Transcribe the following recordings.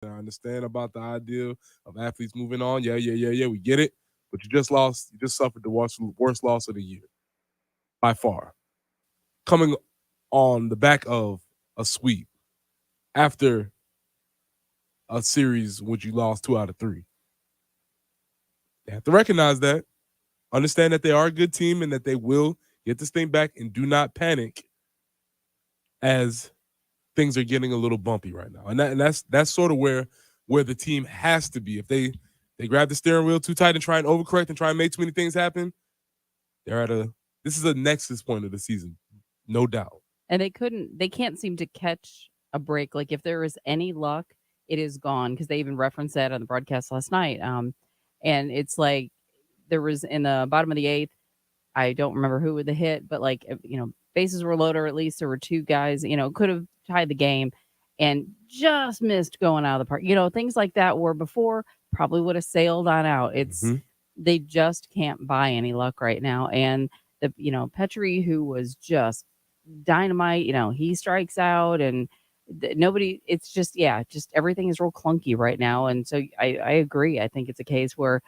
I understand about the idea of athletes moving on. Yeah. We get it. But you just lost. You just suffered the worst loss of the year by far. Coming on the back of a sweep after a series which you lost 2 out of 3. They have to recognize that. Understand that they are a good team and that they will get this thing back, and do not panic as things are getting a little bumpy right now. And that's sort of where the team has to be. If they grab the steering wheel too tight and try and overcorrect and try and make too many things happen, they're at a this is a nexus point of the season, no doubt. And they can't seem to catch a break. Like if there is any luck, it is gone because they even referenced that on the broadcast last night. And it's like there was in the bottom of the eighth, I don't remember who would the hit, but like bases were loaded, or at least there were two guys, could have tied the game and just missed going out of the park. Things like that where before probably would have sailed on out. It's Mm-hmm. They just can't buy any luck right now. And Petrie, who was just dynamite, he strikes out and nobody, it's just, yeah, just everything is real clunky right now. And so I agree. I think it's a case where,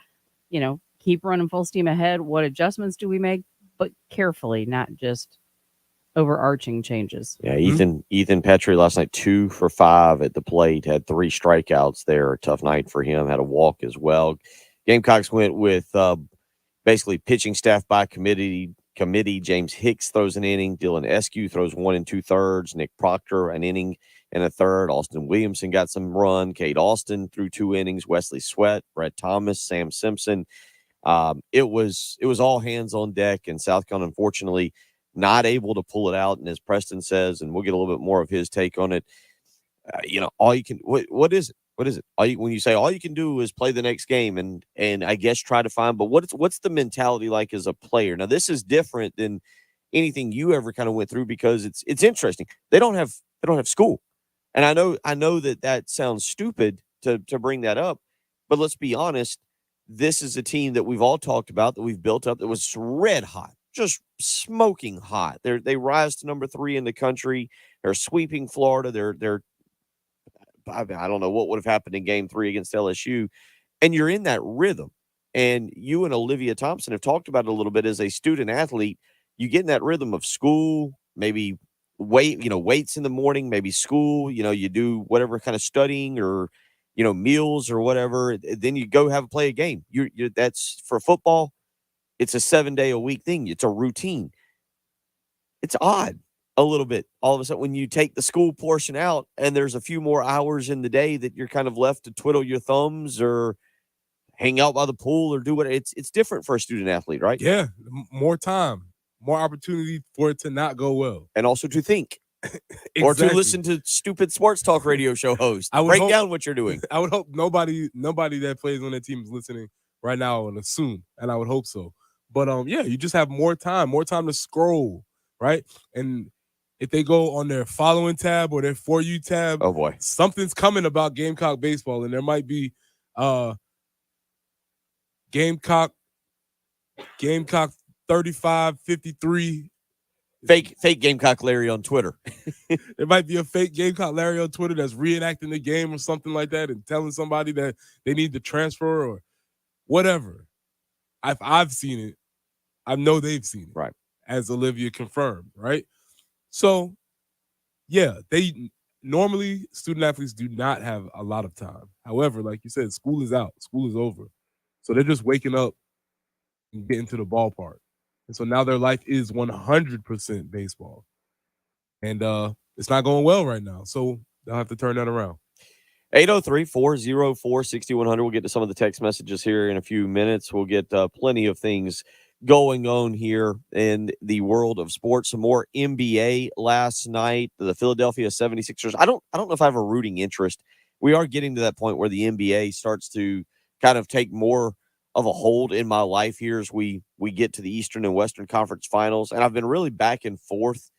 keep running full steam ahead. What adjustments do we make? But carefully, not just overarching changes. Yeah, Mm-hmm. Ethan Petrie last night 2 for 5 at the plate, had 3 strikeouts there. A tough night for him. Had a walk as well. Gamecocks went with basically pitching staff by committee. James Hicks throws an inning. Dylan Eskew throws 1 2/3. Nick Proctor an inning and a third. Austin Williamson got some run. Cade Austin threw 2 innings. Wesley Sweat, Brett Thomas, Sam Simpson. It was all hands on deck, and South Carolina, unfortunately, not able to pull it out. And as Preston says, and we'll get a little bit more of his take on it, all you can, what is it? What is it? When you say all you can do is play the next game and I guess try to find, but what's the mentality like as a player? Now, this is different than anything you ever kind of went through because it's interesting. They don't have school. And I know that sounds stupid to bring that up, but let's be honest. This is a team that we've all talked about, that we've built up, that was red hot, just smoking hot. They rise to number 3 in the country. They're sweeping Florida. I don't know what would have happened in game 3 against LSU. And you're in that rhythm. And you and Olivia Thompson have talked about it a little bit as a student athlete. You get in that rhythm of school, maybe weights in the morning, maybe school, you do whatever kind of studying or, meals or whatever. Then you go play a game. That's for football. It's a 7-day-a-week thing. It's a routine. It's odd a little bit. All of a sudden, when you take the school portion out and there's a few more hours in the day that you're kind of left to twiddle your thumbs or hang out by the pool or do what it's different for a student athlete, right? Yeah, more time, more opportunity for it to not go well, and also to think. Exactly. Or to listen to stupid sports talk radio show hosts. Break down what you're doing. I would hope nobody that plays on that team is listening right now and assume, and I would hope so. But yeah, you just have more time to scroll, right? And if they go on their following tab or their For You tab, oh boy, something's coming about Gamecock baseball, and there might be Gamecock 3553. Fake Gamecock Larry on Twitter. There might be a fake Gamecock Larry on Twitter that's reenacting the game or something like that and telling somebody that they need to transfer or whatever. I've seen it. I know they've seen it. Right. As Olivia confirmed, right? So, yeah, normally student athletes do not have a lot of time. However, like you said, school is out. School is over. So they're just waking up and getting to the ballpark. And so now their life is 100% baseball. And it's not going well right now. So they'll have to turn that around. 803-404-6100. We'll get to some of the text messages here in a few minutes. We'll get plenty of things going on here in the world of sports. Some more NBA last night. The Philadelphia 76ers. I don't know if I have a rooting interest. We are getting to that point where the NBA starts to kind of take more of a hold in my life here as we get to the Eastern and Western Conference Finals. And I've been really back and forth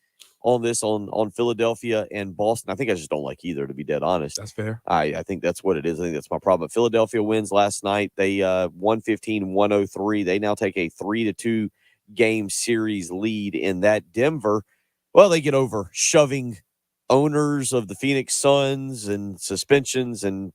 on this on Philadelphia and Boston. I think I just don't like either, to be dead honest. That's fair. I think that's what it is. I think that's my problem. But Philadelphia wins last night. They 115-103. They now take a 3-2 game series lead in that. Denver, well, they get over shoving owners of the Phoenix Suns and suspensions and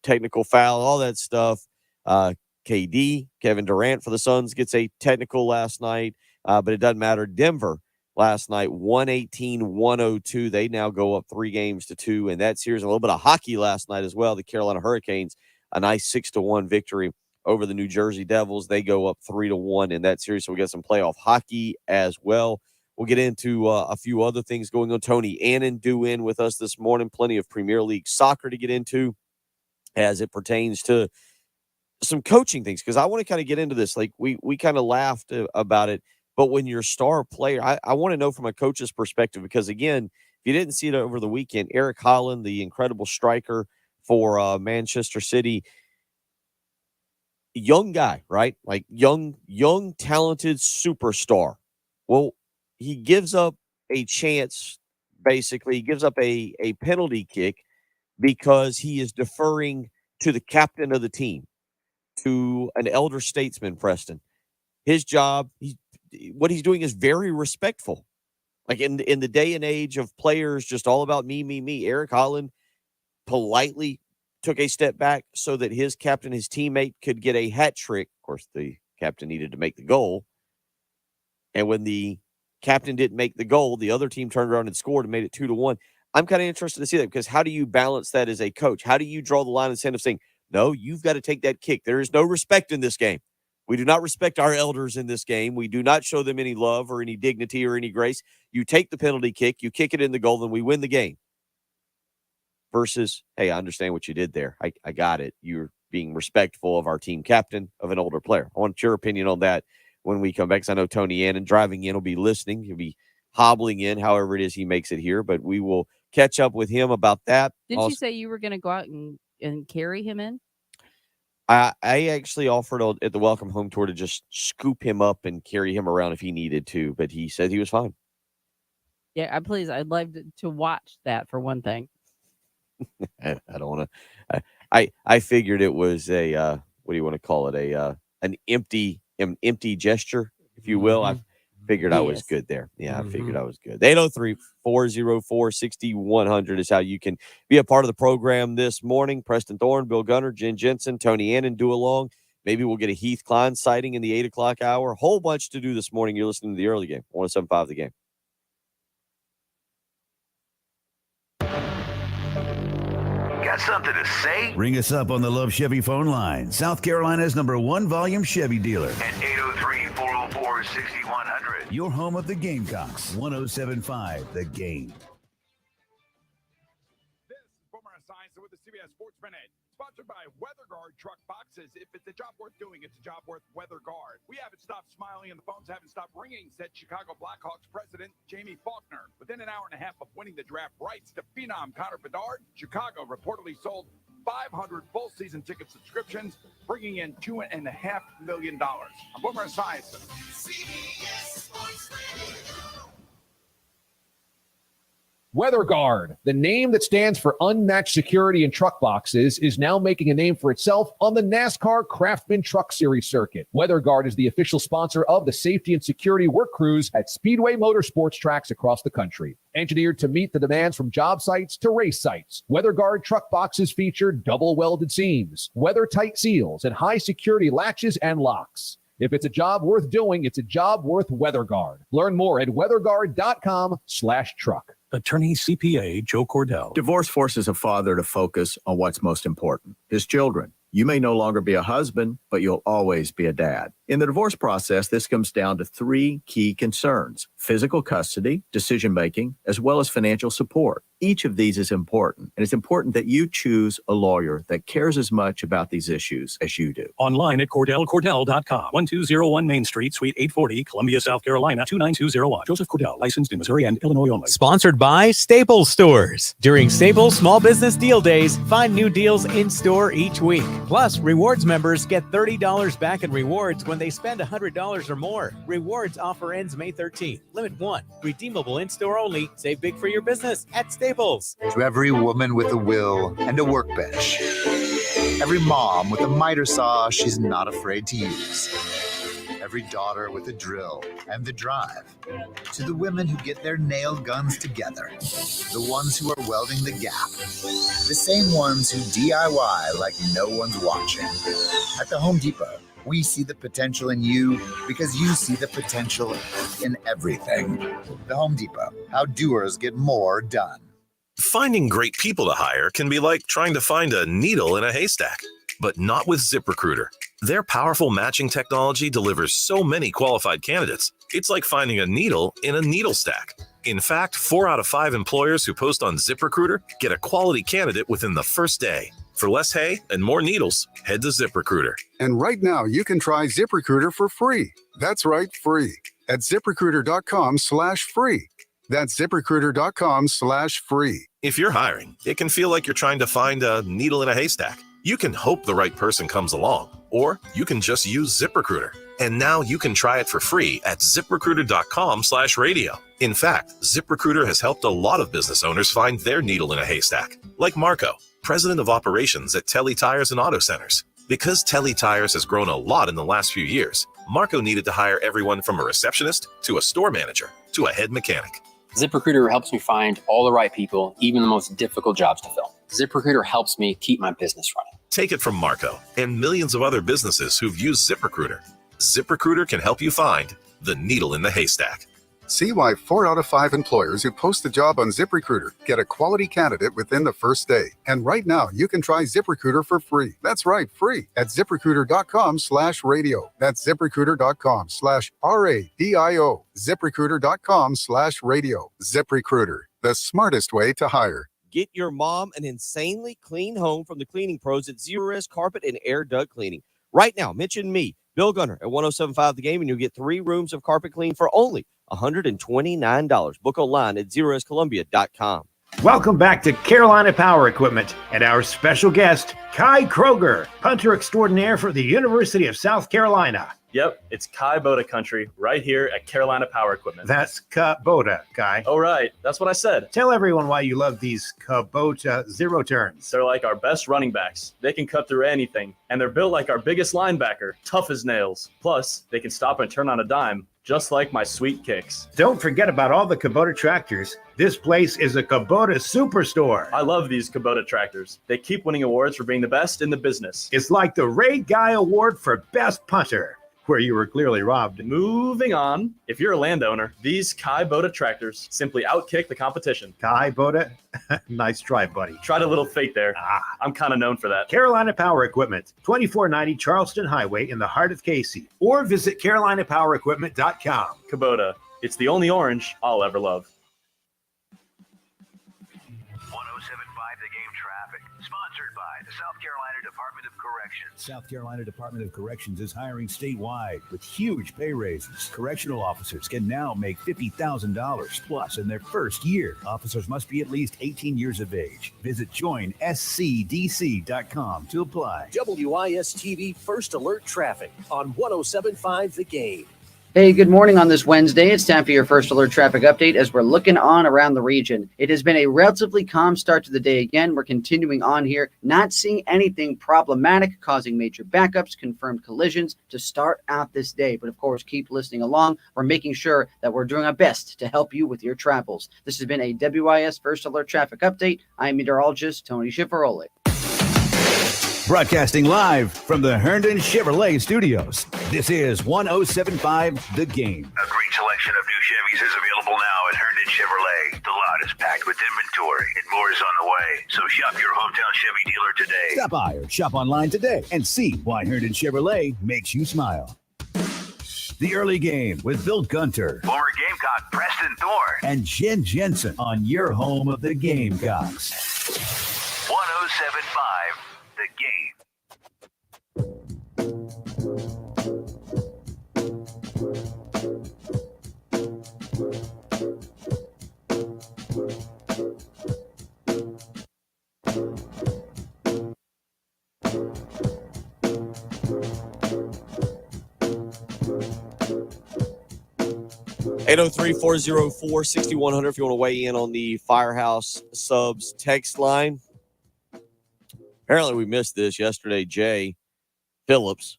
technical foul, all that stuff. KD, Kevin Durant for the Suns gets a technical last night, but it doesn't matter. Denver last night, 118-102. They now go up 3-2 in that series. A little bit of hockey last night as well. The Carolina Hurricanes, a nice 6-1 victory over the New Jersey Devils. They go up 3-1 in that series. So we got some playoff hockey as well. We'll get into a few other things going on. Tony Annan due in with us this morning. Plenty of Premier League soccer to get into as it pertains to some coaching things, because I want to kind of get into this. Like we kind of laughed about it, but when you're a star player, I want to know from a coach's perspective, because again, if you didn't see it over the weekend, Eric Haaland, the incredible striker for Manchester City, young guy, right? Like young, talented superstar. Well, he gives up a chance, basically, he gives up a penalty kick because he is deferring to the captain of the team, to an elder statesman, Preston. His job, what he's doing is very respectful. Like in the day and age of players just all about me, Eric Haaland politely took a step back so that his captain, his teammate, could get a hat trick. Of course, the captain needed to make the goal. And when the captain didn't make the goal, the other team turned around and scored and made it 2-1. I'm kind of interested to see that, because how do you balance that as a coach? How do you draw the line instead of saying, no, you've got to take that kick? There is no respect in this game. We do not respect our elders in this game. We do not show them any love or any dignity or any grace. You take the penalty kick, you kick it in the goal, and we win the game. Versus, hey, I understand what you did there. I got it. You're being respectful of our team captain, of an older player. I want your opinion on that when we come back, because I know Tony Annan driving in will be listening. He'll be hobbling in, however it is he makes it here, but we will catch up with him about that. Didn't you say you were going to go out and carry him in? I actually offered at the Welcome Home Tour to just scoop him up and carry him around if he needed to, but he said he was fine. Yeah, please. I'd love to watch that for one thing. I don't want to. I figured it was a what do you want to call it? An empty gesture, if you will. I figured I was good there. Yeah, I figured I was good. 803-404-6100 is how you can be a part of the program this morning. Preston Thorne, Bill Gunner, Jen Jensen, Tony Annan do along. Maybe we'll get a Heath Klein sighting in the 8 o'clock hour. Whole bunch to do this morning. You're listening to the early game, 107.5 The Game. Got something to say? Ring us up on the Love Chevy phone line. South Carolina's #1 volume Chevy dealer. At 803-404-6100. Your home of the Gamecocks. 107.5 The Game. This is Boomer Esiason with the CBS Sports Minute, sponsored by WeatherGuard Truck Boxes. If it's a job worth doing, it's a job worth WeatherGuard. We haven't stopped smiling and the phones haven't stopped ringing, said Chicago Blackhawks president Jamie Faulkner. Within an hour and a half of winning the draft rights to phenom Connor Bedard, Chicago reportedly sold 500 full season ticket subscriptions, bringing in $2.5 million. I'm Boomer Esiason. CBS Sports Radio. WeatherGuard, the name that stands for unmatched security in truck boxes, is now making a name for itself on the NASCAR Craftsman Truck Series circuit. WeatherGuard is the official sponsor of the safety and security work crews at Speedway Motorsports tracks across the country. Engineered to meet the demands from job sites to race sites, WeatherGuard truck boxes feature double welded seams, weather-tight seals, and high security latches and locks. If it's a job worth doing, it's a job worth WeatherGuard. Learn more at weatherguard.com/truck. Attorney CPA Joe Cordell. Divorce forces a father to focus on what's most important, his children. You may no longer be a husband, but you'll always be a dad. In the divorce process, this comes down to 3 key concerns: physical custody, decision-making, as well as financial support. Each of these is important, and it's important that you choose a lawyer that cares as much about these issues as you do. Online at CordellCordell.com. 1201 Main Street, Suite 840, Columbia, South Carolina, 29201. Joseph Cordell, licensed in Missouri and Illinois only. Sponsored by Staples Stores. During Staples Small Business Deal Days, find new deals in store each week. Plus, rewards members get $30 back in rewards when they spend $100 or more. Rewards offer ends May 13th. Limit 1. Redeemable in-store only. Save big for your business at Staples. To every woman with a will and a workbench. Every mom with a miter saw she's not afraid to use. every daughter with a drill and the drive, to the women who get their nail guns together, the ones who are welding the gap, the same ones who DIY like no one's watching. At the Home Depot, we see the potential in you because you see the potential in everything. The Home Depot, how doers get more done. Finding great people to hire can be like trying to find a needle in a haystack, but not with ZipRecruiter. Their powerful matching technology delivers so many qualified candidates, it's like finding a needle in a needle stack. In fact, 4 out of 5 employers who post on ZipRecruiter get a quality candidate within the first day. For less hay and more needles, head to ZipRecruiter. And right now, you can try ZipRecruiter for free. That's right, free. At ZipRecruiter.com/free. That's ZipRecruiter.com/free. If you're hiring, it can feel like you're trying to find a needle in a haystack. You can hope the right person comes along, or you can just use ZipRecruiter. And now you can try it for free at ZipRecruiter.com/radio. In fact, ZipRecruiter has helped a lot of business owners find their needle in a haystack, like Marco, president of operations at Telly Tires and Auto Centers. Because Telly Tires has grown a lot in the last few years, Marco needed to hire everyone from a receptionist to a store manager to a head mechanic. ZipRecruiter helps me find all the right people, even the most difficult jobs to fill. ZipRecruiter helps me keep my business running. Take it from Marco and millions of other businesses who've used ZipRecruiter. ZipRecruiter can help you find the needle in the haystack. See why 4 out of 5 employers who post a job on ZipRecruiter get a quality candidate within the first day. And right now, you can try ZipRecruiter for free. That's right, free at ZipRecruiter.com/radio. That's ZipRecruiter.com/RADIO. ZipRecruiter.com/radio. ZipRecruiter, the smartest way to hire. Get your mom an insanely clean home from the cleaning pros at Zero Risk Carpet and Air Duct Cleaning. Right now, mention me, Bill Gunner, at 107.5 The Game, and you'll get 3 rooms of carpet clean for only $129. Book online at ZeroRiskColumbia.com. Welcome back to Carolina Power Equipment and our special guest, Kai Kroger, punter extraordinaire for the University of South Carolina. Yep, it's Kubota country right here at Carolina Power Equipment. That's Kubota, Kai. Oh, right. That's what I said. Tell everyone why you love these Kubota zero turns. They're like our best running backs. They can cut through anything, and they're built like our biggest linebacker, tough as nails. Plus, they can stop and turn on a dime, just like my sweet kicks. Don't forget about all the Kubota tractors. This place is a Kubota superstore. I love these Kubota tractors. They keep winning awards for being the best in the business. It's like the Ray Guy Award for Best Punter, where you were clearly robbed. Moving on, if you're a landowner, these Kubota tractors simply outkick the competition. Kubota? Nice try, buddy. Tried a little fake there. I'm kind of known for that. Carolina Power Equipment, 2490 Charleston Highway in the heart of Casey. Or visit CarolinaPowerEquipment.com. Kubota, it's the only orange I'll ever love. 107.5 The Game traffic, sponsored by the South Carolina Department of Corrections. South Carolina Department of Corrections is hiring statewide with huge pay raises. Correctional officers can now make $50,000 plus in their first year. Officers must be at least 18 years of age. Visit joinscdc.com to apply. WIS-TV First Alert Traffic on 107.5 The Game. Hey, good morning on this Wednesday. It's time for your First Alert traffic update as we're looking on around the region. It has been a relatively calm start to the day again. We're continuing on here, not seeing anything problematic, causing major backups, confirmed collisions to start out this day. But of course, keep listening along. We're making sure that we're doing our best to help you with your travels. This has been a WIS First Alert traffic update. I'm meteorologist Tony Schiaparoli. Broadcasting live from the Herndon Chevrolet Studios. This is 107.5 The Game. A great selection of new Chevys is available now at Herndon Chevrolet. The lot is packed with inventory and more is on the way. So shop your hometown Chevy dealer today. Stop by or shop online today and see why Herndon Chevrolet makes you smile. The Early Game with Bill Gunter. Former Gamecock Preston Thorne. And Jen Jensen on your home of the Gamecocks. 107.5 The Game. Eight 803-404-6100 if you want to weigh in on the Firehouse Subs text line. Apparently we missed this yesterday. Jay Phillips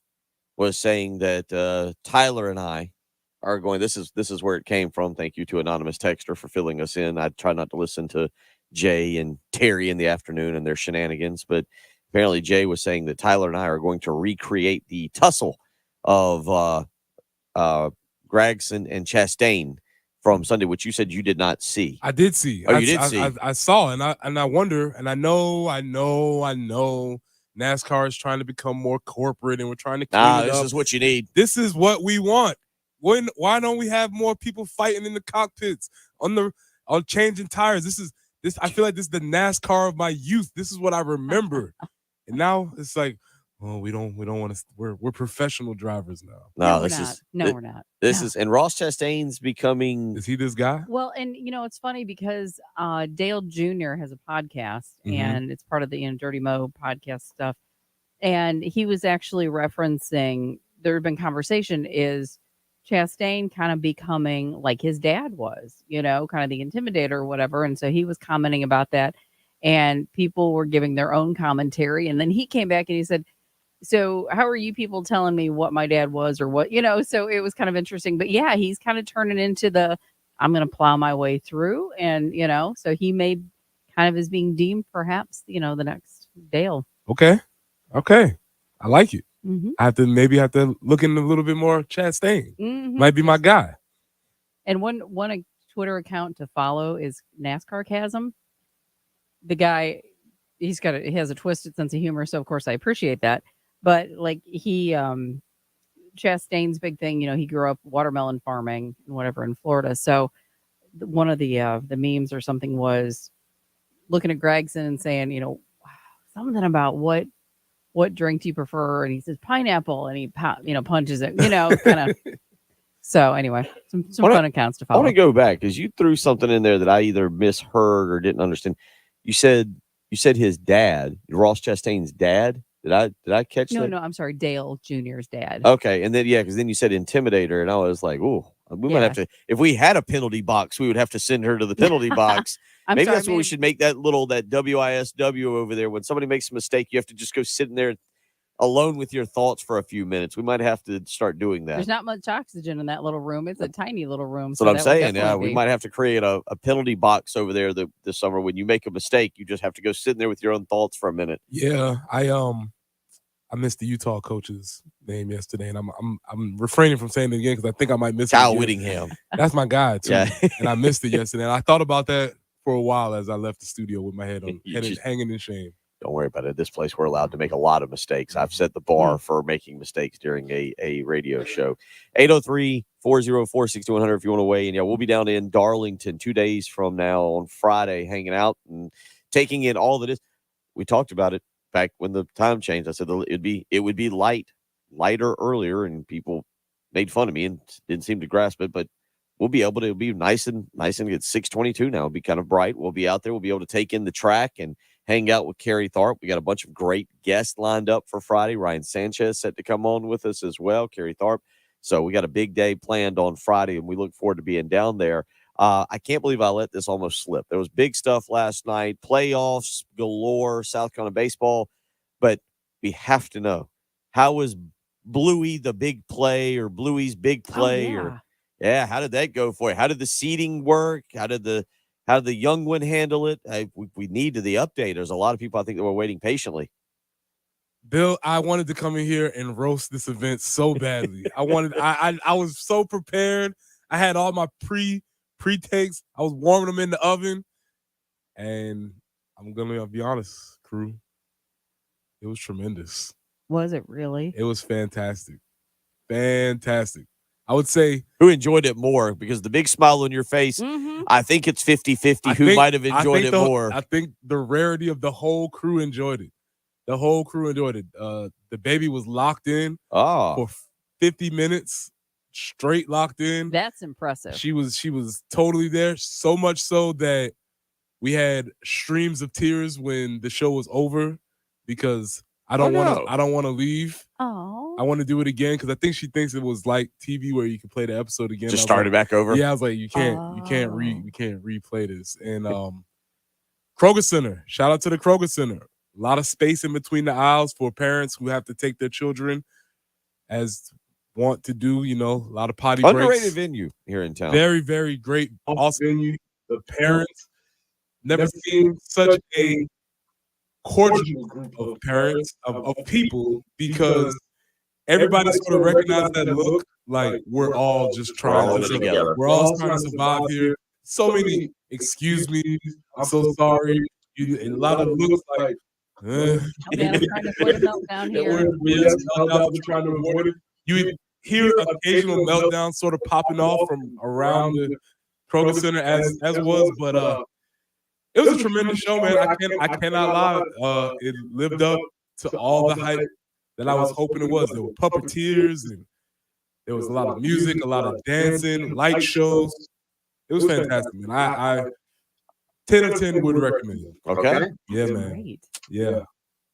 was saying that Tyler and I are going. This is where it came from. Thank you to anonymous texter for filling us in. I try not to listen to Jay and Terry in the afternoon and their shenanigans, but apparently Jay was saying that Tyler and I are going to recreate the tussle of Gregson and Chastain from Sunday, which you said you did not see. I did see. Oh, you did see. I saw, and I wonder, and I know. NASCAR is trying to become more corporate, and we're trying to clean it this up. is what you need. This is what we want. Why don't we have more people fighting in the cockpits on changing tires? I feel like this is the NASCAR of my youth. This is what I remember. And now it's like, well, we don't want to. We're professional drivers now. No, we're not. This is, and Ross Chastain's becoming. Is he this guy? Well, and it's funny because Dale Jr. has a podcast, and it's part of the Dirty Mo podcast stuff. And he was actually referencing, there had been conversation, is Chastain kind of becoming like his dad was, kind of the intimidator or whatever. And so he was commenting about that, and people were giving their own commentary. And then he came back and he said, so how are you people telling me what my dad was or what, so it was kind of interesting. But yeah, he's kind of turning into I'm going to plow my way through. And, so he may kind of is being deemed perhaps, the next Dale. Okay. I like it. Mm-hmm. I have to look in a little bit more Chastain. Mm-hmm. Might be my guy. And one Twitter account to follow is NASCAR Chasm. The guy, he has a twisted sense of humor. So of course I appreciate that. But like Chastain's big thing, he grew up watermelon farming and whatever in Florida. So one of the memes or something was looking at Gregson and saying, something about what drink do you prefer? And he says pineapple, and he punches it, kind of. So anyway, some fun accounts to follow. I want to go back because you threw something in there that I either misheard or didn't understand. You said his dad, Ross Chastain's dad. Did I catch that? No, I'm sorry, Dale Jr.'s dad. Okay, and then because then you said intimidator, and I was like, "Oh, we might have to." If we had a penalty box, we would have to send her to the penalty box. Maybe that's what we should make that WISW over there. When somebody makes a mistake, you have to just go sit in there alone with your thoughts for a few minutes. We might have to start doing that. There's not much oxygen in that little room. It's a tiny little room. That's what I'm saying. Yeah, we might have to create a penalty box over there this summer. When you make a mistake, you just have to go sit in there with your own thoughts for a minute. Yeah, I missed the Utah coach's name yesterday, and I'm refraining from saying it again because I think I might miss Kyle it. Whittingham. That's my guy too. Yeah. And I missed it yesterday. And I thought about that for a while as I left the studio with my head hanging in shame. Don't worry about it. This place, we're allowed to make a lot of mistakes. I've set the bar for making mistakes during a radio show. 803-404-6100 if you want to weigh in. Yeah, we'll be down in Darlington 2 days from now on Friday, hanging out and taking in all that is. We talked about it back when the time changed. I said it would be lighter earlier, and people made fun of me and didn't seem to grasp it. But we'll be able to. It'll be nice and it's 6:22 now. It'll be kind of bright. We'll be out there. We'll be able to take in the track and hang out with Carrie Tharp. We got a bunch of great guests lined up for Friday. Ryan Sanchez set to come on with us as well, Carrie Tharp. So we got a big day planned on Friday, and we look forward to being down there. I can't believe I let this almost slip. There was big stuff last night, playoffs galore, South Carolina baseball. But we have to know, how was Bluey the big play or Bluey's big play? How did that go for you? How did the seeding work? How did the young one handle it? We need the update. There's a lot of people I think that were waiting patiently. Bill, I wanted to come in here and roast this event so badly. I was so prepared. I had all my pre-takes. I was warming them in the oven. And I'm going to be honest, crew. It was tremendous. Was it really? It was fantastic. Fantastic. I would say. Who enjoyed it more? Because the big smile on your face, I think it's 50-50 who might have enjoyed it more. I think the rarity of the whole crew enjoyed it. The whole crew enjoyed it. The baby was locked in for 50 minutes, straight locked in. That's impressive. She was totally there, so much so that we had streams of tears when the show was over because I don't want to leave. Oh, I want to do it again because I think she thinks it was like TV where you can play the episode again. Just start it back over. Yeah, I was like, you can't replay this. And Kroger Center, shout out to the Kroger Center. A lot of space in between the aisles for parents who have to take their children as want to do. You know, a lot of potty Underrated breaks. venue here in town. Very, very great. Awesome venue. The parents, never seen such a cordial group of parents, of people, because everybody sort of recognized that look. Like we're all just trying to we're all trying to survive here. So many excuse me, I'm so sorry. A lot of looks like Man, I'm trying to avoid a meltdown here. we're trying to avoid it. You hear occasional meltdowns sort of popping off from around the Kroger Center as was, but it was a tremendous show, man. I cannot lie. It lived up to all the hype that I was hoping it was. There were puppeteers and there was a lot of music, a lot of dancing, light shows. It was fantastic, man. I 10 of 10 would recommend it. Okay. Yeah, man. Yeah.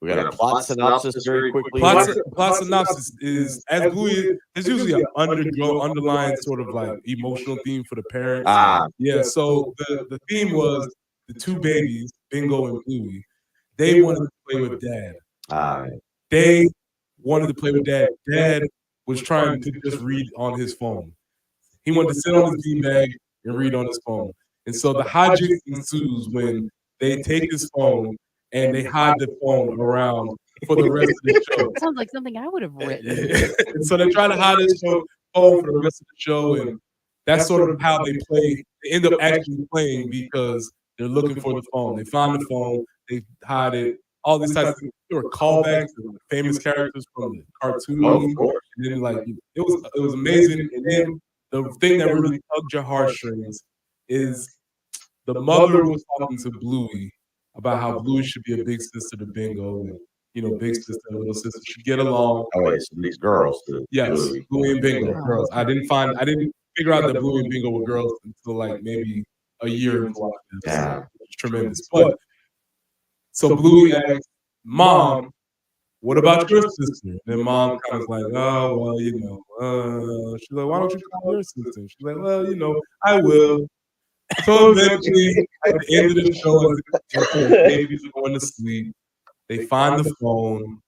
We got a plot synopsis very quickly. Plot synopsis is, as Bluey, there's usually an underlying sort of like emotional theme for the parents. Yeah, so the theme was the two babies, Bingo and Bluey. They wanted to play with Dad. They wanted to play with Dad. Dad was trying to just read on his phone. He wanted to sit on his beanbag and read on his phone. And so the hijinks ensues when they take his phone and they hide the phone around for the rest of the show. Sounds like something I would have written. And so they try to hide his phone for the rest of the show, and that's sort of how they play. They end up actually playing because they're looking for the phone. They find the phone, they hide it. All these types of things. There were callbacks to famous characters from the cartoon. And then like it was amazing. And then the thing that really tugged your heartstrings is the mother was talking to Bluey about how Bluey should be a big sister to Bingo, and you know, big sister and little sister should get along. Oh wait, so these girls. Yes, Bluey and Bingo, girls. I didn't figure out that Bluey and Bingo were girls until like maybe a year into watching this. Yeah. It's tremendous. But so Bluey asked Mom, "What about your sister?" And Mom kind of like, "Oh well, you know." She's like, "Why don't you call your sister?" She's like, "Well, you know, I will." So eventually, at the end of the show, as the babies are going to sleep, they find the phone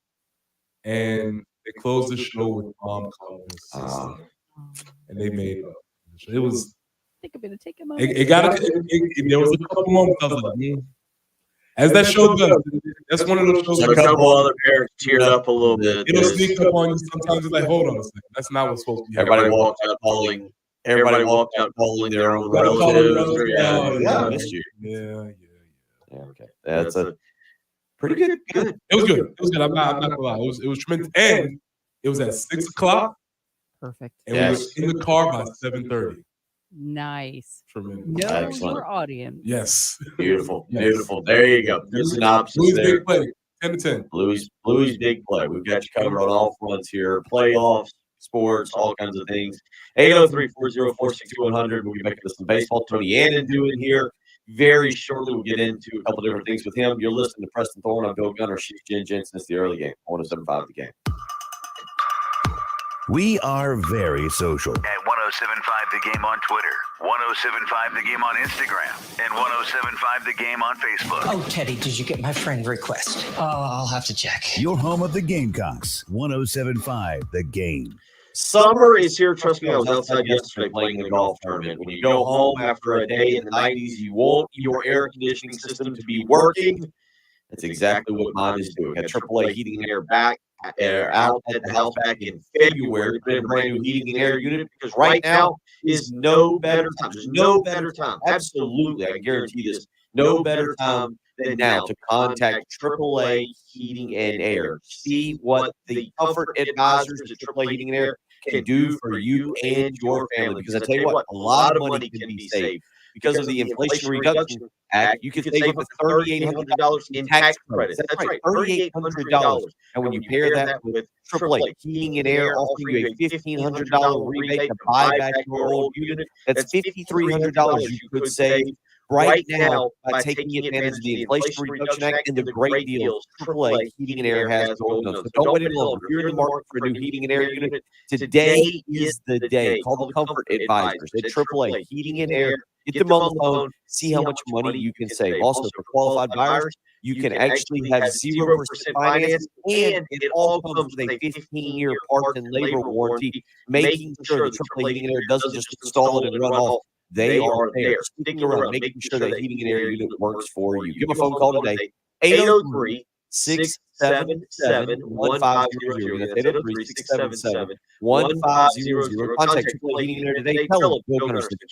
and they close the show with Mom calling her sister, and they made up. It was. I think I'm gonna take him out. There was a couple moments I was like, as that show does. That's one of those shows. A couple other parents teared up a little bit. It'll sneak up on you sometimes. It's like, hold on a second, that's not what's supposed to be. Everybody walked out polling. Everybody walked out polling their own relatives. Yeah, I missed you. Yeah. Okay, that's a pretty good. It was good. It was good. I'm not gonna lie. It was tremendous, and it was at 6:00. Perfect. And we were in the car by 7:30. Nice. Tremendous. Know Excellent. your audience. Yes. Beautiful. Beautiful. There you go. Good synopsis Bluey's there. big play. 10 to 10. Bluey's big play. We've got you covered on all fronts here. Playoffs, sports, all kinds of things. 803-404-6200. We'll be back to some baseball. Tony Annan doing here. Very shortly, we'll get into a couple different things with him. You're listening to Preston Thorne. I'm Bill Gunner. She's Jen Jensen. It's the early game. 107.5 The Game. We are very social. At 1075 The Game on Twitter, 1075 The Game on Instagram, and 1075 The Game on Facebook. Oh, Teddy, did you get my friend request? Oh, I'll have to check. Your home of the Gamecocks. 1075 The Game. Summer is here. Trust me, I was outside yesterday playing in a golf tournament. When you go home after a day in the 90s, you want your air conditioning system to be working. That's exactly what mine is doing. Got AAA heating and air out at the house back in February. Put in a brand new heating and air unit because right now is no better time. There's no better time. Absolutely, I guarantee this. No better time than now to contact AAA Heating and Air. See what the comfort advisors to AAA Heating and Air can do for you and your family. Because I tell you what, a lot of money can be saved. Because of the Inflation Reduction Act, you can save up to $3,800 in tax credits. That's right, $3,800. And when you pair that with AAA Heating and Air offering you a $1,500 rebate to buy back your old unit, that's $5,300 you could save right now by taking advantage of the Inflation Reduction Act and the great deals AAA Heating and Air has going on. So don't wait any longer. If you're in the market for a new heating and air unit, today is the day. Call the Comfort Advisors at AAA Heating and Air. Get them on the phone. See how much money you can save. Also, for qualified buyers, You can actually have 0% finance, and it all comes with a 15-year parts and labor warranty, making sure the AAA Heating and Air doesn't just install it and run off. They are there, sticking around, making sure that heating and air unit works for you. Give a phone call today, 803-677-1500. That's 803-677-1500. Contact AAA Heating and Air today. Tell them Bill Gunner sent you.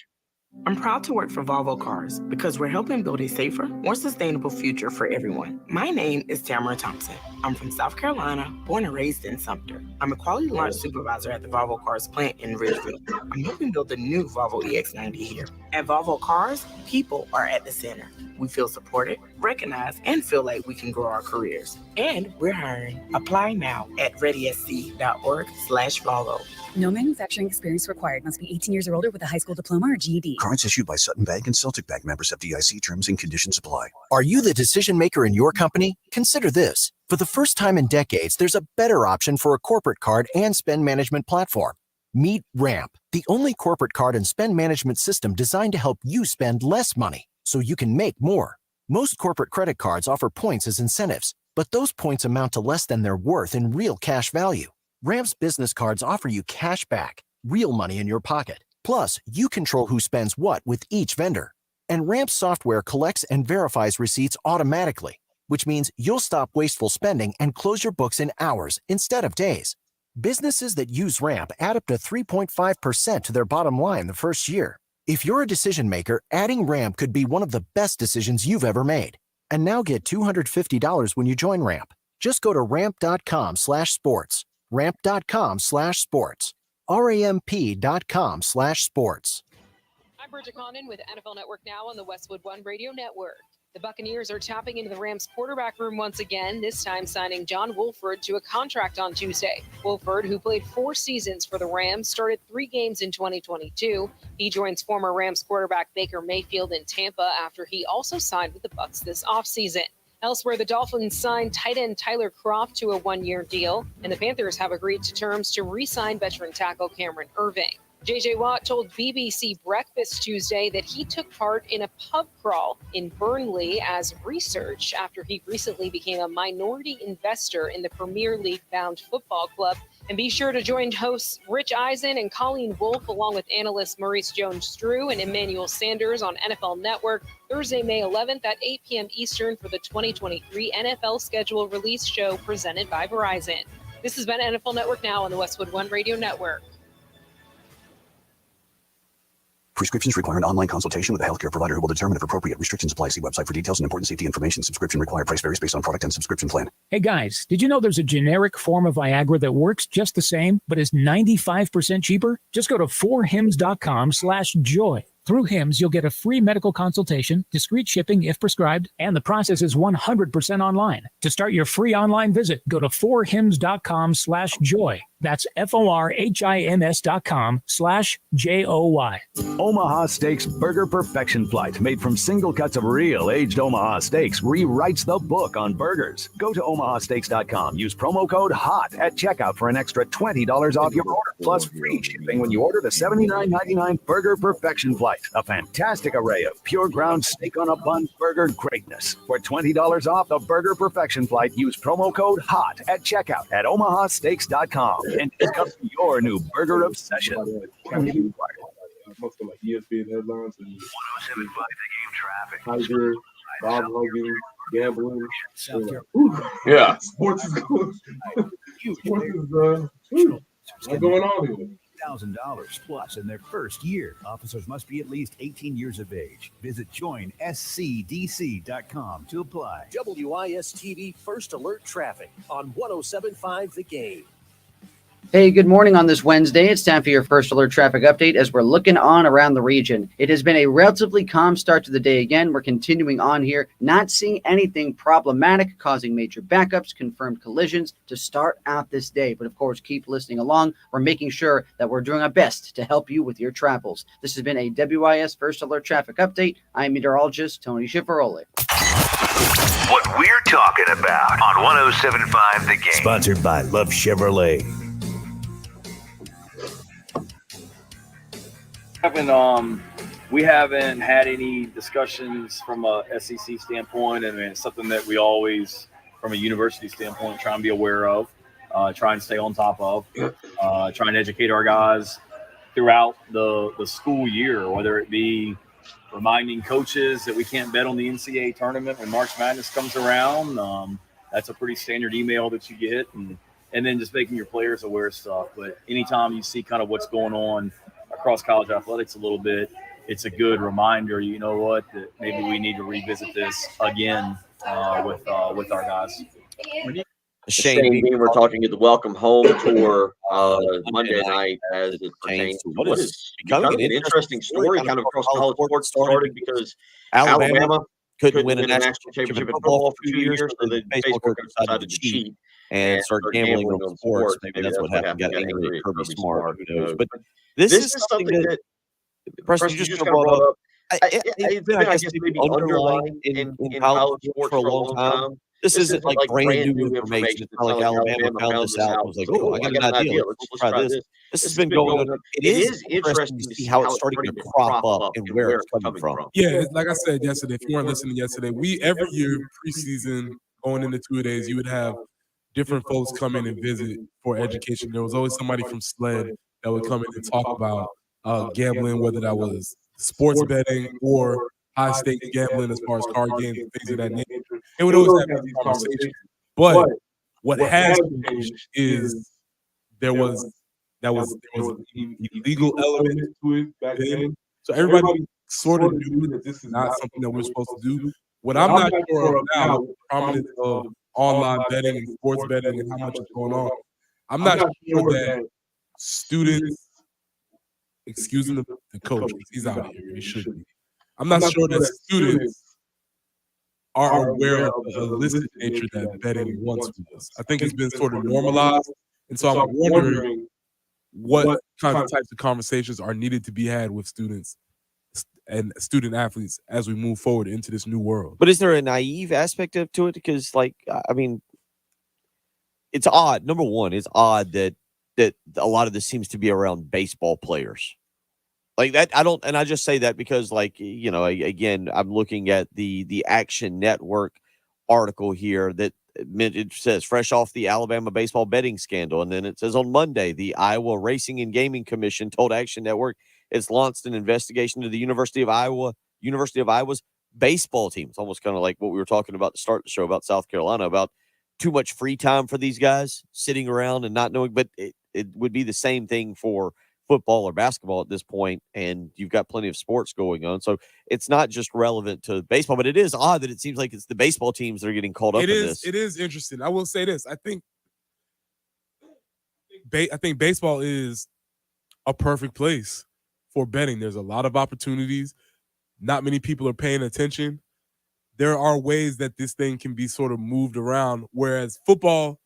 I'm proud to work for Volvo Cars because we're helping build a safer, more sustainable future for everyone. My name is Tamara Thompson. I'm from South Carolina, born and raised in Sumter. I'm a quality launch supervisor at the Volvo Cars plant in Ridgeville. I'm helping build the new Volvo EX90 here. At Volvo Cars, people are at the center. We feel supported, recognized, and feel like we can grow our careers. And we're hiring. Apply now at readysc.org/Volvo. No manufacturing experience required. Must be 18 years or older with a high school diploma or GED. Cards issued by Sutton Bank and Celtic Bank, members FDIC. Terms and conditions apply. Are you the decision maker in your company? Consider this. For the first time in decades, there's a better option for a corporate card and spend management platform. Meet Ramp, the only corporate card and spend management system designed to help you spend less money so you can make more. Most corporate credit cards offer points as incentives, but those points amount to less than their worth in real cash value. Ramp's business cards offer you cash back, real money in your pocket. Plus, you control who spends what with each vendor. And Ramp software collects and verifies receipts automatically, which means you'll stop wasteful spending and close your books in hours instead of days. Businesses that use Ramp add up to 3.5% to their bottom line the first year. If you're a decision maker, adding Ramp could be one of the best decisions you've ever made. And now get $250 when you join Ramp. Just go to ramp.com/sports. ramp.com/sports. ramp.com/sports. I'm Bridget Condon with NFL Network Now on the Westwood One Radio Network. The Buccaneers are tapping into the Rams quarterback room once again, this time signing John Wolford to a contract on Tuesday. Wolford, who played 4 seasons for the Rams, started 3 games in 2022. He joins former Rams quarterback Baker Mayfield in Tampa after he also signed with the Bucs this offseason. Elsewhere, the Dolphins signed tight end Tyler Kroft to a 1-year deal, and the Panthers have agreed to terms to re-sign veteran tackle Cameron Irving. J.J. Watt told BBC Breakfast Tuesday that he took part in a pub crawl in Burnley as research after he recently became a minority investor in the Premier League-bound football club. And be sure to join hosts Rich Eisen and Colleen Wolfe along with analysts Maurice Jones-Drew and Emmanuel Sanders on NFL Network Thursday, May 11th at 8 p.m. Eastern for the 2023 NFL schedule release show presented by Verizon. This has been NFL Network Now on the Westwood One Radio Network. Prescriptions require an online consultation with a healthcare provider who will determine if appropriate. Restrictions apply. See website for details and important safety information. Subscription required. Price varies based on product and subscription plan. Hey guys, did you know there's a generic form of Viagra that works just the same, but is 95% cheaper? Just go to 4hims.com/joy. Through Hims, you'll get a free medical consultation, discreet shipping if prescribed, and the process is 100% online. To start your free online visit, go to 4hims.com/joy. That's FORHIMS.com/JOY. Omaha Steaks Burger Perfection Flight, made from single cuts of real aged Omaha steaks, rewrites the book on burgers. Go to omahasteaks.com. Use promo code HOT at checkout for an extra $20 off your order, plus free shipping when you order the $79.99 Burger Perfection Flight. A fantastic array of pure ground steak on a bun burger greatness. For $20 off the Burger Perfection Flight, use promo code HOT at checkout at omahasteaks.com. And discover your new burger obsession. Most of like ESPN headlines and 107.5 The Game traffic. Tiger, Bob Hogan, gambling. Yeah. Sports is good. Sports is what's going on here? $1,000 plus in their first year. Officers must be at least 18 years of age. Visit joinscdc.com to apply. WIS-TV First Alert Traffic on 107.5 The Game. Hey, good morning on this Wednesday. It's time for your First Alert traffic update as we're looking on around the region. It has been a relatively calm start to the day again. We're continuing on here, not seeing anything problematic, causing major backups, confirmed collisions to start out this day. But of course, keep listening along. We're making sure that we're doing our best to help you with your travels. This has been a WIS First Alert traffic update. I'm meteorologist Tony Schiaparoli. What we're talking about on 107.5 The Game. Sponsored by Love Chevrolet. Having we haven't had any discussions from a SEC standpoint, and it's something that we always, from a university standpoint, try and be aware of, try and stay on top of, try and educate our guys throughout the school year, whether it be reminding coaches that we can't bet on the NCAA tournament when March Madness comes around. That's a pretty standard email that you get, and then just making your players aware of stuff. But anytime you see kind of what's going on across college athletics a little bit, it's a good reminder, you know what, that maybe we need to revisit this again with our guys. Shane Beamer talking at the Welcome Home Tour Monday night as it pertains to what is becoming an interesting story kind of across college sports. Started because Alabama couldn't win a national championship in football for 2 years, so the baseball coach decided to cheat and start gambling on sports. Maybe that's what happened. Got angry at Kirby Smart. Who knows? But this is something that Preston, you just brought up. It's been, I guess, maybe underlying in college sports for a long time. This isn't like brand new information. It's not like Alabama found this out. It was like, oh, I got an idea. Let's try this. This has been going on. It is interesting to see how it's starting to crop up and where it's coming from. Yeah, like I said yesterday, if you weren't listening yesterday, every year preseason going into 2 days, you would have different folks come in and visit for education. There was always somebody from SLED that would come in and talk about gambling, whether that was sports betting or high stakes gambling as far as card games and things of that nature. It would always have these conversations. But what has changed is there was an illegal element to it back then. So everybody sort of knew that this is not something that we're supposed to do. What I'm not sure of now, with the prominence of online betting and sports betting and how much is going on, I'm not sure that students, excusing the coach, because he's out here, he should be. I'm not sure that students are aware of the illicit nature that betting once was. I think it's been sort of normalized. And so I'm wondering what kind of types of conversations are needed to be had with students and student athletes as we move forward into this new world. But is there a naive aspect to it? Because, like, I mean, it's odd. Number one, it's odd that a lot of this seems to be around baseball players. Like that, I just say that because, like, you know, again, I'm looking at the Action Network article here that it says fresh off the Alabama baseball betting scandal. And then it says on Monday, the Iowa Racing and Gaming Commission told Action Network it's launched an investigation to the University of Iowa's baseball team. It's almost kind of like what we were talking about to start the show about South Carolina, about too much free time for these guys sitting around and not knowing, but it would be the same thing for football or basketball at this point, and you've got plenty of sports going on. So it's not just relevant to baseball, but it is odd that it seems like it's the baseball teams that are getting called up in this. It is interesting. I will say this. I think baseball is a perfect place for betting. There's a lot of opportunities. Not many people are paying attention. There are ways that this thing can be sort of moved around, whereas football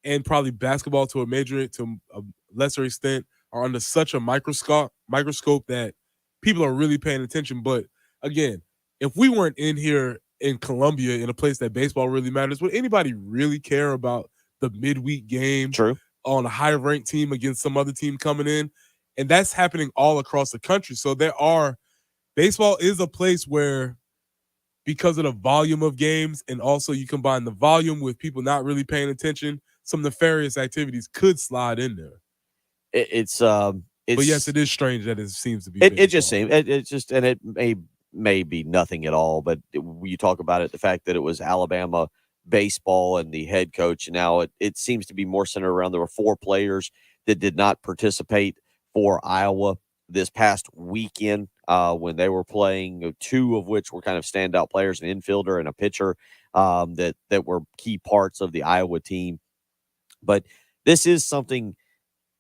and probably basketball to a lesser extent are under such a microscope that people are really paying attention. But again, if we weren't in here in Columbia in a place that baseball really matters, would anybody really care about the midweek game on a high-ranked team against some other team coming in? And that's happening all across the country. So baseball is a place where, because of the volume of games, and also you combine the volume with people not really paying attention, some nefarious activities could slide in there. But yes, it is strange that it seems to be. It just seems it's just, and it may be nothing at all. But you talk about it, the fact that it was Alabama baseball and the head coach, and now it seems to be more centered around. There were 4 players that did not participate for Iowa this past weekend when they were playing. 2 of which were kind of standout players, an infielder and a pitcher that were key parts of the Iowa team. But this is something.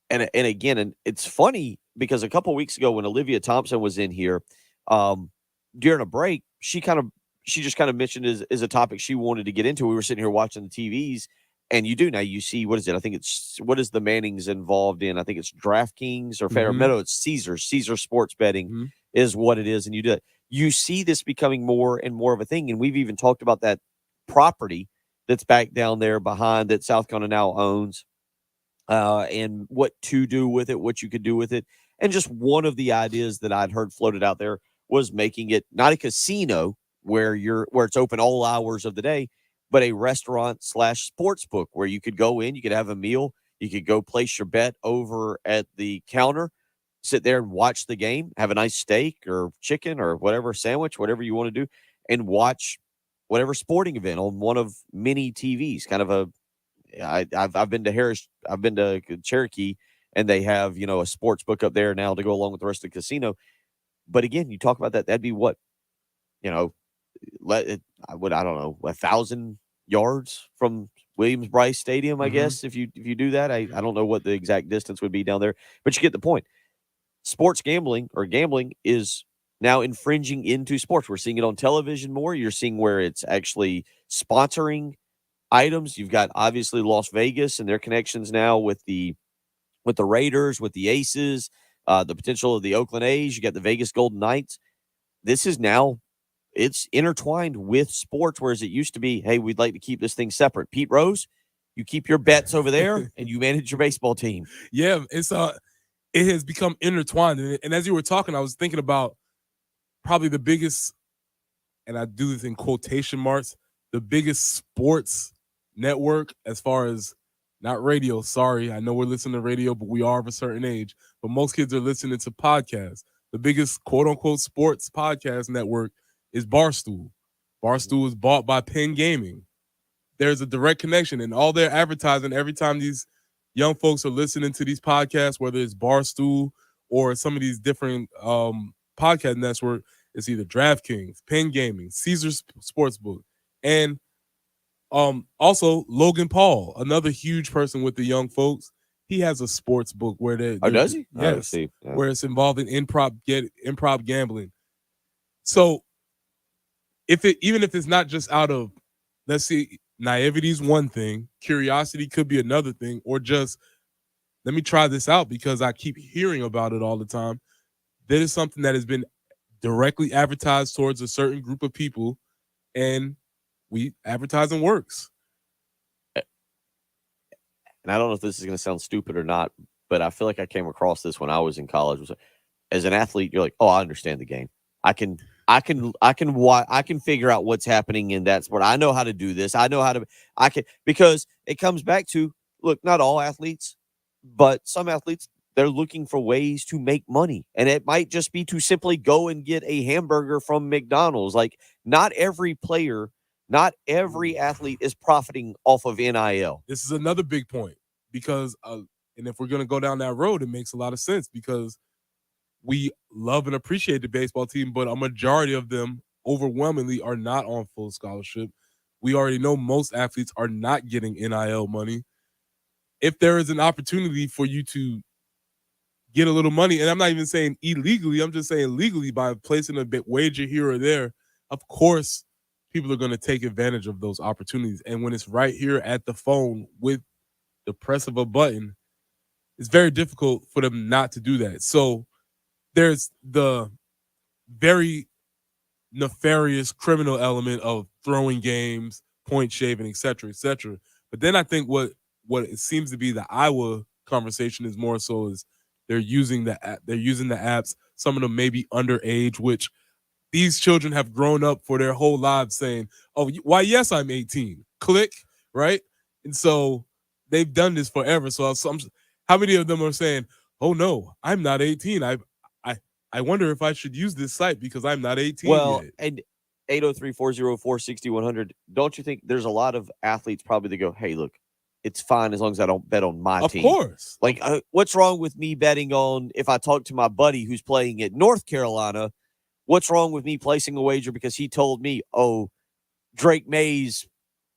And again, and it's funny because a couple of weeks ago when Olivia Thompson was in here during a break, she just kind of mentioned as a topic she wanted to get into. We were sitting here watching the TVs, and you see, what is it? I think what is the Mannings involved in? I think it's DraftKings or Fair Meadow. It's Caesar Sports Betting is what it is. And you see this becoming more and more of a thing. And we've even talked about that property that's back down there behind that South Carolina now owns. And what to do with it, what you could do with it. And just one of the ideas that I'd heard floated out there was making it not a casino where it's open all hours of the day, but a restaurant / sports book where you could go in, you could have a meal, you could go place your bet over at the counter, sit there and watch the game, have a nice steak or chicken or whatever sandwich, whatever you want to do, and watch whatever sporting event on one of many TVs. Kind of I've been to Cherokee, and they have, a sports book up there now to go along with the rest of the casino. But again, you talk about that, that'd be what, I don't know, 1,000 yards from Williams-Brice Stadium, I guess, if you do that. I don't know what the exact distance would be down there, but you get the point. Sports gambling or gambling is now infringing into sports. We're seeing it on television more. You're seeing where it's actually sponsoring items. You've got obviously Las Vegas and their connections now with the Raiders, with the Aces, the potential of the Oakland A's. You got the Vegas Golden Knights. This is now, it's intertwined with sports, whereas it used to be, hey, we'd like to keep this thing separate. Pete Rose, you keep your bets over there and you manage your baseball team. Yeah, it has become intertwined. And as you were talking, I was thinking about probably the biggest, and I do this in quotation marks, the biggest sports network as far as not radio. Sorry, I know we're listening to radio, but we are of a certain age. But most kids are listening to podcasts. The biggest quote-unquote sports podcast network is Barstool. Barstool is bought by Penn Gaming. There's a direct connection, and all their advertising every time these young folks are listening to these podcasts, whether it's Barstool or some of these different podcast networks, it's either DraftKings, Penn Gaming, Caesars Sportsbook, and also Logan Paul, another huge person with the young folks. He has a sports book where does he? Yes, Yeah. Where it's involving improv gambling. So even if it's not just out of, let's see, naivety is one thing, curiosity could be another thing, or just let me try this out because I keep hearing about it all the time. That is something that has been directly advertised towards a certain group of people, and advertising works. And I don't know if this is going to sound stupid or not, but I feel like I came across this when I was in college. As an athlete, you're like, oh, I understand the game. I can figure out what's happening in that sport. I know how to do this. Because it comes back to, look, not all athletes, but some athletes, they're looking for ways to make money. And it might just be to simply go and get a hamburger from McDonald's. Like, not every player, not every athlete is profiting off of NIL. This is another big point because, and if we're going to go down that road, it makes a lot of sense because we love and appreciate the baseball team, but a majority of them overwhelmingly are not on full scholarship. We already know most athletes are not getting NIL money. If there is an opportunity for you to get a little money, and I'm not even saying illegally, I'm just saying legally by placing a bit wager here or there, of course, people are going to take advantage of those opportunities. And when it's right here at the phone with the press of a button, it's very difficult for them not to do that. So there's the very nefarious criminal element of throwing games, point shaving, et cetera, et cetera. But then I think what it seems to be the Iowa conversation is more so is they're using the apps. Some of them may be underage, which these children have grown up for their whole lives saying, oh, why, yes, I'm 18. Click, right? And so they've done this forever. So how many of them are saying, oh, no, I'm not 18. I wonder if I should use this site because I'm not 18 well, yet. And 803-404-6100, don't you think there's a lot of athletes probably that go, hey, look, it's fine as long as I don't bet on my team. Of course. Like, what's wrong with me betting on, if I talk to my buddy who's playing at North Carolina, what's wrong with me placing a wager because he told me, oh, Drake May's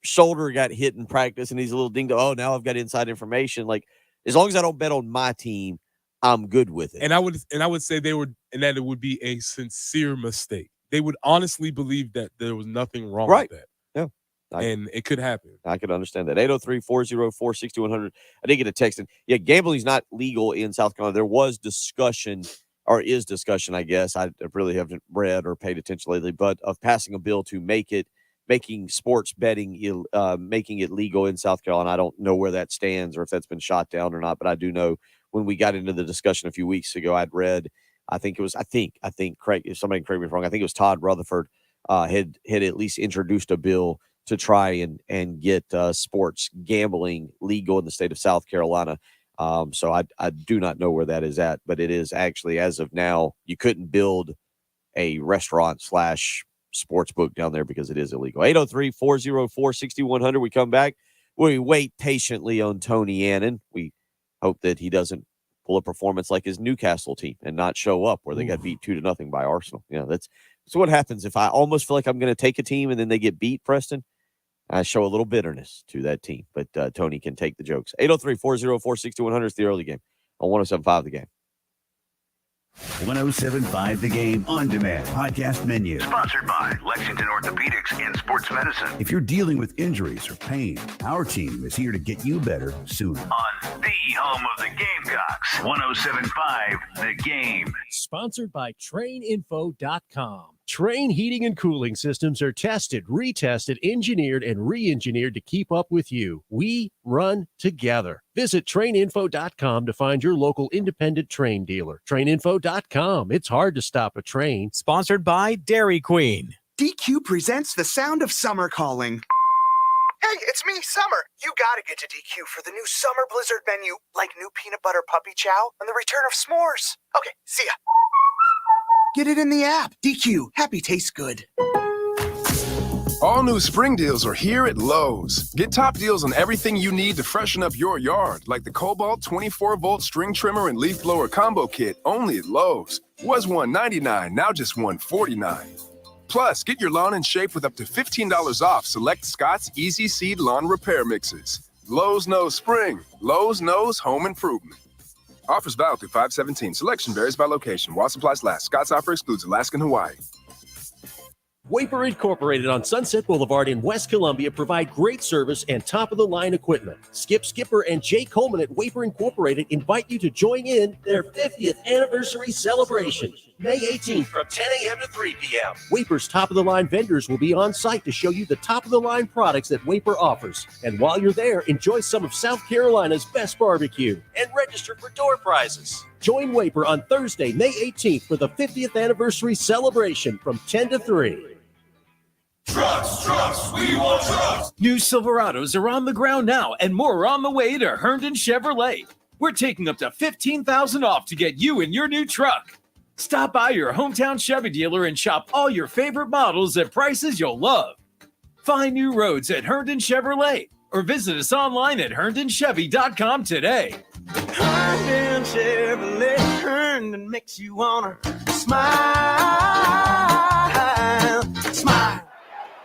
shoulder got hit in practice and he's a little dinged up. Oh, now I've got inside information. Like, as long as I don't bet on my team, I'm good with it. And I would say that it would be a sincere mistake. They would honestly believe that there was nothing wrong with that. Yeah. And it could happen. I could understand that. 803-404-6100. I did get a text. And yeah, gambling is not legal in South Carolina. There was discussion, or is discussion, I guess. I really haven't read or paid attention lately, but of passing a bill to making sports betting, making it legal in South Carolina. I don't know where that stands or if that's been shot down or not, but I do know when we got into the discussion a few weeks ago, I'd read, I think Craig, if somebody can correct me if I'm wrong, I think it was Todd Rutherford had at least introduced a bill to try and get sports gambling legal in the state of South Carolina. So I do not know where that is at, but it is actually, as of now, you couldn't build a restaurant / sports book down there because it is illegal. 803-404-6100. We come back. We wait patiently on Tony Annan. We hope that he doesn't pull a performance like his Newcastle team and not show up where they got beat 2-0 by Arsenal. That's what happens if I almost feel like I'm going to take a team and then they get beat, Preston. I show a little bitterness to that team, but Tony can take the jokes. 803-404-6100 is the early game on 107.5 The Game. 107.5 The Game on demand podcast menu. Sponsored by Lexington Orthopedics and Sports Medicine. If you're dealing with injuries or pain, our team is here to get you better sooner. On the home of the Gamecocks, 107.5 The Game. Sponsored by TrainInfo.com. Train heating and cooling systems are tested, retested, engineered, and re-engineered to keep up with you. We run together. Visit TrainInfo.com to find your local independent Train dealer. TrainInfo.com. It's hard to stop a train. Sponsored by Dairy Queen. DQ presents The Sound of Summer Calling. Hey, it's me, Summer. You gotta get to DQ for the new Summer Blizzard menu, like new peanut butter puppy chow and the return of s'mores. Okay, see ya. Get it in the app. DQ. Happy tastes good. All new spring deals are here at Lowe's. Get top deals on everything you need to freshen up your yard, like the Cobalt 24-volt string trimmer and leaf blower combo kit, only at Lowe's. Was $199, now just $149. Plus, get your lawn in shape with up to $15 off select Scott's Easy Seed Lawn Repair Mixes. Lowe's knows spring. Lowe's knows home improvement. Offers valid through 5/17. Selection varies by location. While supplies last. Scott's offer excludes Alaska and Hawaii. Waper Incorporated on Sunset Boulevard in West Columbia provide great service and top-of-the-line equipment. Skip Skipper and Jay Coleman at Waper Incorporated invite you to join in their 50th anniversary celebration, May 18th from 10 a.m. to 3 p.m. Waper's top-of-the-line vendors will be on site to show you the top-of-the-line products that Waper offers. And while you're there, enjoy some of South Carolina's best barbecue and register for door prizes. Join Waper on Thursday, May 18th for the 50th anniversary celebration from 10 to 3. Trucks, we want trucks. New Silverados are on the ground now, and more are on the way to Herndon Chevrolet. We're taking up to $15,000 off to get you in your new truck. Stop by your hometown Chevy dealer and shop all your favorite models at prices you'll love. Find new roads at Herndon Chevrolet, or visit us online at HerndonChevy.com today. Herndon Chevrolet, Herndon makes you wanna smile. Smile.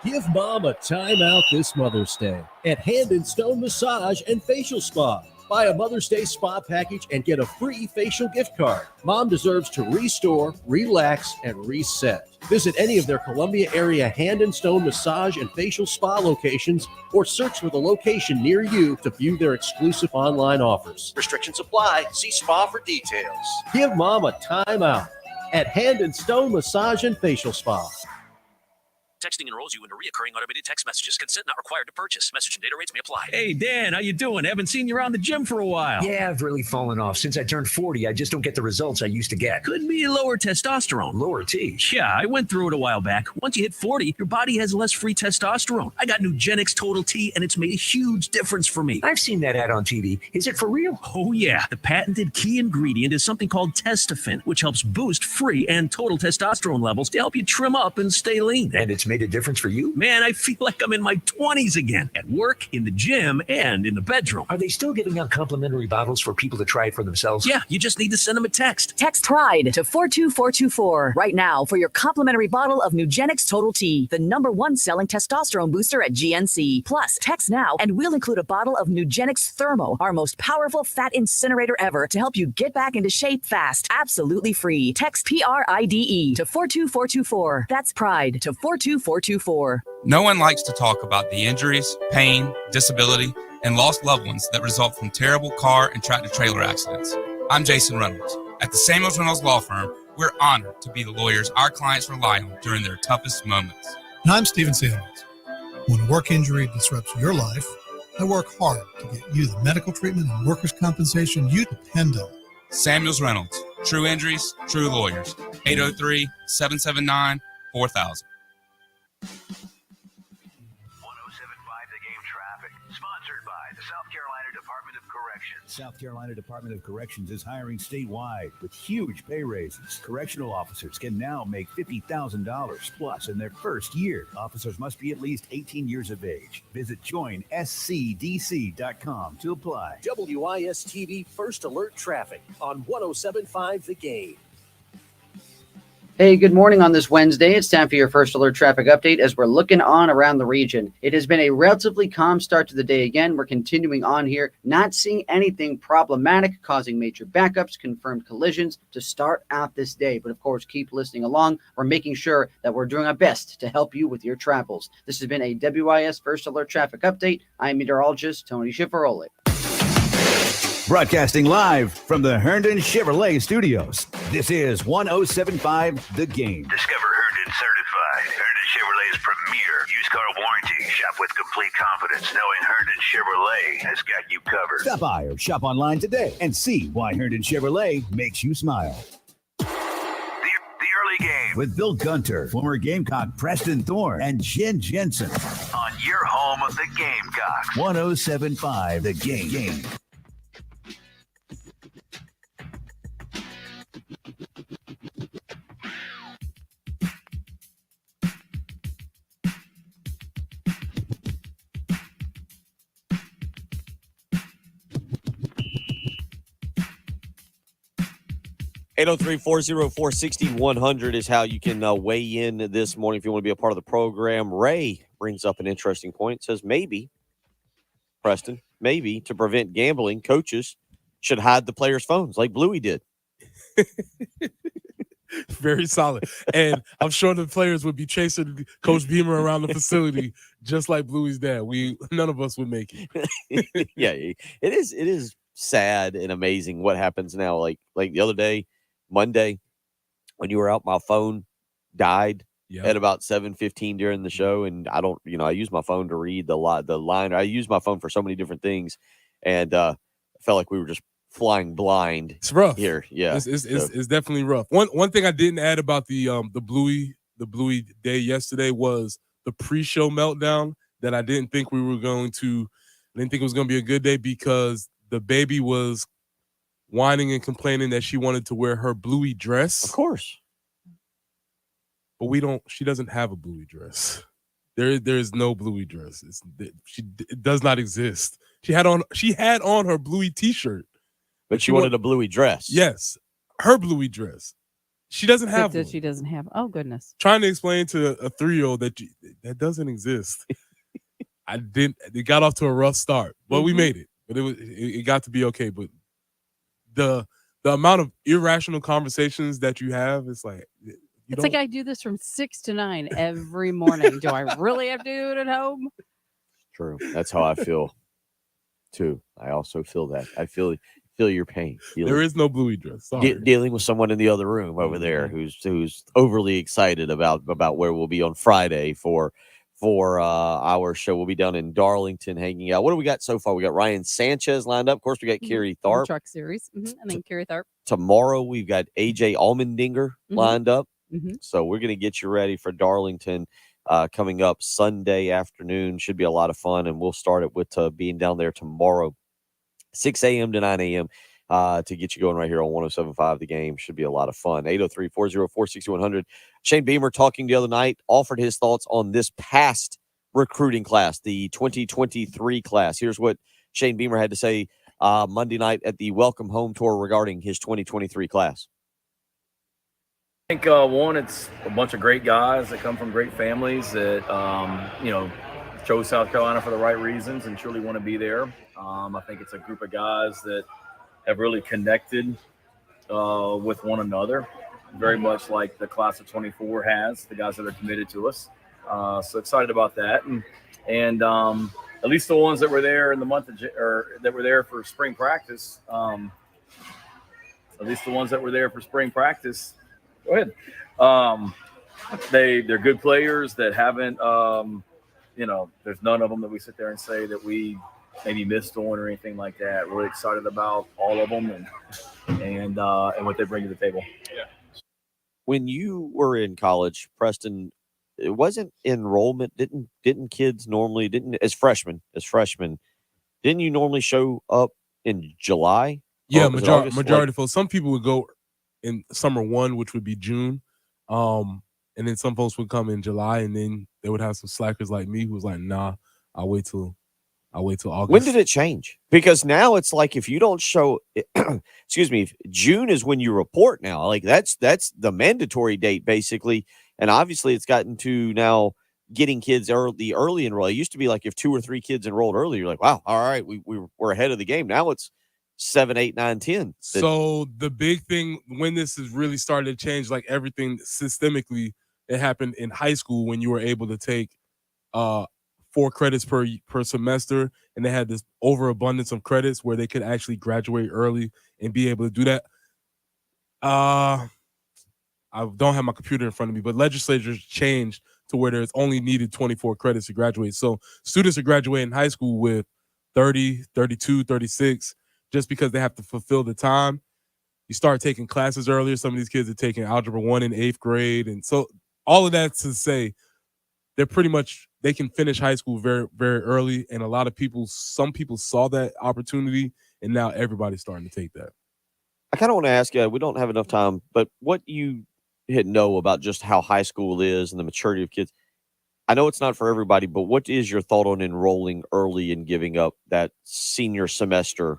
Give Mom a time out this Mother's Day at Hand and Stone Massage and Facial Spa. Buy a Mother's Day spa package and get a free facial gift card. Mom deserves to restore, relax, and reset. Visit any of their Columbia area Hand and Stone Massage and Facial Spa locations or search for the location near you to view their exclusive online offers. Restrictions apply. See spa for details. Give Mom a time out at Hand and Stone Massage and Facial Spa. Texting enrolls you into recurring automated text messages. Consent not required to purchase. Message and data rates may apply. Hey, Dan, how you doing? Haven't seen you around the gym for a while. Yeah, I've really fallen off. Since I turned 40, I just don't get the results I used to get. Could be lower testosterone. Lower T? Yeah, I went through it a while back. Once you hit 40, your body has less free testosterone. I got Nugenix Total T, and it's made a huge difference for me. I've seen that ad on TV. Is it for real? Oh, yeah. The patented key ingredient is something called Testofen, which helps boost free and total testosterone levels to help you trim up and stay lean. And it's made a difference for you? Man, I feel like I'm in my 20s again, at work, in the gym, and in the bedroom. Are they still giving out complimentary bottles for people to try it for themselves? Yeah, you just need to send them a text. Text PRIDE to 42424 right now for your complimentary bottle of Nugenix Total T, the #1 selling testosterone booster at GNC. Plus, text now and we'll include a bottle of Nugenix Thermo, our most powerful fat incinerator ever, to help you get back into shape fast. Absolutely free. Text PRIDE to 42424. That's PRIDE to 42424. No one likes to talk about the injuries, pain, disability, and lost loved ones that result from terrible car and tractor-trailer accidents. I'm Jason Reynolds. At the Samuels Reynolds Law Firm, we're honored to be the lawyers our clients rely on during their toughest moments. And I'm Stephen Samuels. When a work injury disrupts your life I work hard to get you the medical treatment and workers' compensation you depend on. Samuels Reynolds. True injuries, true lawyers. 803-779-4000. 107.5 The Game traffic. Sponsored by the South Carolina Department of Corrections. South Carolina Department of Corrections is hiring statewide with huge pay raises. Correctional officers can now make $50,000 plus in their first year. Officers must be at least 18 years of age. Visit joinscdc.com to apply. WIS-TV First Alert Traffic on 107.5 The Game. Hey, good morning on this Wednesday. It's time for your First Alert traffic update as we're looking on around the region. It has been a relatively calm start to the day again. We're continuing on here, not seeing anything problematic causing major backups, confirmed collisions to start out this day. But of course, keep listening along. We're making sure that we're doing our best to help you with your travels. This has been a WIS First Alert traffic update. I'm meteorologist Tony Schiaparoli. Broadcasting live from the Herndon Chevrolet Studios. This is 107.5 The Game. Discover Herndon Certified. Herndon Chevrolet's premier used car warranty. Shop with complete confidence knowing Herndon Chevrolet has got you covered. Stop by or shop online today and see why Herndon Chevrolet makes you smile. The early game With Bill Gunter, former Gamecock Preston Thorne, and Jen Jensen. on your home of the Gamecocks. 107.5 The Game. Eight 803-404-6100 is how you can weigh in this morning if you want to be a part of the program. Ray brings up an interesting point. Says maybe, Preston, maybe to prevent gambling, coaches should hide the players' phones like Bluey did. Very solid. And I'm sure the players would be chasing Coach Beamer around the facility just like Bluey's dad. None of us would make it. Yeah, it is sad and amazing what happens now. Like the other day, Monday, when you were out, my phone died at about 7:15 during the show, and I use my phone to read the line. I use my phone for so many different things, and I felt like we were just flying blind. It's rough here. Yeah, it's definitely rough. One thing I didn't add about the Bluey day yesterday was the pre-show meltdown that I didn't think it was going to be a good day because the baby was whining and complaining that she wanted to wear her Bluey dress. Of course. But she doesn't have a Bluey dress. There is no Bluey dress. It does not exist. She had on her Bluey t-shirt. But she wanted a Bluey dress. Yes. Her Bluey dress. She doesn't have one. She doesn't have. Oh, goodness. Trying to explain to a 3-year-old that doesn't exist. It got off to a rough start, but we made it. But it got to be okay. But the amount of irrational conversations that you have, it's like It's like I do this from 6 to 9 every morning. Do I really have to do it at home? True. That's how I feel too. I also feel that. I feel your pain. There is no Bluey dress. Sorry. Dealing with someone in the other room over there who's overly excited about where we'll be on Friday for our show. We'll be down in Darlington hanging out. What do we got so far? We got Ryan Sanchez lined up. Of course, we got Kerry Tharp. Truck Series. And then Kerry Tharp. Tomorrow, we've got AJ Allmendinger lined up. So we're going to get you ready for Darlington coming up Sunday afternoon. Should be a lot of fun. And we'll start it with being down there tomorrow, 6 a.m. to 9 a.m. To get you going right here on 107.5 The Game. Should be a lot of fun. 803-404-6100. Shane Beamer talking the other night, offered his thoughts on this past recruiting class, the 2023 class. Here's what Shane Beamer had to say Monday night at the Welcome Home Tour regarding his 2023 class. I think, one, it's a bunch of great guys that come from great families that, chose South Carolina for the right reasons and truly want to be there. I think it's a group of guys that have really connected with one another, very much like the class of 24 has, the guys that are committed to us. So excited about that. And at least the ones that were there in the month of that were there for spring practice, Go ahead. They're good players that haven't, there's none of them that we sit there and say that we maybe missed on or anything like that. Really excited about all of them and what they bring to the table. Yeah. When you were in college, Preston, it wasn't enrollment. Didn't kids normally as freshmen, didn't you normally show up in July? Yeah, majority. For some people would go in summer 1, which would be June. And then some folks would come in July, and then they would have some slackers like me who was like, nah, I'll wait till August. When did it change? Because now it's like if you don't show, excuse me, June is when you report now. Like that's the mandatory date basically. And obviously it's gotten to now getting kids early enroll. It used to be like if 2 or 3 kids enrolled early, you're like, wow, all right, we're ahead of the game. Now it's 7, 8, 9, 10. So the big thing when this is really started to change, like everything systemically, it happened in high school when you were able to take 4 credits per semester, and they had this overabundance of credits where they could actually graduate early and be able to do that. I don't have my computer in front of me, but legislatures changed to where there's only needed 24 credits to graduate. So students are graduating high school with 30, 32, 36, just because they have to fulfill the time. You start taking classes earlier. Some of these kids are taking Algebra 1 in 8th grade. And so all of that to say, they're pretty much, they can finish high school very, very early. And some people saw that opportunity, and now everybody's starting to take that. I kind of want to ask you, we don't have enough time, but what you know about just how high school is and the maturity of kids. I know it's not for everybody, but what is your thought on enrolling early and giving up that senior semester?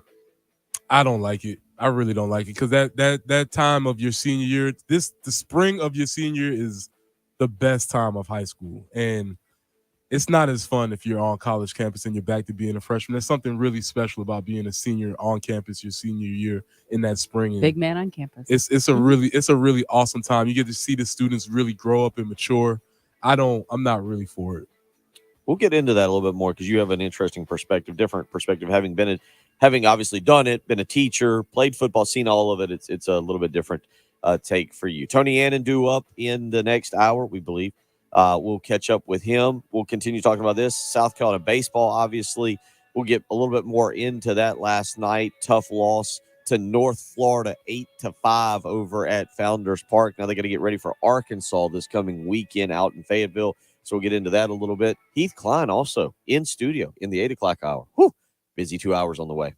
I don't like it. I really don't like it, because that time of your senior year, the spring of your senior is the best time of high school. And it's not as fun if you're on college campus and you're back to being a freshman. There's something really special about being a senior on campus your senior year in that spring. And big man on campus. It's a really awesome time. You get to see the students really grow up and mature. I'm not really for it. We'll get into that a little bit more, because you have an interesting perspective, different perspective, having obviously done it, been a teacher, played football, seen all of it. It's a little bit different take for you. Tony Annan up in the next hour, we believe. We'll catch up with him. We'll continue talking about this. South Carolina baseball, obviously. We'll get a little bit more into that last night. Tough loss to North Florida, 8-5 over at Founders Park. Now they got to get ready for Arkansas this coming weekend out in Fayetteville. So we'll get into that a little bit. Heath Klein also in studio in the 8 o'clock hour. Whew, busy 2 hours on the way.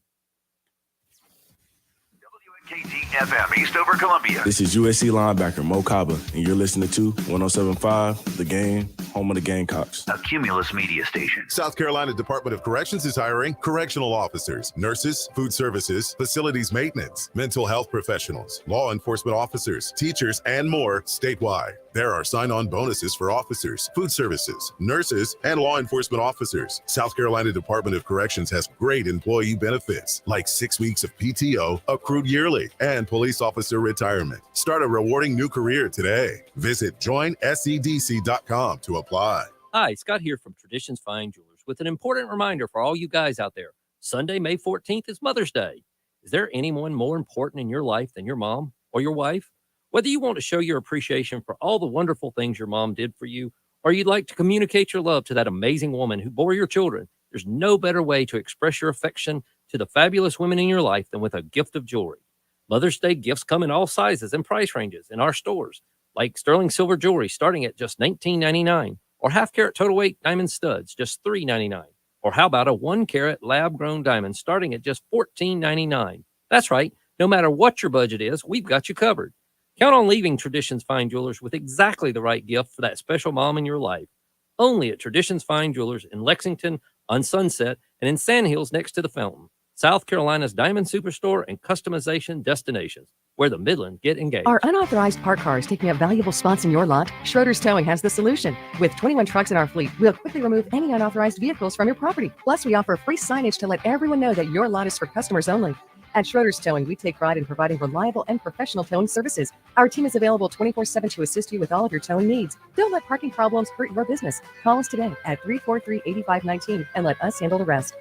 KTFM, Eastover, Columbia. This is USC linebacker Mo Kaba, and you're listening to 107.5, The Game, home of the Gamecocks. A Cumulus media station. South Carolina Department of Corrections is hiring correctional officers, nurses, food services, facilities maintenance, mental health professionals, law enforcement officers, teachers, and more statewide. There are sign-on bonuses for officers, food services, nurses, and law enforcement officers. South Carolina Department of Corrections has great employee benefits, like 6 weeks of PTO accrued yearly and police officer retirement. Start a rewarding new career today. Visit joinscdc.com to apply. Hi, Scott here from Traditions Fine Jewelers with an important reminder for all you guys out there. Sunday, May 14th is Mother's Day. Is there anyone more important in your life than your mom or your wife? Whether you want to show your appreciation for all the wonderful things your mom did for you, or you'd like to communicate your love to that amazing woman who bore your children, there's no better way to express your affection to the fabulous women in your life than with a gift of jewelry. Mother's Day gifts come in all sizes and price ranges in our stores, like sterling silver jewelry starting at just $19.99, or half-carat total weight diamond studs, just $3.99. Or how about a 1-carat lab-grown diamond starting at just $14.99? That's right. No matter what your budget is, we've got you covered. Count on leaving Traditions Fine Jewelers with exactly the right gift for that special mom in your life. Only at Traditions Fine Jewelers in Lexington, on Sunset, and in Sandhills next to the Fountain. South Carolina's Diamond Superstore and customization destinations, where the Midland get engaged. Are unauthorized parked cars taking up valuable spots in your lot? Schroeder's Towing has the solution. With 21 trucks in our fleet, we'll quickly remove any unauthorized vehicles from your property. Plus, we offer free signage to let everyone know that your lot is for customers only. At Schroeder's Towing, we take pride in providing reliable and professional towing services. Our team is available 24/7 to assist you with all of your towing needs. Don't let parking problems hurt your business. Call us today at 343-8519 and let us handle the rest.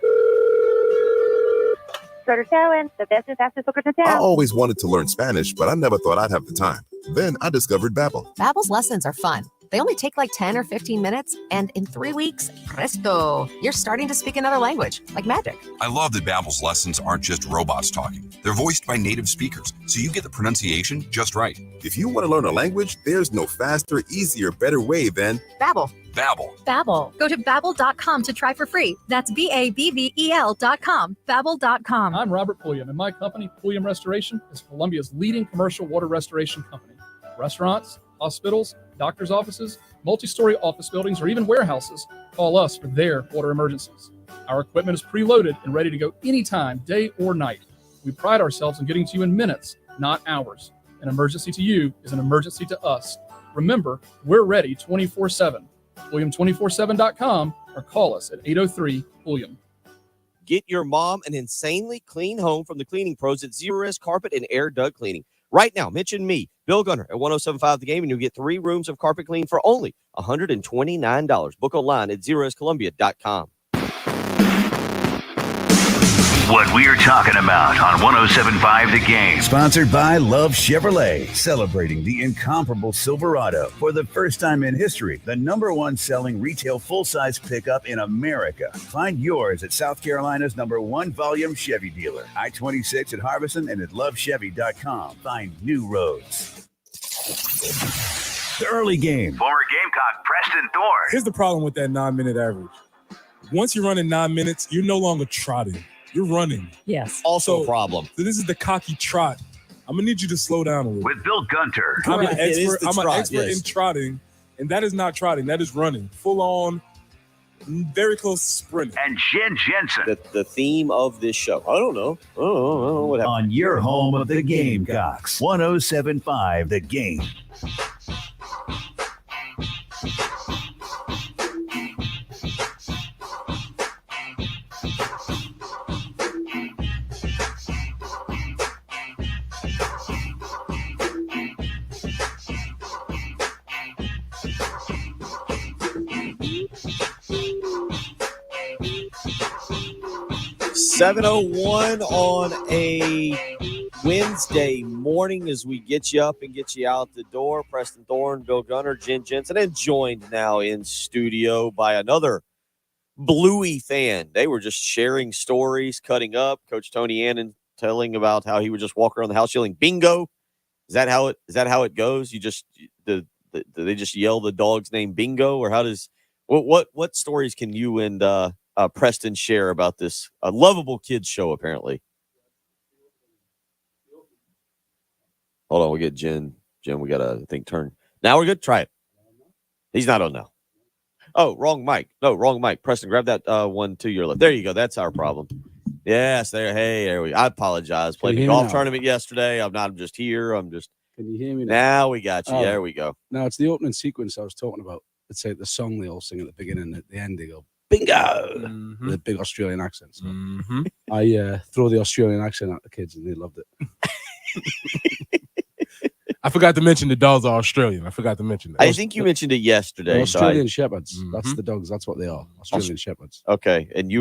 Schroeder's Towing, the best and fastest hookers in town. I always wanted to learn Spanish, but I never thought I'd have the time. Then I discovered Babbel. Babbel's lessons are fun, They only take like 10 or 15 minutes, and in 3 weeks, presto, you're starting to speak another language, like magic. I love that Babbel's lessons aren't just robots talking. They're voiced by native speakers, so you get the pronunciation just right. If you want to learn a language, there's no faster, easier, better way than Babbel. Babbel. Babbel. Go to babbel.com to try for free. That's BABBEL.com. Babbel.com. I'm Robert Pulliam, and my company, Pulliam Restoration, is Columbia's leading commercial water restoration company. Restaurants, hospitals, doctors' offices, multi-story office buildings, or even warehouses, call us for their water emergencies. Our equipment is preloaded and ready to go anytime, day or night. We pride ourselves on getting to you in minutes, not hours. An emergency to you is an emergency to us. Remember, we're ready 24/7. Pulliam247.com or call us at 803-PULLIAM. Get your mom an insanely clean home from the cleaning pros at Zero Risk Carpet and Air Dug Cleaning. Right now, mention me, Bill Gunner, at 1075 The Game, and you'll get 3 rooms of carpet clean for only $129. Book online at ZeroRiskColumbia.com. What we're talking about on 107.5 The Game. Sponsored by Love Chevrolet, celebrating the incomparable Silverado for the first time in history, the #1 selling retail full-size pickup in America. Find yours at South Carolina's #1 volume Chevy dealer, I-26 at Harbison and at lovechevy.com. Find new roads. The early game. Former Gamecock Preston Thorne. Here's the problem with that 9-minute average. Once you're running 9 minutes, you're no longer trotting. You're running. Yes. Also a problem. So this is the cocky trot. I'm going to need you to slow down a little. With Bill Gunter. I'm an It is expert, the I'm an trot, expert yes. in trotting, and that is not trotting. That is running. Full on, very close to sprinting. And Jen Jensen. The theme of this show. I don't know. I don't know what happened. On your home of the Gamecocks, 107.5 The Game. $7:01 on a Wednesday morning as we get you up and get you out the door. Preston Thorne, Bill Gunner, Jen Jensen, and joined now in studio by another Bluey fan. They were just sharing stories, cutting up. Coach Tony Annan telling about how he would just walk around the house yelling "bingo." Is that how it goes? You just they just yell the dog's name "bingo," or how does what stories can you and Preston share about this lovable kids show? Apparently, hold on, we'll get Jen. We gotta turn. Now we're good. Try it. He's not on now. Oh, wrong mic. No, wrong mic. Preston, grab that one to your left. There you go. That's our problem. Yes, there. Hey, there we go. I apologize. Played a golf tournament yesterday. I'm just here. Can you hear me now? We got you. Oh. There we go. No, it's the opening sequence I was talking about. It's like the song they all sing at the beginning. At the end, they go bingo with a big Australian accent. So I throw the Australian accent at the kids, and they loved it. I forgot to mention the dogs are Australian. I forgot to mention that. I think you mentioned it yesterday. Australian Shepherds. That's the dogs. That's what they are. Australian Shepherds. Okay, and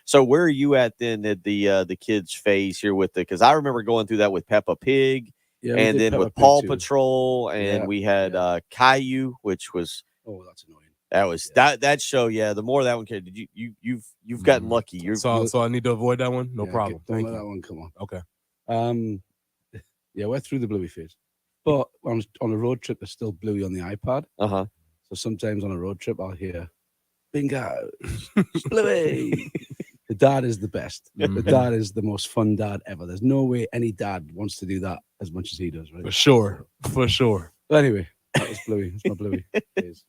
so where are you at then at the kids phase here with because I remember going through that with Peppa Pig, and then with Paw Patrol, and we had Caillou, which was that's annoying. That was that show. Yeah, the more that one came, you've gotten lucky. So I need to avoid that one. No problem. Don't Thank let you. that one come on. Okay. Yeah, we're through the Bluey phase. But on a road trip, there's still Bluey on the iPad. Uh-huh. So sometimes on a road trip, I'll hear, bingo, Bluey. The dad is the best. The dad is the most fun dad ever. There's no way any dad wants to do that as much as he does, right? For sure. But anyway, that was Bluey. It's my Bluey phase.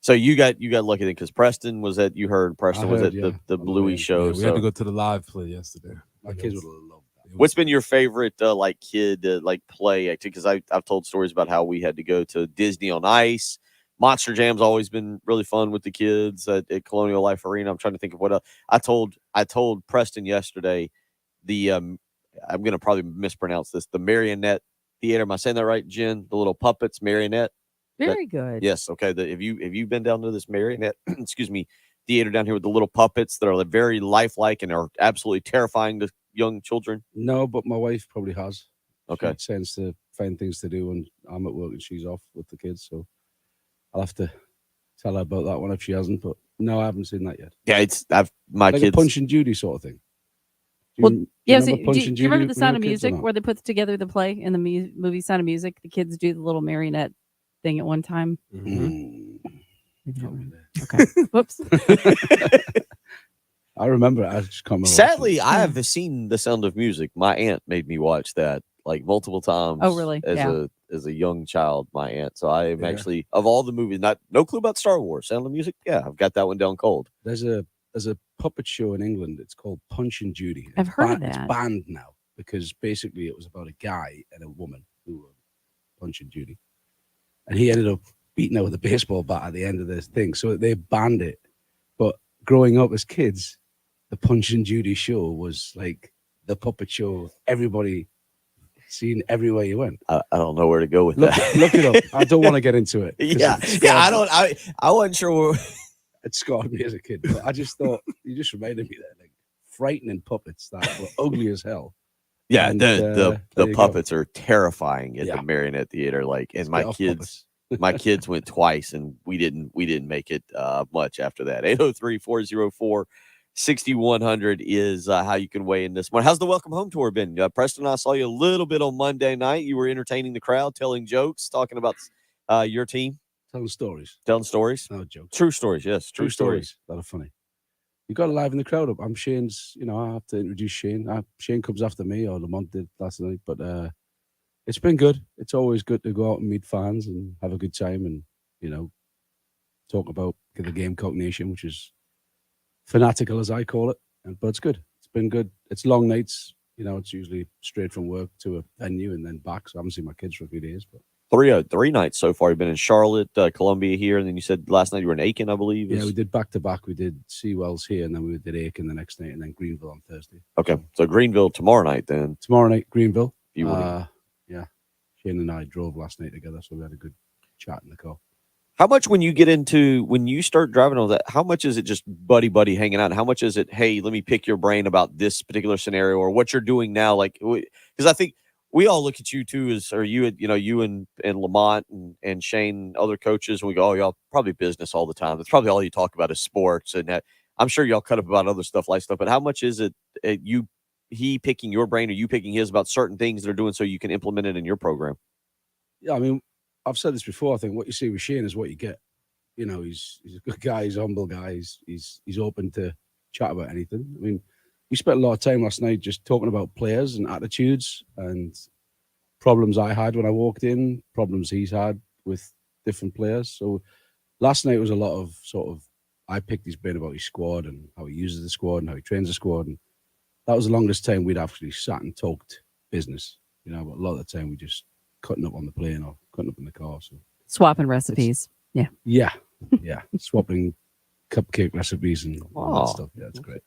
So you got lucky then because Preston was at the Bluey show. Yeah, we had to go to the live play yesterday. My kids would have loved that. What's been your favorite kid play activity? Because I've told stories about how we had to go to Disney on Ice. Monster Jam's always been really fun with the kids at Colonial Life Arena. I'm trying to think of what else. I told Preston yesterday I'm gonna probably mispronounce this. The Marionette Theater. Am I saying that right, Jen? The little puppets, Marionette. Very good. Yes. Okay. Have you been down to this Marionette? excuse me, theater down here with the little puppets that are very lifelike and are absolutely terrifying to young children? No, but my wife probably has. Okay. She tends to find things to do when I'm at work and she's off with the kids. So I'll have to tell her about that one if she hasn't. But no, I haven't seen that yet. Yeah, my like kids. a Punch and Judy sort of thing. Well, yeah. remember Do Punch you and remember Judy the when Sound of you were kids or Music not? where they put together the play in the movie Sound of Music? The kids do the little marionette thing at one time. Okay. Whoops. I remember. I just can't remember. Sadly, I have seen The Sound of Music. My aunt made me watch that like multiple times. Oh, really? As Yeah. a young child, my aunt. So I am Yeah. actually, of all the movies, no clue about Star Wars. Sound of Music. Yeah, I've got that one down cold. There's a puppet show in England. It's called Punch and Judy. I've It's heard of It's that. banned now because basically it was about a guy and a woman who were Punch and Judy, and he ended up beating her with a baseball bat at the end of this thing. So they banned it. But growing up as kids, the Punch and Judy show was like the puppet show. Everybody seen everywhere you went. I don't know where to go with that. Look it up. I don't want to get into it. 'cause Yeah, it yeah. scarred- I wasn't sure. It scarred me as a kid. But I just thought you just reminded me that like frightening puppets that were ugly as hell. Yeah, And, the there you go. puppets are terrifying at Yeah. the Marionette Theater. Like, and Let's my get off kids, my kids went twice, and we didn't make it much after that. 803-404-6100 is how you can weigh in this one. How's the welcome home tour been? Preston, I saw you a little bit on Monday night. You were entertaining the crowd, telling jokes, talking about your team, Telling stories. telling stories. No jokes. True stories, yes, true stories. That are funny. You got to liven the crowd up. I'm Shane's, I have to introduce Shane. Shane comes after me, or Lamont did last night. But it's been good. It's always good to go out and meet fans and have a good time and, talk about the Gamecock Nation, which is fanatical, as I call it. But it's good. It's been good. It's long nights. It's usually straight from work to a venue and then back. So I haven't seen my kids for a few days. But Three nights so far. You've been in Charlotte, Columbia here, and then you said last night you were in Aiken, I believe. yeah, we did back to back. We did Seawells here, and then we did Aiken the next night, and then Greenville on Thursday. Okay, so Greenville tomorrow night then. Tomorrow night, Greenville. You wanna- Yeah. Shane and I drove last night together, so we had a good chat in the car. How much when you start driving all that, how much is it just buddy hanging out? And how much is it, hey, let me pick your brain about this particular scenario or what you're doing now? Like, because I think we all look at you too, you and Lamont and Shane, other coaches, and we go, oh, y'all probably business all the time. That's probably all you talk about is sports. And I'm sure y'all cut up about other stuff, life stuff, but how much is it he picking your brain or you picking his about certain things they're doing so you can implement it in your program? Yeah, I mean, I've said this before. I think what you see with Shane is what you get. He's a good guy. He's a humble guy. He's open to chat about anything. I mean, we spent a lot of time last night just talking about players and attitudes and problems I had when I walked in, problems he's had with different players. So last night was a lot of sort of, I picked his brain about his squad and how he uses the squad and how he trains the squad. And that was the longest time we'd actually sat and talked business, but a lot of the time we just cutting up on the plane or cutting up in the car. So Swapping recipes. Yeah. yeah, swapping cupcake recipes and all that stuff. Yeah, it's great.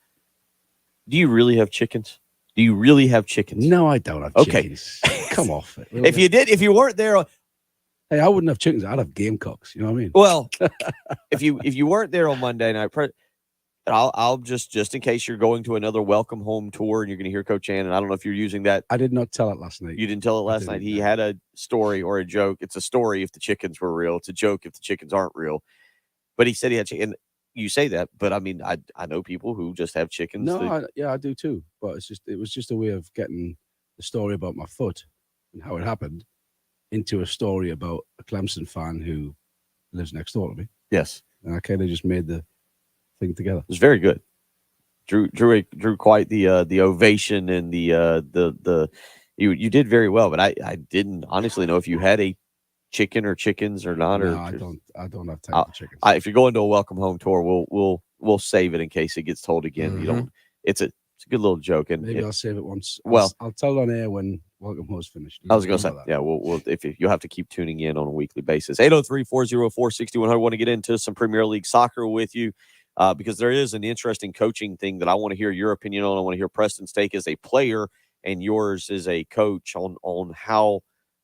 Do you really have chickens? No, I don't have chickens. Come off it. If you weren't there, hey, I wouldn't have chickens. I'd have gamecocks. You know what I mean? well, if you weren't there on Monday night, I'll just in case you're going to another welcome home tour and you're going to hear Coach Ann, and I don't know if you're using that. I did not tell it last night. You didn't tell it last night. He had a story or a joke. It's a story if the chickens were real. It's a joke if the chickens aren't real. But he said he had chicken. You say that, but I mean, I know people who just have chickens. No, I do too. But it was just a way of getting the story about my foot and how it happened into a story about a Clemson fan who lives next door to me. Yes, and I kind of just made the thing together. It was very good. Drew quite the ovation and the you did very well. But I didn't honestly know if you had a chicken or chickens or not. No, or I don't have time for chickens. If you're going to a welcome home tour, we'll save it in case it gets told again. You don't. It's a good little joke, and maybe I'll save it once. Well, I'll tell it on air when welcome home's finished. I was going to say, yeah, we'll if you'll have to keep tuning in on a weekly basis. 803-404-6100. I want to get into some Premier League soccer with you because there is an interesting coaching thing that I want to hear your opinion on. I want to hear Preston's take as a player and yours as a coach on how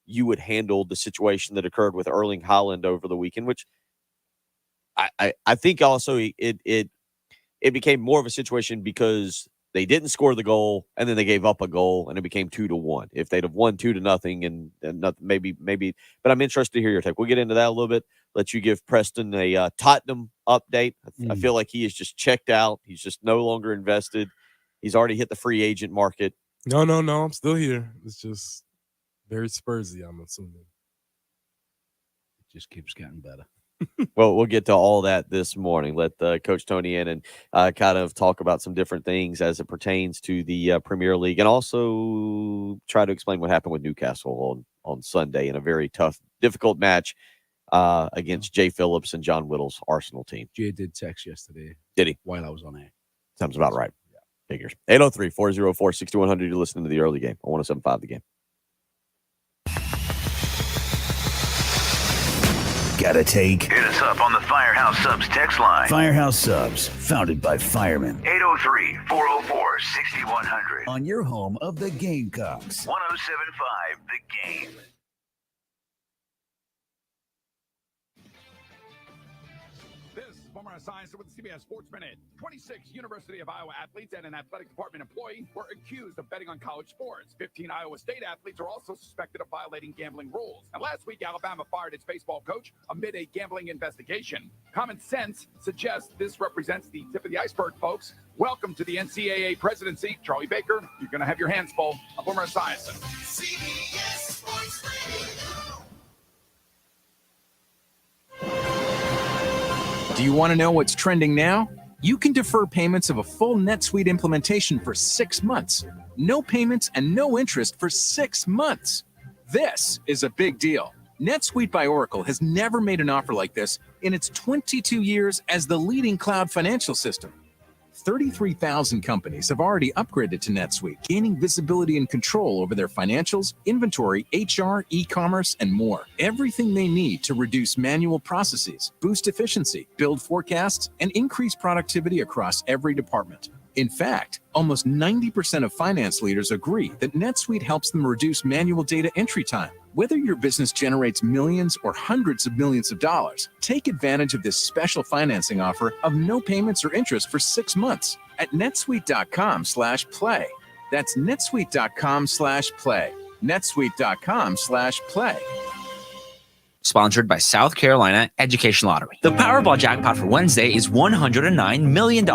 you would handle the situation that occurred with Erling Haaland over the weekend, which I think also it became more of a situation because they didn't score the goal and then they gave up a goal and it became 2-1. If they'd have won 2-0 and nothing, maybe, but I'm interested to hear your take. We'll get into that a little bit. let you give Preston a Tottenham update. I feel like he is just checked out. He's just no longer invested. He's already hit the free agent market. No, I'm still here. It's just very Spursy, I'm assuming. It just keeps getting better. Well, we'll get to all that this morning. Let Coach Tony in and kind of talk about some different things as it pertains to the Premier League, and also try to explain what happened with Newcastle on Sunday in a very tough, difficult match against Jay Phillips and John Whittle's Arsenal team. Jay did text yesterday. Did he? While I was on air. Sounds about right. Yeah. Figures. 803-404-6100. You're listening to the early game on 107.5 The Game. Gotta take. Hit us up on the Firehouse Subs text line. Firehouse Subs, founded by firemen. 803-404-6100. On your home of the Gamecocks. 107.5 The Game. Former Science with the CBS Sports Minute. 26 University of Iowa athletes and an athletic department employee were accused of betting on college sports. 15 Iowa State athletes are also suspected of violating gambling rules. And last week, Alabama fired its baseball coach amid a gambling investigation. Common sense suggests this represents the tip of the iceberg, folks. Welcome to the NCAA presidency. Charlie Baker, you're going to have your hands full. I'm Former Science. CBS Sports Do you want to know what's trending now? You can defer payments of a full NetSuite implementation for 6 months. No payments and no interest for 6 months. This is a big deal. NetSuite by Oracle has never made an offer like this in its 22 years as the leading cloud financial system. 33,000 companies have already upgraded to NetSuite, gaining visibility and control over their financials, inventory, HR, e-commerce, and more. Everything they need to reduce manual processes, boost efficiency, build forecasts, and increase productivity across every department. In fact, almost 90% of finance leaders agree that NetSuite helps them reduce manual data entry time. Whether your business generates millions or hundreds of millions of dollars, take advantage of this special financing offer of no payments or interest for 6 months at netsuite.com/play. That's netsuite.com/play. netsuite.com/play. Sponsored by South Carolina Education Lottery. The Powerball jackpot for Wednesday is $109 million.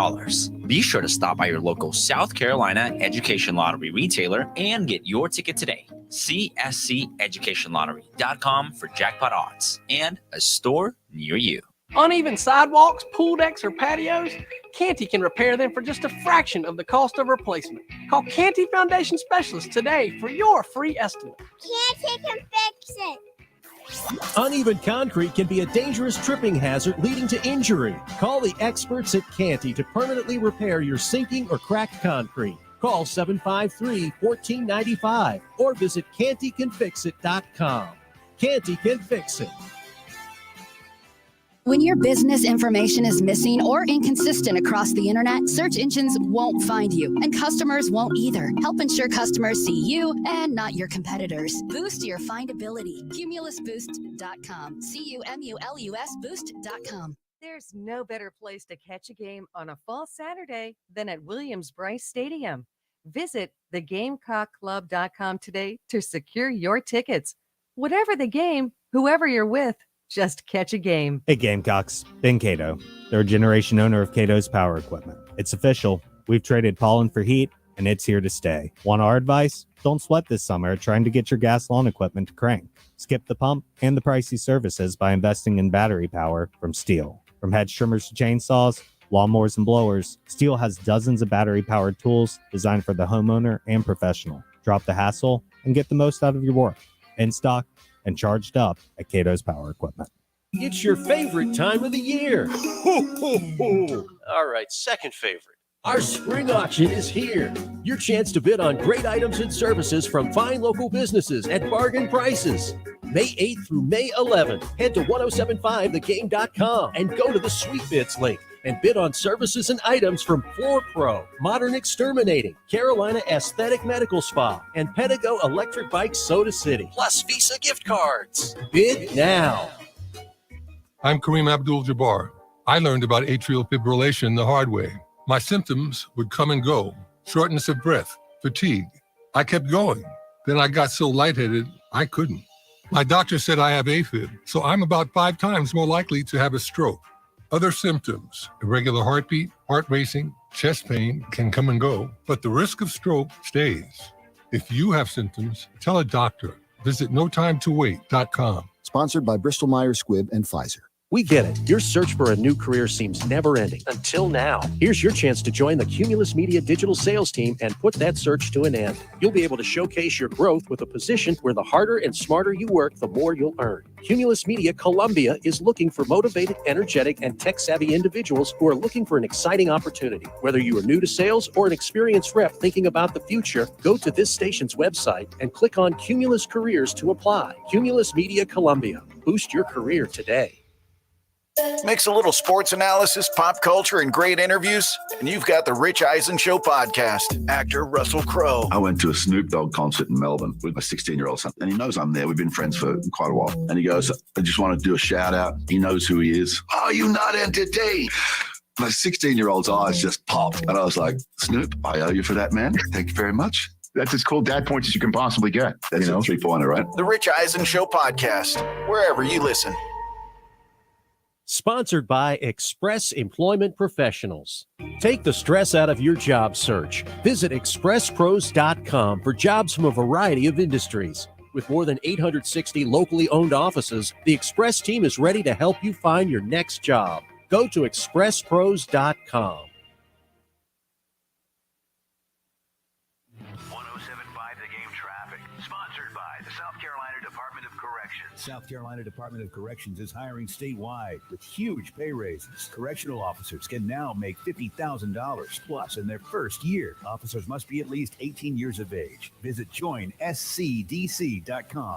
Be sure to stop by your local South Carolina Education Lottery retailer and get your ticket today. CSCEducationLottery.com for jackpot odds and a store near you. Uneven sidewalks, pool decks, or patios? Canty can repair them for just a fraction of the cost of replacement. Call Canty Foundation Specialists today for your free estimate. Canty can fix it. Uneven concrete can be a dangerous tripping hazard leading to injury. Call the experts at Canty to permanently repair your sinking or cracked concrete. Call 753-1495 or visit CantyCanFixIt.com. Canty can fix it. When your business information is missing or inconsistent across the internet, search engines won't find you, and customers won't either. Help ensure customers see you and not your competitors. Boost your findability. CumulusBoost.com. CUMULUS Boost.com. There's no better place to catch a game on a fall Saturday than at Williams-Brice Stadium. Visit thegamecockclub.com today to secure your tickets. Whatever the game, whoever you're with, just catch a game. Hey Gamecocks, Ben Cato, third generation owner of Cato's Power Equipment. It's official. We've traded pollen for heat, and it's here to stay. Want our advice? Don't sweat this summer trying to get your gas lawn equipment to crank. Skip the pump and the pricey services by investing in battery power from Steel. From hedge trimmers to chainsaws, lawnmowers and blowers, Steel has dozens of battery-powered tools designed for the homeowner and professional. Drop the hassle and get the most out of your work. In stock and charged up at Cato's Power Equipment. It's your favorite time of the year. All right, second favorite. Our spring auction is here. Your chance to bid on great items and services from fine local businesses at bargain prices. May 8th through May 11th, head to 1075thegame.com and go to the Sweet Bits link and bid on services and items from Floor Pro, Modern Exterminating, Carolina Aesthetic Medical Spa, and Pedigo Electric Bikes Soda City, plus Visa gift cards. Bid now. I'm Kareem Abdul-Jabbar. I learned about atrial fibrillation the hard way. My symptoms would come and go, shortness of breath, fatigue. I kept going. Then I got so lightheaded, I couldn't. My doctor said I have AFib, so I'm about 5 times more likely to have a stroke. Other symptoms, irregular heartbeat, heart racing, chest pain can come and go, but the risk of stroke stays. If you have symptoms, tell a doctor. Visit notimetowait.com. Sponsored by Bristol Myers Squibb and Pfizer. We get it. Your search for a new career seems never ending. Until now. Here's your chance to join the Cumulus Media digital sales team and put that search to an end. You'll be able to showcase your growth with a position where the harder and smarter you work, the more you'll earn. Cumulus Media Columbia is looking for motivated, energetic, and tech-savvy individuals who are looking for an exciting opportunity. Whether you are new to sales or an experienced rep thinking about the future, go to this station's website and click on Cumulus Careers to apply. Cumulus Media Columbia. Boost your career today. Mix a little sports analysis, pop culture, and great interviews, and you've got the Rich Eisen Show podcast. Actor Russell Crowe. I went to a Snoop Dogg concert in Melbourne with my 16-year-old son, and he knows I'm there. We've been friends for quite a while. And he goes, I just want to do a shout out. He knows who he is. Are you not entertained? My 16-year-old's eyes just popped. And I was like, Snoop, I owe you for that, man. Thank you very much. That's as cool dad points as you can possibly get. That's a 3-pointer, right? The Rich Eisen Show podcast, wherever you listen. Sponsored by Express Employment Professionals. Take the stress out of your job search. Visit expresspros.com for jobs from a variety of industries. With more than 860 locally owned offices, the Express team is ready to help you find your next job. Go to expresspros.com. 1075 The Game traffic, sponsored by the South Carolina Department of Corrections. South Carolina Department of Corrections is hiring statewide with huge pay raises. Correctional officers can now make $50,000 plus in their first year. Officers must be at least 18 years of age. Visit joinscdc.com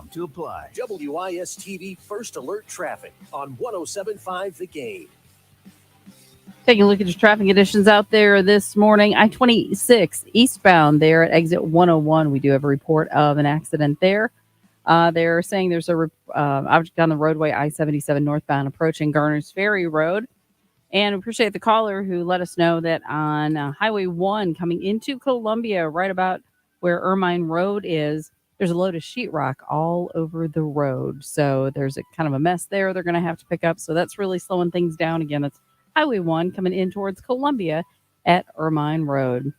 to apply. WIS-TV First Alert Traffic on 1075 The Game. Taking a look at your traffic conditions out there this morning. I-26 eastbound there at exit 101. We do have a report of an accident there. They're saying there's a object on the roadway I-77 northbound approaching Garner's Ferry Road. And we appreciate the caller who let us know that on Highway 1 coming into Columbia, right about where Ermine Road is, there's a load of sheetrock all over the road. So there's a kind of a mess there they're going to have to pick up. So that's really slowing things down. Again, that's Highway 1 coming in towards Columbia at Ermine Road.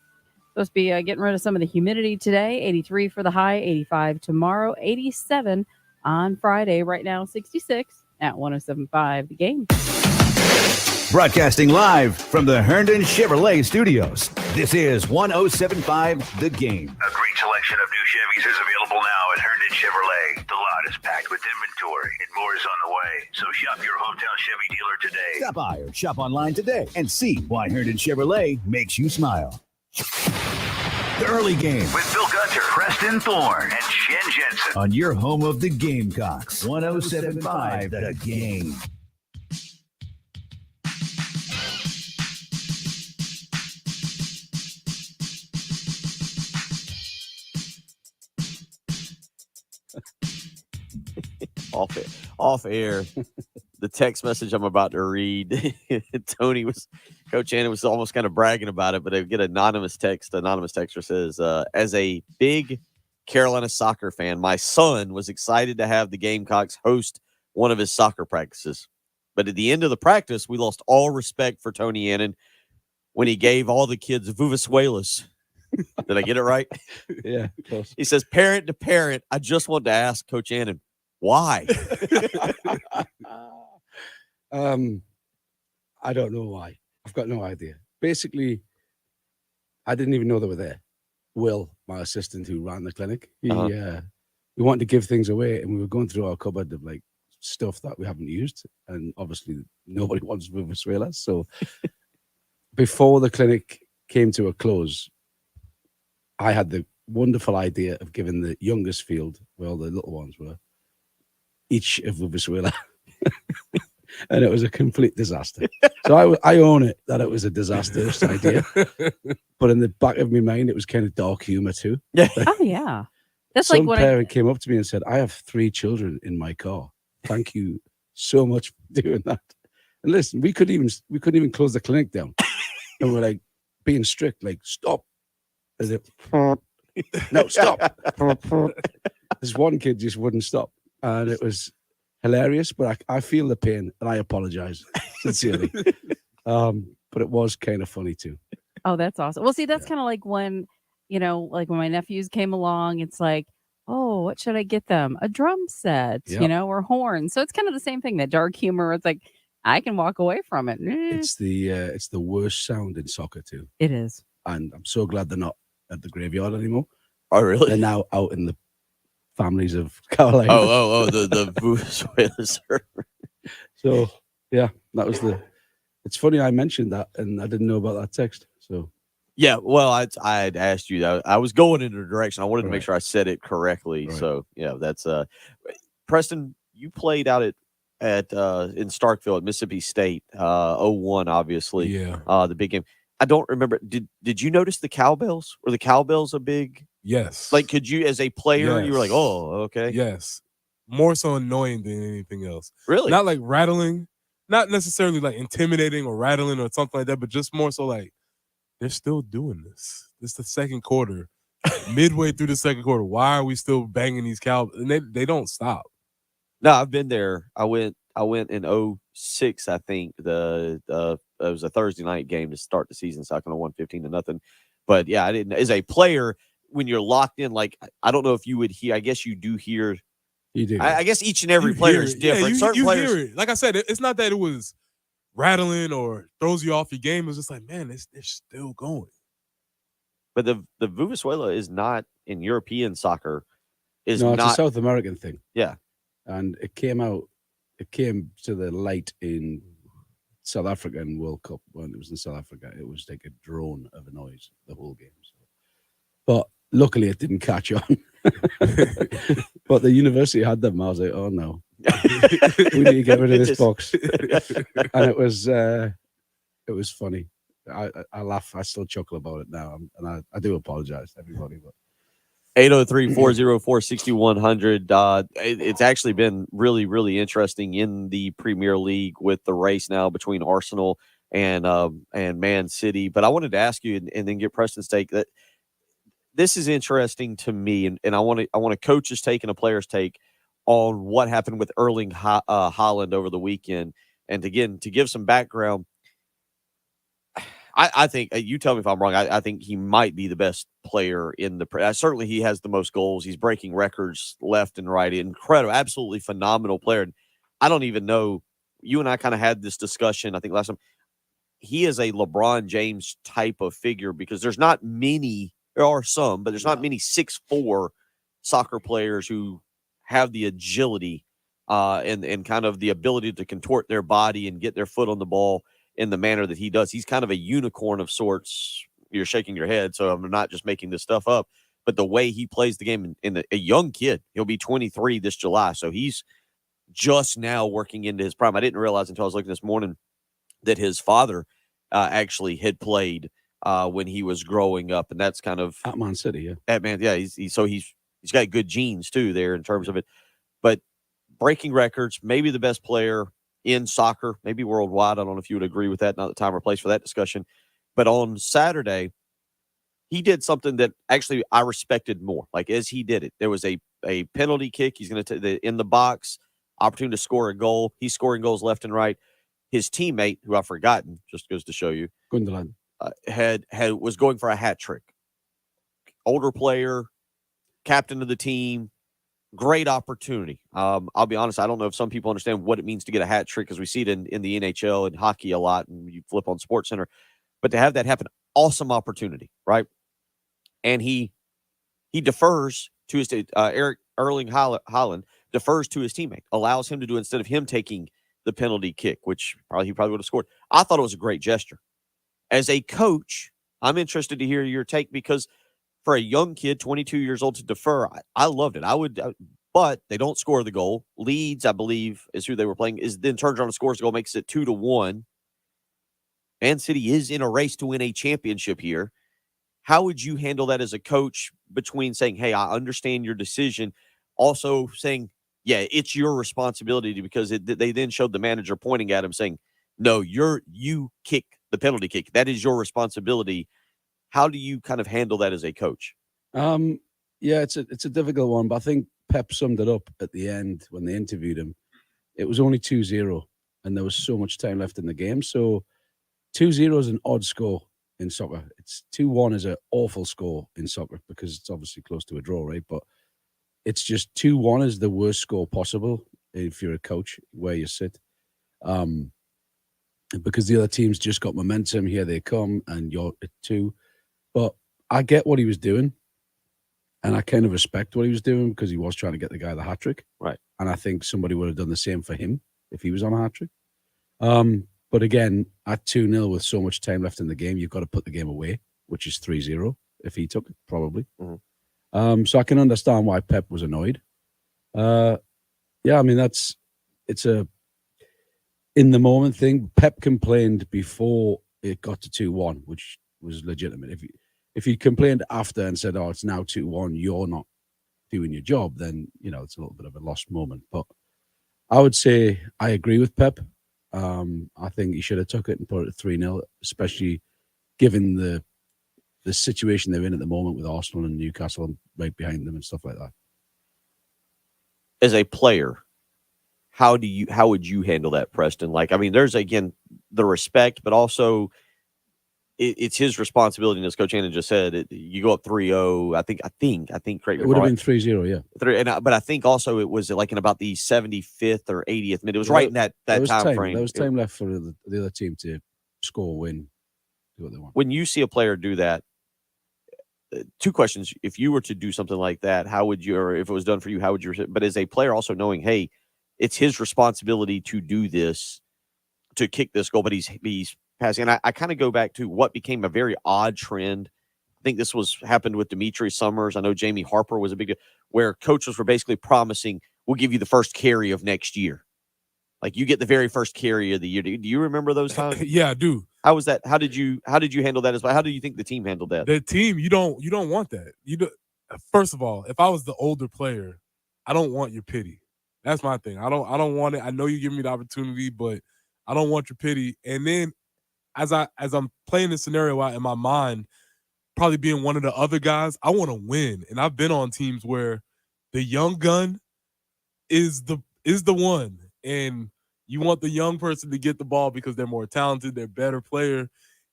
Supposed to be getting rid of some of the humidity today. 83 for the high, 85 tomorrow, 87 on Friday. Right now, 66 at 107.5 The Game. Broadcasting live from the Herndon Chevrolet Studios. This is 107.5 The Game. A great selection of new Chevys is available now at Herndon Chevrolet. The lot is packed with inventory and more is on the way. So shop your hometown Chevy dealer today. Stop by or shop online today and see why Herndon Chevrolet makes you smile. The early game with Bill Gunter, Preston Thorne, and Shen Jensen on your home of the Gamecocks. 107.5 The Game. Off air, the text message I'm about to read, Coach Annan was almost kind of bragging about it, but I get anonymous text. Anonymous texter says, as a big Carolina soccer fan, my son was excited to have the Gamecocks host one of his soccer practices. But at the end of the practice, we lost all respect for Tony Annan when he gave all the kids Vuvuzuelas. Did I get it right? Yeah, close. He says, parent to parent, I just want to ask Coach Annan, why? I don't know why. I've got no idea. Basically, I didn't even know they were there. Will, my assistant who ran the clinic, we wanted to give things away, and we were going through our cupboard of like stuff that we haven't used, and obviously nobody wants Vuvuzuelas. So before the clinic came to a close, I had the wonderful idea of giving the youngest field, where all the little ones were, each of Vuvuzuela. And it was a complete disaster. So I own it that it was a disastrous idea. But in the back of my mind, it was kind of dark humor too. Yeah. Oh, yeah. That's Some like what parent came up to me and said, I have 3 children in my car. Thank you so much for doing that. And listen, we couldn't even close the clinic down. And we're like being strict, like, stop. As if, no, stop. This one kid just wouldn't stop. and it was hilarious. But I feel the pain, and I apologize sincerely. But it was kind of funny too. Oh, that's awesome. Well, see, that's kind of like when, like when my nephews came along, it's like, oh, what should I get them? A drum set, Yep. or horns. So it's kind of the same thing. That dark humor. It's like I can walk away from it. It's the worst sound in soccer too. It is. And I'm so glad they're not at the graveyard anymore. Oh, really? They're now out in the families of Carolina. The Venezuela server. So yeah, that was it's funny I mentioned that and I didn't know about that text. So Yeah, well, I had asked you that. I was going in a direction. I wanted to make sure I said it correctly. Right. So yeah, that's Preston, you played out at in Starkville at Mississippi State, 01, obviously. Yeah. The big game. I don't remember. Did you notice the cowbells? Were the cowbells a big? Yes. Like, could you, as a player, you were like, Yes. oh, okay. Yes. More so annoying than anything else. Really? Not like rattling, not necessarily like intimidating or rattling or something like that, but just more so like they're still doing this. This is the second quarter. Midway through the second quarter, why are we still banging these cowbells? And they don't stop. No, I've been there. I went in 06, I think. It was a Thursday night game to start the season, so I kind of won 15-0. But yeah, I didn't. As a player, when you're locked in, like I don't know if you would hear. I guess you do hear. You do. I guess each and every player is different. Yeah, Certain you players. hear it. Like I said, it's not that it was rattling or throws you off your game. It's just like, man, they're still going. But the Venezuela is not in European soccer. Is no, it's not a South American thing. Yeah, and it came to the light in South Africa in World Cup when it was in South Africa. It was like a drone of a noise the whole game. So. But luckily, it didn't catch on. But the university had them. I was like, oh no, we need to get rid of this box. And it was funny. I laugh. I still chuckle about it now, and I do apologize to everybody. But 803-404-6100. It's actually been really, really interesting in the Premier League with the race now between Arsenal and Man City. But I wanted to ask you and then get Preston's take. That this is interesting to me, and I want a coach's take and a player's take on what happened with Erling Haaland over the weekend. And again, to give some background, I think, you tell me if I'm wrong, I think he might be the best player in the certainly he has the most goals. He's breaking records left and right. Incredible, absolutely phenomenal player. And I don't even know, you and I kind of had this discussion, I think last time. He is a LeBron James type of figure because there are some, but there's not many 6'4" soccer players who have the agility and kind of the ability to contort their body and get their foot on the ball in the manner that he does. He's kind of a unicorn of sorts. You're shaking your head, so I'm not just making this stuff up. But the way he plays the game, in a young kid, he'll be 23 this July, so he's just now working into his prime. I didn't realize until I was looking this morning that his father actually had played when he was growing up, and that's kind of at Man City, yeah. At Man, yeah. He's got good genes too there in terms of it. But breaking records, maybe the best player in soccer, maybe worldwide. I don't know if you would agree with that. Not the time or place for that discussion. But on Saturday, he did something that actually I respected more. Like, as he did it, there was a penalty kick. He's going to take in the box, opportunity to score a goal. He's scoring goals left and right. His teammate, who I've forgotten, just goes to show you, Gundogan, was going for a hat trick. Older player, captain of the team. Great opportunity. I'll be honest, I don't know if some people understand what it means to get a hat trick because we see it in the NHL and hockey a lot, and you flip on SportsCenter. But to have that happen, awesome opportunity, right? And he defers to his Erling Haaland defers to his teammate, allows him to do it instead of him taking the penalty kick, which he probably would have scored. I thought it was a great gesture. As a coach, I'm interested to hear your take because for a young kid, 22 years old, to defer, I loved it. But they don't score the goal. Leeds, I believe, is who they were playing, then turns around and scores the goal, makes it 2-1. Man City is in a race to win a championship here. How would you handle that as a coach between saying, hey, I understand your decision, also saying, yeah, it's your responsibility, because they then showed the manager pointing at him saying, no, you kick the penalty kick. That is your responsibility. How do you kind of handle that as a coach? Yeah, it's a difficult one, but I think Pep summed it up at the end when they interviewed him. It was only 2-0, and there was so much time left in the game. So 2-0 is an odd score in soccer. It's 2-1 is an awful score in soccer because it's obviously close to a draw, right? But it's just 2-1 is the worst score possible if you're a coach where you sit. Because the other team's just got momentum, here they come, and you're at 2. But I get what he was doing, and I kind of respect what he was doing because he was trying to get the guy the hat-trick. Right. And I think somebody would have done the same for him if he was on a hat-trick. But again, at 2-0 with so much time left in the game, you've got to put the game away, which is 3-0 if he took it, probably. So I can understand why Pep was annoyed. Yeah, I mean, it's a in the moment thing. Pep complained before it got to 2-1, which was legitimate. If he complained after and said, "Oh, it's now 2-1, you're not doing your job," then it's a little bit of a lost moment. But I would say I agree with Pep. I think he should have took it and put it at 3-0, especially given the situation they're in at the moment with Arsenal and Newcastle right behind them and stuff like that. As a player, how would you handle that, Preston? Like, I mean, there's again the respect, but also it's his responsibility. And as Coach Hannon just said, you go up 3-0. I think. It would have been 3-0, yeah. But I think also it was like in about the 75th or 80th minute. It was right in that time frame. There was time left for the other team to score, win, do what they want. When you see a player do that, two questions: if you were to do something like that, how would you, or if it was done for you, how would you? But as a player, also knowing, hey, it's his responsibility to do this, to kick this goal, but he's passing. And I kind of go back to what became a very odd trend. I think this happened with Dimitri Summers. I know Jamie Harper was a big, where coaches were basically promising, "We'll give you the first carry of next year." Like, you get the very first carry of the year. Do you remember those times? Yeah, I do. How was that? How did you handle that as well? How do you think the team handled that? The team, you don't want that. First of all, if I was the older player, I don't want your pity. That's my thing. I don't want it. I know you give me the opportunity, but I don't want your pity. And then as I'm playing the scenario out in my mind, probably being one of the other guys, I want to win. And I've been on teams where the young gun is the one, and you want the young person to get the ball because they're more talented, they're a better player,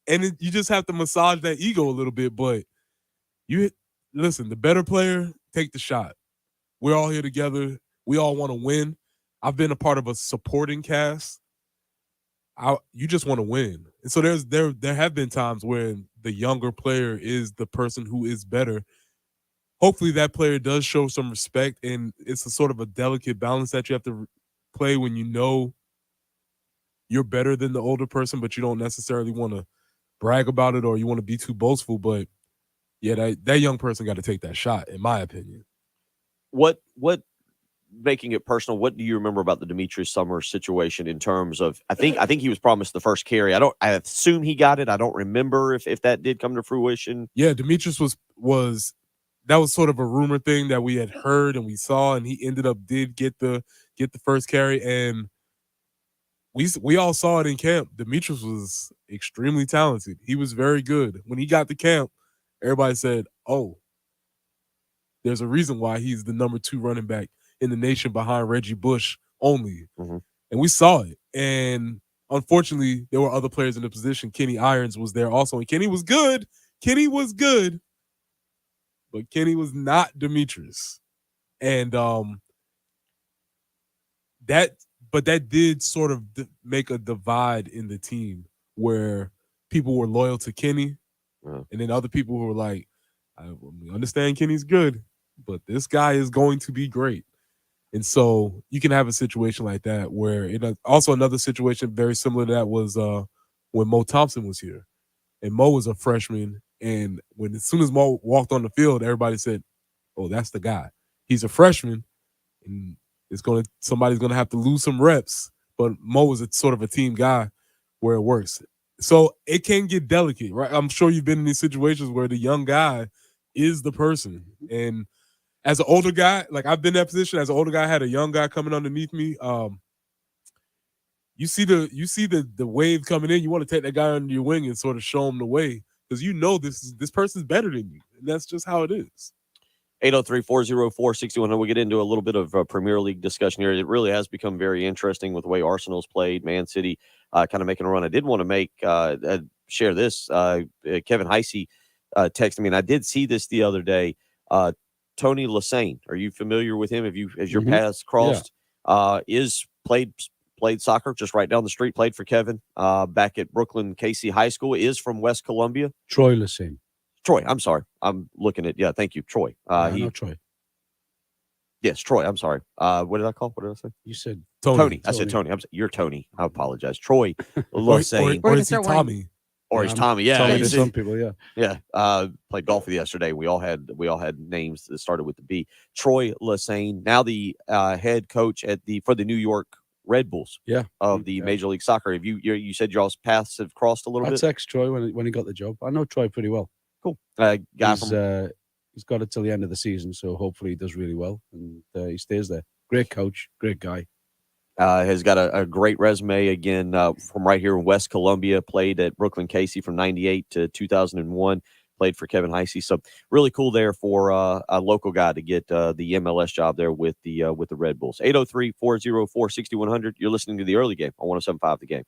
and you just have to massage that ego a little bit. But listen, the better player, take the shot. We're all here together. We all want to win. I've been a part of a supporting cast. You just want to win. And so there have been times where the younger player is the person who is better. Hopefully that player does show some respect, and it's a sort of a delicate balance that you have to play when you know you're better than the older person, but you don't necessarily want to brag about it or you want to be too boastful. But yeah, that young person got to take that shot, in my opinion. What making it personal, what do you remember about the Demetrius Summers situation in terms of, I think he was promised the first carry. I assume he got it. I don't remember if that did come to fruition. Yeah, Demetrius that was sort of a rumor thing that we had heard and we saw, and he ended up did get the first carry, and we all saw it in camp. Demetrius was extremely talented. He was very good. When he got to camp, everybody said, "Oh, there's a reason why he's the number 2 running back in the nation behind Reggie Bush only." Mm-hmm. And we saw it. And unfortunately, there were other players in the position. Kenny Irons was there also, and Kenny was good. But Kenny was not Demetrius. And that did sort of make a divide in the team where people were loyal to Kenny, and then other people who were like, "I understand Kenny's good, but this guy is going to be great." And so you can have a situation like that where also another situation very similar to that was when Mo Thompson was here, and Mo was a freshman. And as soon as Mo walked on the field, everybody said, "Oh, that's the guy. He's a freshman, and somebody's gonna have to lose some reps." But Mo was a sort of a team guy where it works. So it can get delicate, right? I'm sure you've been in these situations where the young guy is the person. And as an older guy, like I've been in that position, as an older guy, I had a young guy coming underneath me. You see the wave coming in, you want to take that guy under your wing and sort of show him the way, because you know this person's better than you, and that's just how it is. 803-404-6100. We'll get into a little bit of Premier League discussion here. It really has become very interesting with the way Arsenal's played. Man City kind of making a run. I did want to share this. Kevin Heisey texted me, and I did see this the other day. Tony Lassane, are you familiar with him? Has your paths crossed? Yeah. Played soccer just right down the street. Played for Kevin back at Brooklyn Casey High School. Is from West Columbia. Troy Lassane. Troy, I'm sorry. I'm looking at, thank you, Troy. No, Troy. Yes, Troy, I'm sorry. What did I call? What did I say? You said Tony. I said Tony. You're Tony. I apologize. Troy Lassane. Or is he Tommy? Or he's Tommy. Yeah. Tommy to some people, yeah. Yeah. Played golf yesterday. We all had names that started with the B. Troy Lassane, now the head coach for the New York Red Bulls. Yeah. Of the Major League Soccer. Have you said y'all's paths have crossed a little bit? I text Troy when he got the job. I know Troy pretty well. Cool. He's got it till the end of the season, so hopefully he does really well and he stays there. Great coach, great guy. Has got a great resume again from right here in West Columbia. Played at Brooklyn Casey from 98 to 2001. Played for Kevin Heisey. So really cool there for a local guy to get the MLS job there with the Red Bulls. 803-404-6100. You're listening to the early game on 107.5 The Game.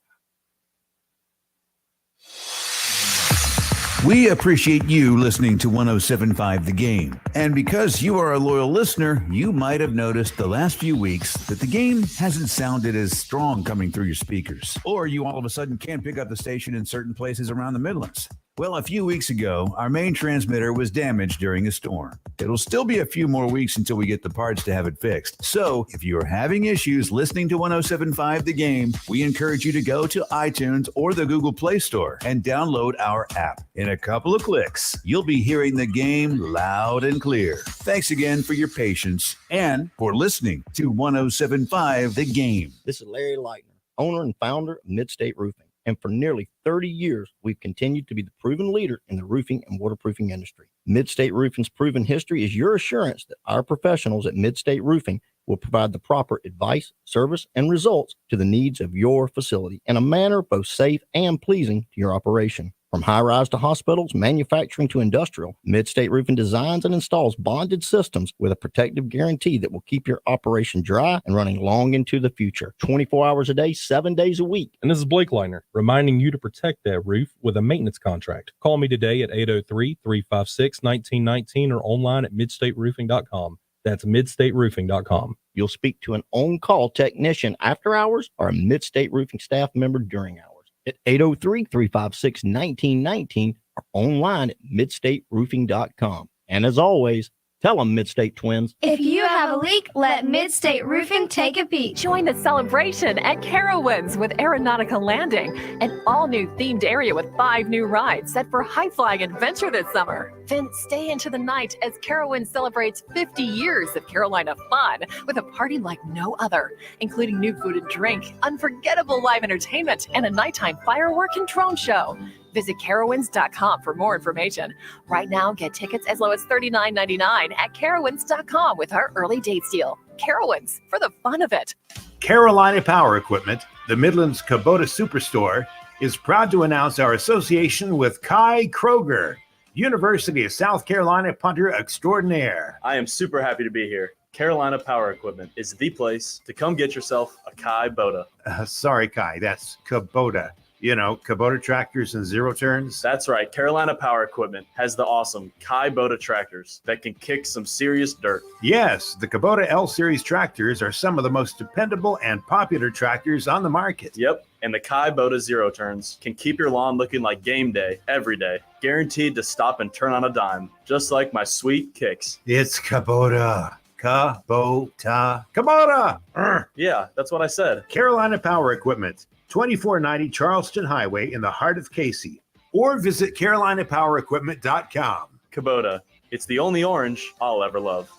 We appreciate you listening to 107.5 The Game. And because you are a loyal listener, you might have noticed the last few weeks that the game hasn't sounded as strong coming through your speakers. Or you all of a sudden can't pick up the station in certain places around the Midlands. Well, a few weeks ago, our main transmitter was damaged during a storm. It'll still be a few more weeks until we get the parts to have it fixed. So if you're having issues listening to 107.5 The Game, we encourage you to go to iTunes or the Google Play Store and download our app. In a couple of clicks, you'll be hearing the game loud and clear. Thanks again for your patience and for listening to 107.5 The Game. This is Larry Leitner, owner and founder of Midstate Roofing. And for nearly 30 years, we've continued to be the proven leader in the roofing and waterproofing industry. Midstate Roofing's proven history is your assurance that our professionals at Midstate Roofing will provide the proper advice, service, and results to the needs of your facility in a manner both safe and pleasing to your operation. From high-rise to hospitals, manufacturing to industrial, Midstate Roofing designs and installs bonded systems with a protective guarantee that will keep your operation dry and running long into the future. 24 hours a day, 7 days a week. And this is Blake Leitner, reminding you to protect that roof with a maintenance contract. Call me today at 803-356-1919 or online at midstateroofing.com. That's midstateroofing.com. You'll speak to an on-call technician after hours or a Midstate Roofing staff member during hours at 803-356-1919 or online at midstateroofing.com. And as always, tell them Midstate Twins. If you have a leak, let Midstate Roofing take a peek. Join the celebration at Carowinds with Aeronautica Landing, an all-new themed area with 5 new rides set for high-flying adventure this summer. Then stay into the night as Carowinds celebrates 50 years of Carolina fun with a party like no other, including new food and drink, unforgettable live entertainment, and a nighttime firework and drone show. Visit Carowinds.com for more information. Right now, get tickets as low as $39.99 at Carowinds.com with our early date deal. Carowinds, for the fun of it. Carolina Power Equipment, the Midlands Kubota Superstore, is proud to announce our association with Kai Kroger, University of South Carolina punter extraordinaire. I am super happy to be here. Carolina Power Equipment is the place to come get yourself a Kai Boda. Sorry, Kai, that's Kubota. You know, Kubota tractors and zero turns. That's right. Carolina Power Equipment has the awesome Kai Boda tractors that can kick some serious dirt. Yes, the Kubota L-Series tractors are some of the most dependable and popular tractors on the market. Yep, and the Kai Boda zero turns can keep your lawn looking like game day every day. Guaranteed to stop and turn on a dime, just like my sweet kicks. It's Kubota. Kubota. Kubota! Yeah, that's what I said. Carolina Power Equipment. 2490 Charleston Highway in the heart of Casey, or visit CarolinaPowerEquipment.com. Kubota, it's the only orange I'll ever love.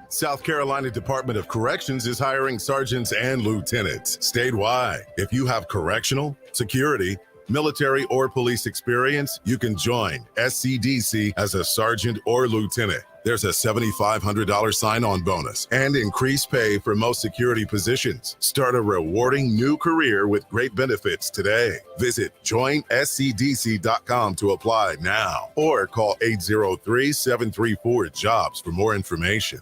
South Carolina Department of Corrections is hiring sergeants and lieutenants statewide. If you have correctional, security, military, or police experience, you can join SCDC as a sergeant or lieutenant. There's a $7,500 sign-on bonus and increased pay for most security positions. Start a rewarding new career with great benefits today. Visit joinscdc.com to apply now or call 803-734-JOBS for more information.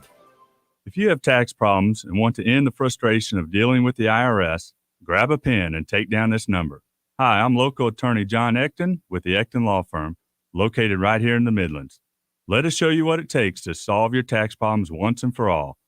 If you have tax problems and want to end the frustration of dealing with the IRS, grab a pen and take down this number. Hi, I'm local attorney John Ecton with the Ecton Law Firm, located right here in the Midlands. Let us show you what it takes to solve your tax problems once and for all.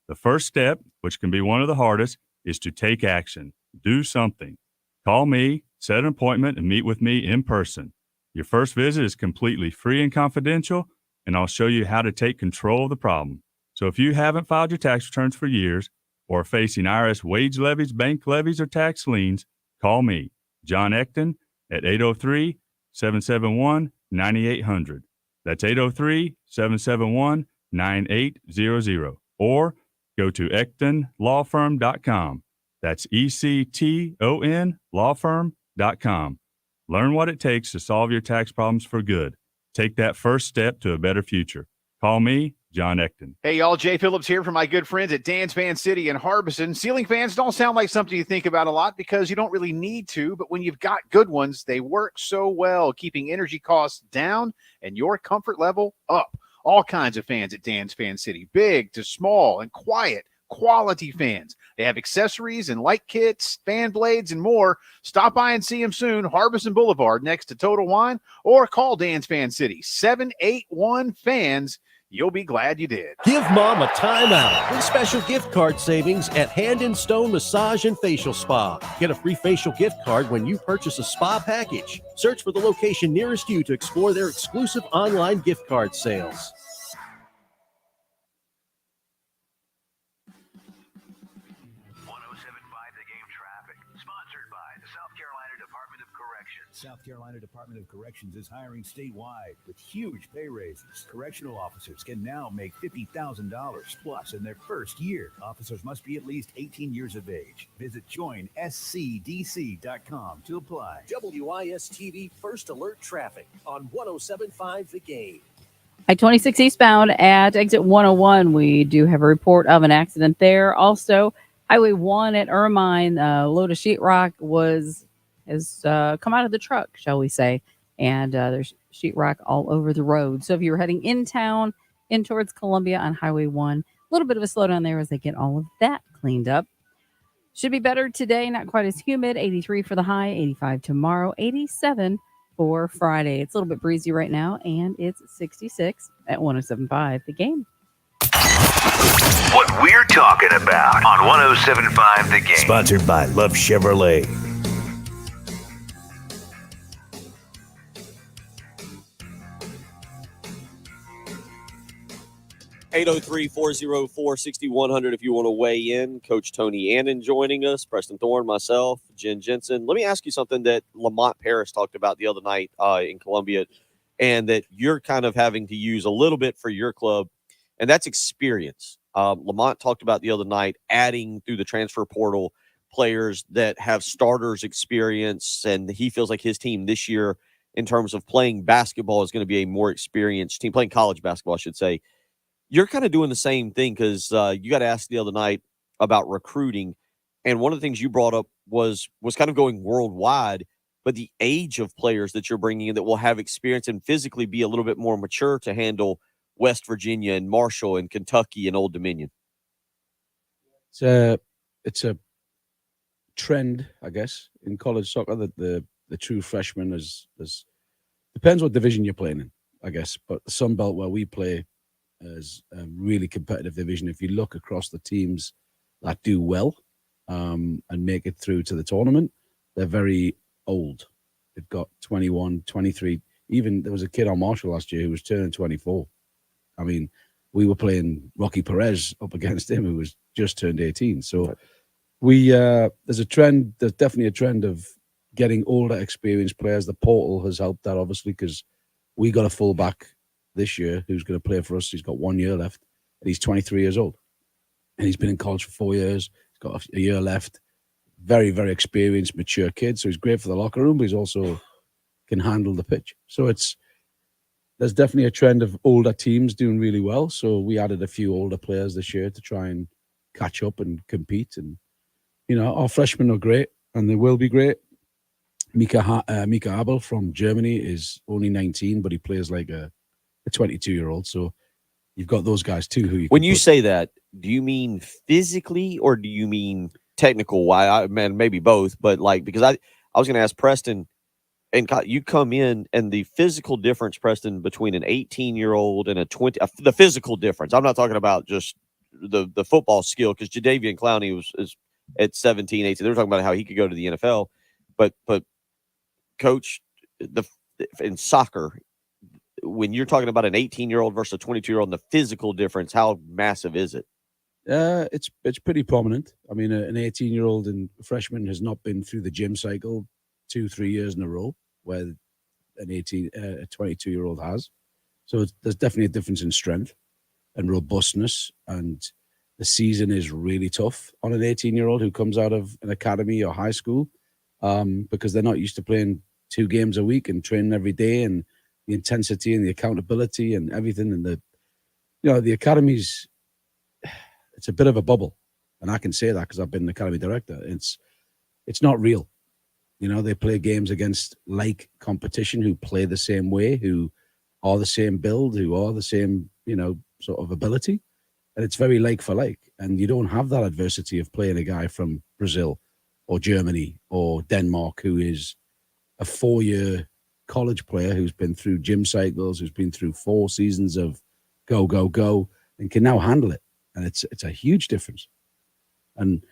The first step, which can be one of the hardest, is to take action. Do something. Call me, set an appointment, and meet with me in person. Your first visit is completely free and confidential, and I'll show you how to take control of the problem. So if you haven't filed your tax returns for years or are facing IRS wage levies, bank levies, or tax liens, call me, John Ecton, at 803-771-9800. That's 803-771-9800. Or go to EctonLawFirm.com. That's ECTON lawfirm.com. Learn what it takes to solve your tax problems for good. Take that first step to a better future. Call me, John Ecton. Hey, y'all. Jay Phillips here from my good friends at Dan's Fan City in Harbison. Ceiling fans don't sound like something you think about a lot because you don't really need to, but when you've got good ones, they work so well, keeping energy costs down and your comfort level up. All kinds of fans at Dan's Fan City, big to small and quiet, quality fans. They have accessories and light kits, fan blades, and more. Stop by and see them soon. Harbison Boulevard next to Total Wine, or call Dan's Fan City, 781-FANS. You'll be glad you did. Give Mom a timeout with special gift card savings at Hand and Stone Massage and Facial Spa. Get a free facial gift card when you purchase a spa package. Search for the location nearest you to explore their exclusive online gift card sales. South Carolina Department of Corrections is hiring statewide with huge pay raises. Correctional officers can now make $50,000 plus in their first year. Officers must be at least 18 years of age. Visit joinscdc.com to apply. WIS-TV First Alert Traffic on 107.5 The Game. I-26 eastbound at exit 101, we do have a report of an accident there. Also, Highway 1 at Ermine, a load of sheetrock has come out of the truck, shall we say, and there's sheetrock all over the road. So if you're heading in town, in towards Columbia on Highway 1, a little bit of a slowdown there as they get all of that cleaned up. Should be better today, not quite as humid, 83 for the high, 85 tomorrow, 87 for Friday. It's a little bit breezy right now, and it's 66 at 107.5 The Game. What we're talking about on 107.5 The Game. Sponsored by Love Chevrolet. 803-404-6100 if you want to weigh in. Coach Tony Annan joining us, Preston Thorne, myself, Jen Jensen. Let me ask you something that Lamont Paris talked about the other night in Columbia, and that you're kind of having to use a little bit for your club, and that's experience. Lamont talked about the other night adding through the transfer portal players that have starters experience, and he feels like his team this year in terms of playing basketball is going to be a more experienced team, playing college basketball, I should say. You're kind of doing the same thing because you got asked the other night about recruiting, and one of the things you brought up was kind of going worldwide, but the age of players that you're bringing in that will have experience and physically be a little bit more mature to handle West Virginia and Marshall and Kentucky and Old Dominion. It's a trend, I guess, in college soccer that the true freshman is depends what division you're playing in, I guess. But the Sun Belt where we play is a really competitive division. If you look across the teams that do well and make it through to the tournament, they're very old. They've got 21, 23. Even there was a kid on Marshall last year who was turning 24. I mean, we were playing Rocky Perez up against him, who was just turned 18. So there's a trend. There's definitely a trend of getting older, experienced players. The portal has helped that, obviously, because we got a fullback this year who's going to play for us. He's got 1 year left, and he's 23 years old. And he's been in college for 4 years. He's got a year left. Very, very experienced, mature kid. So he's great for the locker room, but he's also can handle the pitch. So it's there's definitely a trend of older teams doing really well. So we added a few older players this year to try and catch up and compete. And, our freshmen are great and they will be great. Mika Abel from Germany is only 19, but he plays like a 22-year-old. So you've got those guys too. When you say that, do you mean physically or do you mean technical? Why? Maybe both, but because I was going to ask Preston, and you come in and the physical difference, Preston, between an 18-year-old and a 20, the physical difference. I'm not talking about just the football skill, because Jadeveon Clowney is at 17, 18. They were talking about how he could go to the NFL, but Coach, in soccer, when you're talking about an 18-year-old versus a 22-year-old, and the physical difference, how massive is it? It's pretty prominent. I mean, an 18-year-old and freshman has not been through the gym cycle 2-3 years in a row, where a 22-year-old has. So there's definitely a difference in strength and robustness, and the season is really tough on an 18-year-old who comes out of an academy or high school, because they're not used to playing 2 games a week and training every day, and the intensity and the accountability and everything. And the academies, it's a bit of a bubble, and I can say that because I've been an academy director. It's not real. They play games against like competition who play the same way, who are the same build, who are the same, sort of ability. And it's very like for like. And you don't have that adversity of playing a guy from Brazil or Germany or Denmark who is a 4-year college player who's been through gym cycles, who's been through 4 seasons of go, go, go, and can now handle it. And it's a huge difference. And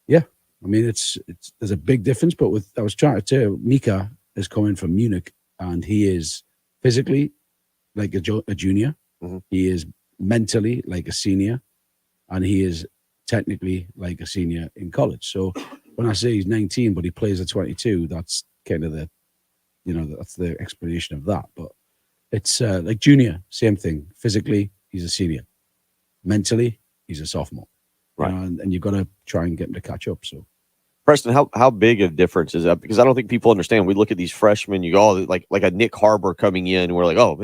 yeah, I mean, there's a big difference, but I was trying to tell you, Mika is coming from Munich, and he is physically like a junior. Mm-hmm. He is mentally like a senior, and he is technically like a senior in college. So when I say he's 19, but he plays at 22, that's kind of that's the explanation of that. But it's like junior, same thing. Physically, he's a senior. Mentally, he's a sophomore. Right. And you've got to try and get him to catch up. So, Preston, how big a difference is that? Because I don't think people understand. We look at these freshmen, you go, like a Nick Harbor coming in, and we're like, oh,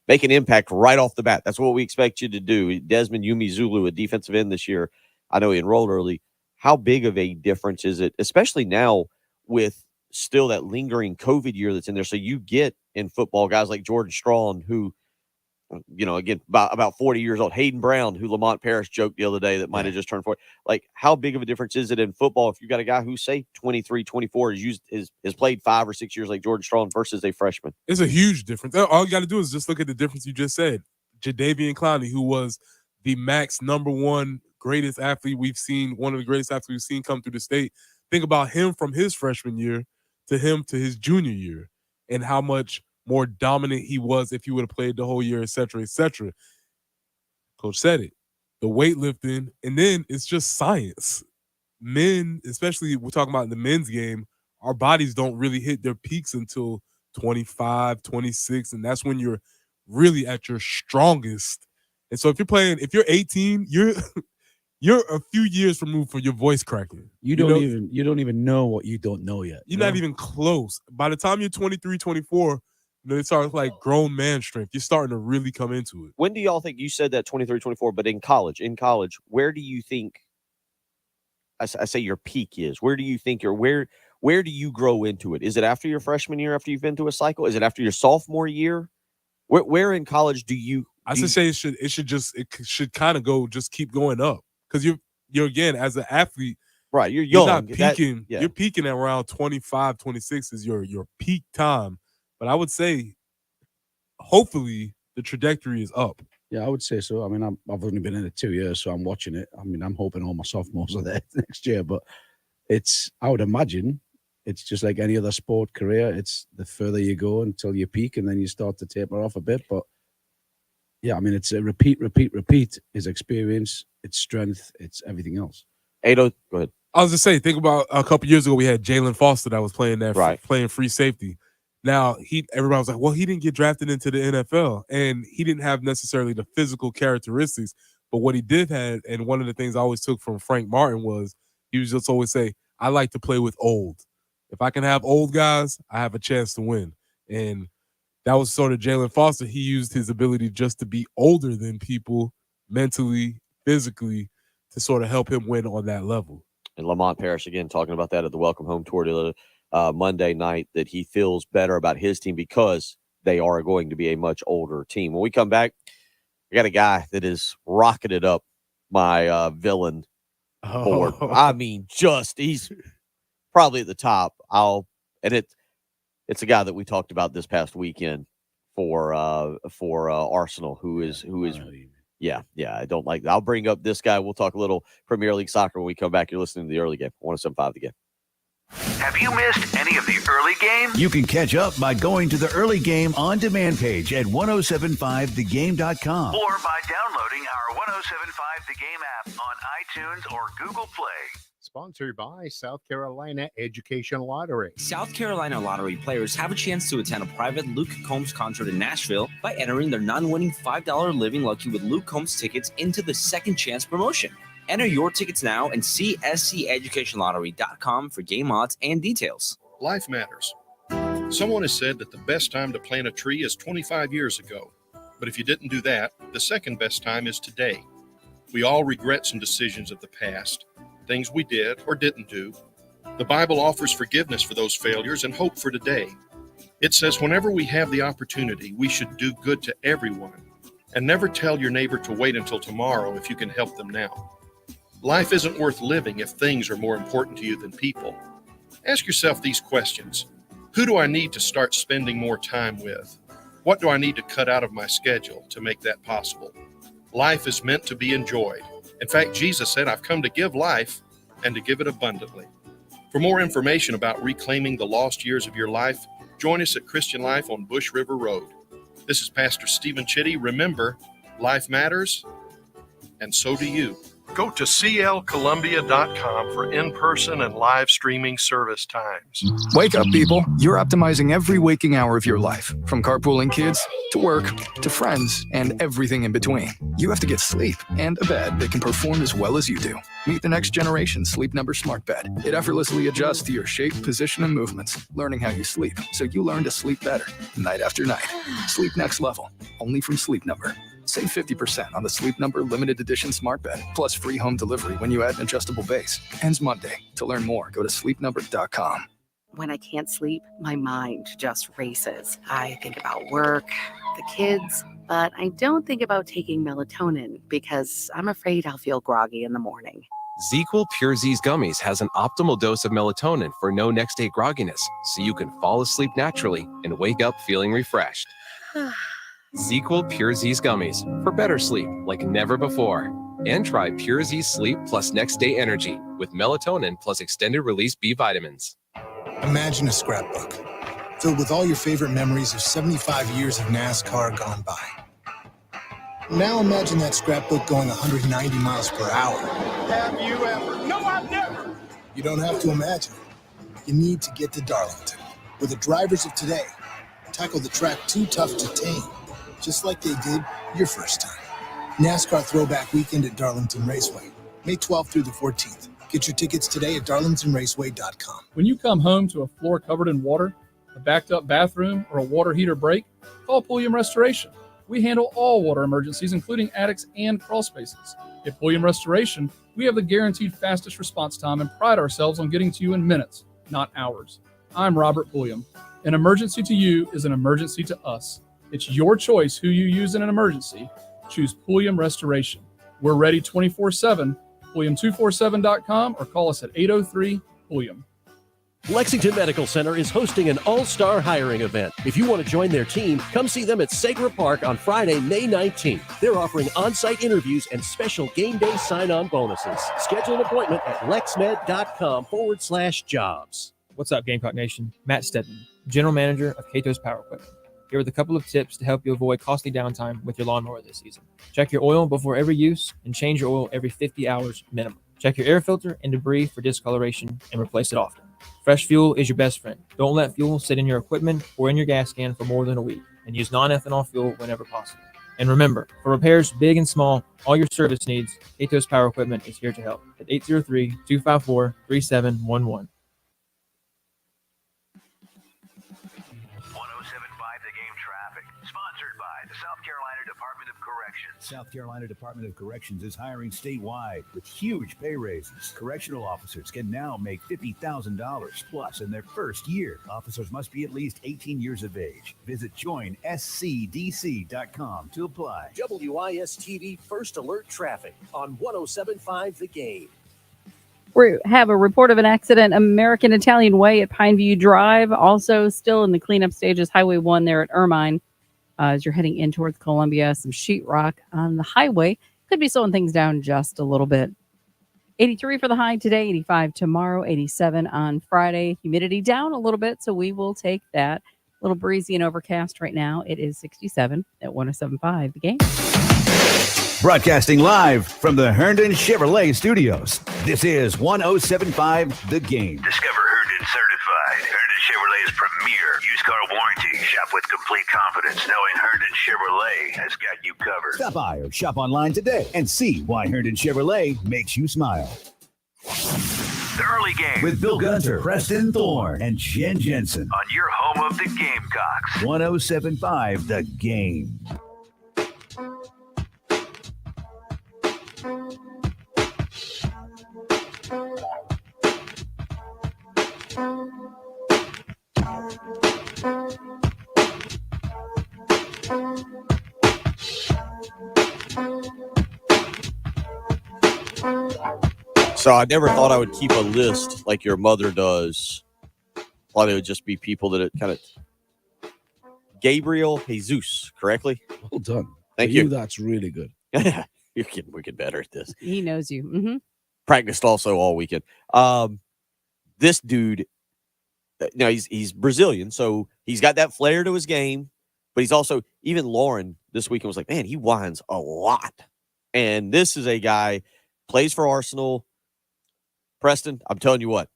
make an impact right off the bat. That's what we expect you to do. Desmond Yumi Zulu, a defensive end this year, I know he enrolled early. How big of a difference is it, especially now with still that lingering COVID year that's in there? So you get in football guys like Jordan Strawn, who, again, about 40 years old. Hayden Brown, who Lamont Paris joked the other day that might have just turned 40. Like, how big of a difference is it in football if you've got a guy who, say, 23, 24, has played 5 or 6 years like Jordan Strawn versus a freshman? It's a huge difference. All you got to do is just look at the difference you just said. Jadeveon Clowney, who was the Max #1 greatest athlete we've seen, one of the greatest athletes we've seen come through the state. Think about him from his freshman year to him to his junior year, and how much more dominant he was if he would have played the whole year, et cetera, et cetera. Coach said it. The weightlifting, and then it's just science. Men, especially we're talking about in the men's game, our bodies don't really hit their peaks until 25, 26, and that's when you're really at your strongest. And so if you're 18, you're a few years removed from your voice cracking. You don't even know what you don't know yet. You're not even close. By the time you're 23, 24, it starts like grown man strength. You're starting to really come into it. When do y'all think, you said that 23, 24, but in college, where do you think, I say your peak is? Where do you think where do you grow into it? Is it after your freshman year, after you've been through a cycle? Is it after your sophomore year? Where in college do you? I should say it should kind of keep going up, because you're again, as an athlete, right? You're young. You're not peaking. You're peaking at around 25, 26 is your peak time. But I would say, hopefully, the trajectory is up. Yeah, I would say so. I mean, I've only been in it 2 years, so I'm watching it. I mean, I'm hoping all my sophomores are there next year. But I would imagine, it's just like any other sport career. It's the further you go until you peak, and then you start to taper off a bit. But yeah, I mean, it's a repeat is experience, it's strength, it's everything else. Ado, go ahead. I was just saying, think about a couple years ago, we had Jalen Foster that was playing playing free safety. Now, everybody was like, well, he didn't get drafted into the NFL, and he didn't have necessarily the physical characteristics. But what he did have, and one of the things I always took from Frank Martin was, he was just always say, I like to play with old. If I can have old guys, I have a chance to win. And that was sort of Jalen Foster. He used his ability just to be older than people mentally, physically, to sort of help him win on that level. And Lamont Parrish, again, talking about that at the Welcome Home Tour the Monday night, that he feels better about his team because they are going to be a much older team. When we come back, I got a guy that is rocketed up my villain board. I mean, he's probably at the top. It's a guy that we talked about this past weekend for Arsenal, who is yeah, I don't like that. I'll bring up this guy. We'll talk a little Premier League soccer when we come back. You're listening to the early game. 107.5 The Game. Have you missed any of the early game? You can catch up by going to the early game on demand page at 1075thegame.com. Or by downloading our 1075 The Game app on iTunes or Google Play. Sponsored by South Carolina Education Lottery. South Carolina Lottery players have a chance to attend a private Luke Combs concert in Nashville by entering their non-winning $5 Living Lucky with Luke Combs tickets into the Second Chance promotion. Enter your tickets now and see sceducationlottery.com for game odds and details. Life matters. Someone has said that the best time to plant a tree is 25 years ago. But if you didn't do that, the second best time is today. We all regret some decisions of the past, things we did or didn't do. The Bible offers forgiveness for those failures and hope for today. It says whenever we have the opportunity, we should do good to everyone and never tell your neighbor to wait until tomorrow if you can help them now. Life isn't worth living if things are more important to you than people. Ask yourself these questions. Who do I need to start spending more time with? What do I need to cut out of my schedule to make that possible? Life is meant to be enjoyed. In fact, Jesus said, I've come to give life and to give it abundantly. For more information about reclaiming the lost years of your life, join us at Christian Life on Bush River Road. This is Pastor Stephen Chitty. Remember, life matters, and so do you. Go to clcolumbia.com for in-person and live streaming service times. Wake up, people. You're optimizing every waking hour of your life, from carpooling kids to work to friends and everything in between. You have to get sleep and a bed that can perform as well as you do. Meet the next generation Sleep Number Smart Bed. It effortlessly adjusts to your shape, position, and movements, learning how you sleep, so you learn to sleep better night after night. Sleep next level, only from Sleep Number. Save 50% on the Sleep Number Limited Edition Smart Bed, plus free home delivery when you add an adjustable base. Ends Monday. To learn more, go to sleepnumber.com. When I can't sleep, my mind just races. I think about work, the kids, but I don't think about taking melatonin because I'm afraid I'll feel groggy in the morning. ZzzQuil Pure Z's Gummies has an optimal dose of melatonin for no next-day grogginess, so you can fall asleep naturally and wake up feeling refreshed. ZzzQuil Pure Z's Gummies for better sleep like never before. And try Pure Z Sleep plus Next Day Energy with melatonin plus extended release B vitamins. Imagine a scrapbook filled with all your favorite memories of 75 years of NASCAR gone by. Now imagine that scrapbook going 190 miles per hour. Have you ever? No, I've never. You don't have to imagine it. You need to get to Darlington, where the drivers of today tackle the track too tough to tame, just like they did your first time. NASCAR Throwback Weekend at Darlington Raceway, May 12th through the 14th. Get your tickets today at darlingtonraceway.com. When you come home to a floor covered in water, a backed up bathroom, or a water heater break, call Pulliam Restoration. We handle all water emergencies, including attics and crawl spaces. At Pulliam Restoration, we have the guaranteed fastest response time and pride ourselves on getting to you in minutes, not hours. I'm Robert Pulliam. An emergency to you is an emergency to us. It's your choice who you use in an emergency. Choose Pulliam Restoration. We're ready 24/7. Pulliam247.com or call us at 803-PULLIAM. Lexington Medical Center is hosting an all-star hiring event. If you want to join their team, come see them at Sagra Park on Friday, May 19th. They're offering on-site interviews and special game day sign-on bonuses. Schedule an appointment at lexmed.com/jobs. What's up, Gamecock Nation? Matt Stedman, General Manager of Catos Power Equipment. Here with a couple of tips to help you avoid costly downtime with your lawnmower this season. Check your oil before every use and change your oil every 50 hours minimum. Check your air filter and debris for discoloration and replace it often. Fresh fuel is your best friend. Don't let fuel sit in your equipment or in your gas can for more than a week, and use non-ethanol fuel whenever possible. And remember, for repairs big and small, all your service needs, Catos Power Equipment is here to help at 803-254-3711. South Carolina Department of Corrections is hiring statewide with huge pay raises. Correctional officers can now make $50,000 plus in their first year. Officers must be at least 18 years of age. Visit joinscdc.com to apply. WIS-TV First Alert Traffic on 107.5 The Game. We have a report of an accident, American Italian Way at Pineview Drive. Also still in the cleanup stages, Highway 1 there at Ermine. As you're heading in towards Columbia, some sheetrock on the highway. Could be slowing things down just a little bit. 83 for the high today, 85 tomorrow, 87 on Friday. Humidity down a little bit, so we will take that. A little breezy and overcast right now. It is 67 at 107.5 The Game. Broadcasting live from the Herndon Chevrolet Studios. This is 107.5 The Game. Discover Herndon Certified, Herndon Chevrolet's premier used car warranty. Shop with complete confidence knowing Herndon Chevrolet has got you covered. Stop by or shop online today and see why Herndon Chevrolet makes you smile. The early game With Bill Gunter, Preston Thorne, and Jen Jensen on your home of the Gamecocks. 107.5 The Game. So I never thought I would keep a list like your mother does. Thought it would just be people that it kind of. Gabriel Jesus, correctly? Well done. Thank For you. That's really good. We're getting better at this. He knows you. Mm-hmm. Practiced also all weekend. This dude, he's Brazilian, so he's got that flair to his game, but he's also, even Lauren this weekend was like, man, he whines a lot. And this is a guy, plays for Arsenal. Preston, I'm telling you what,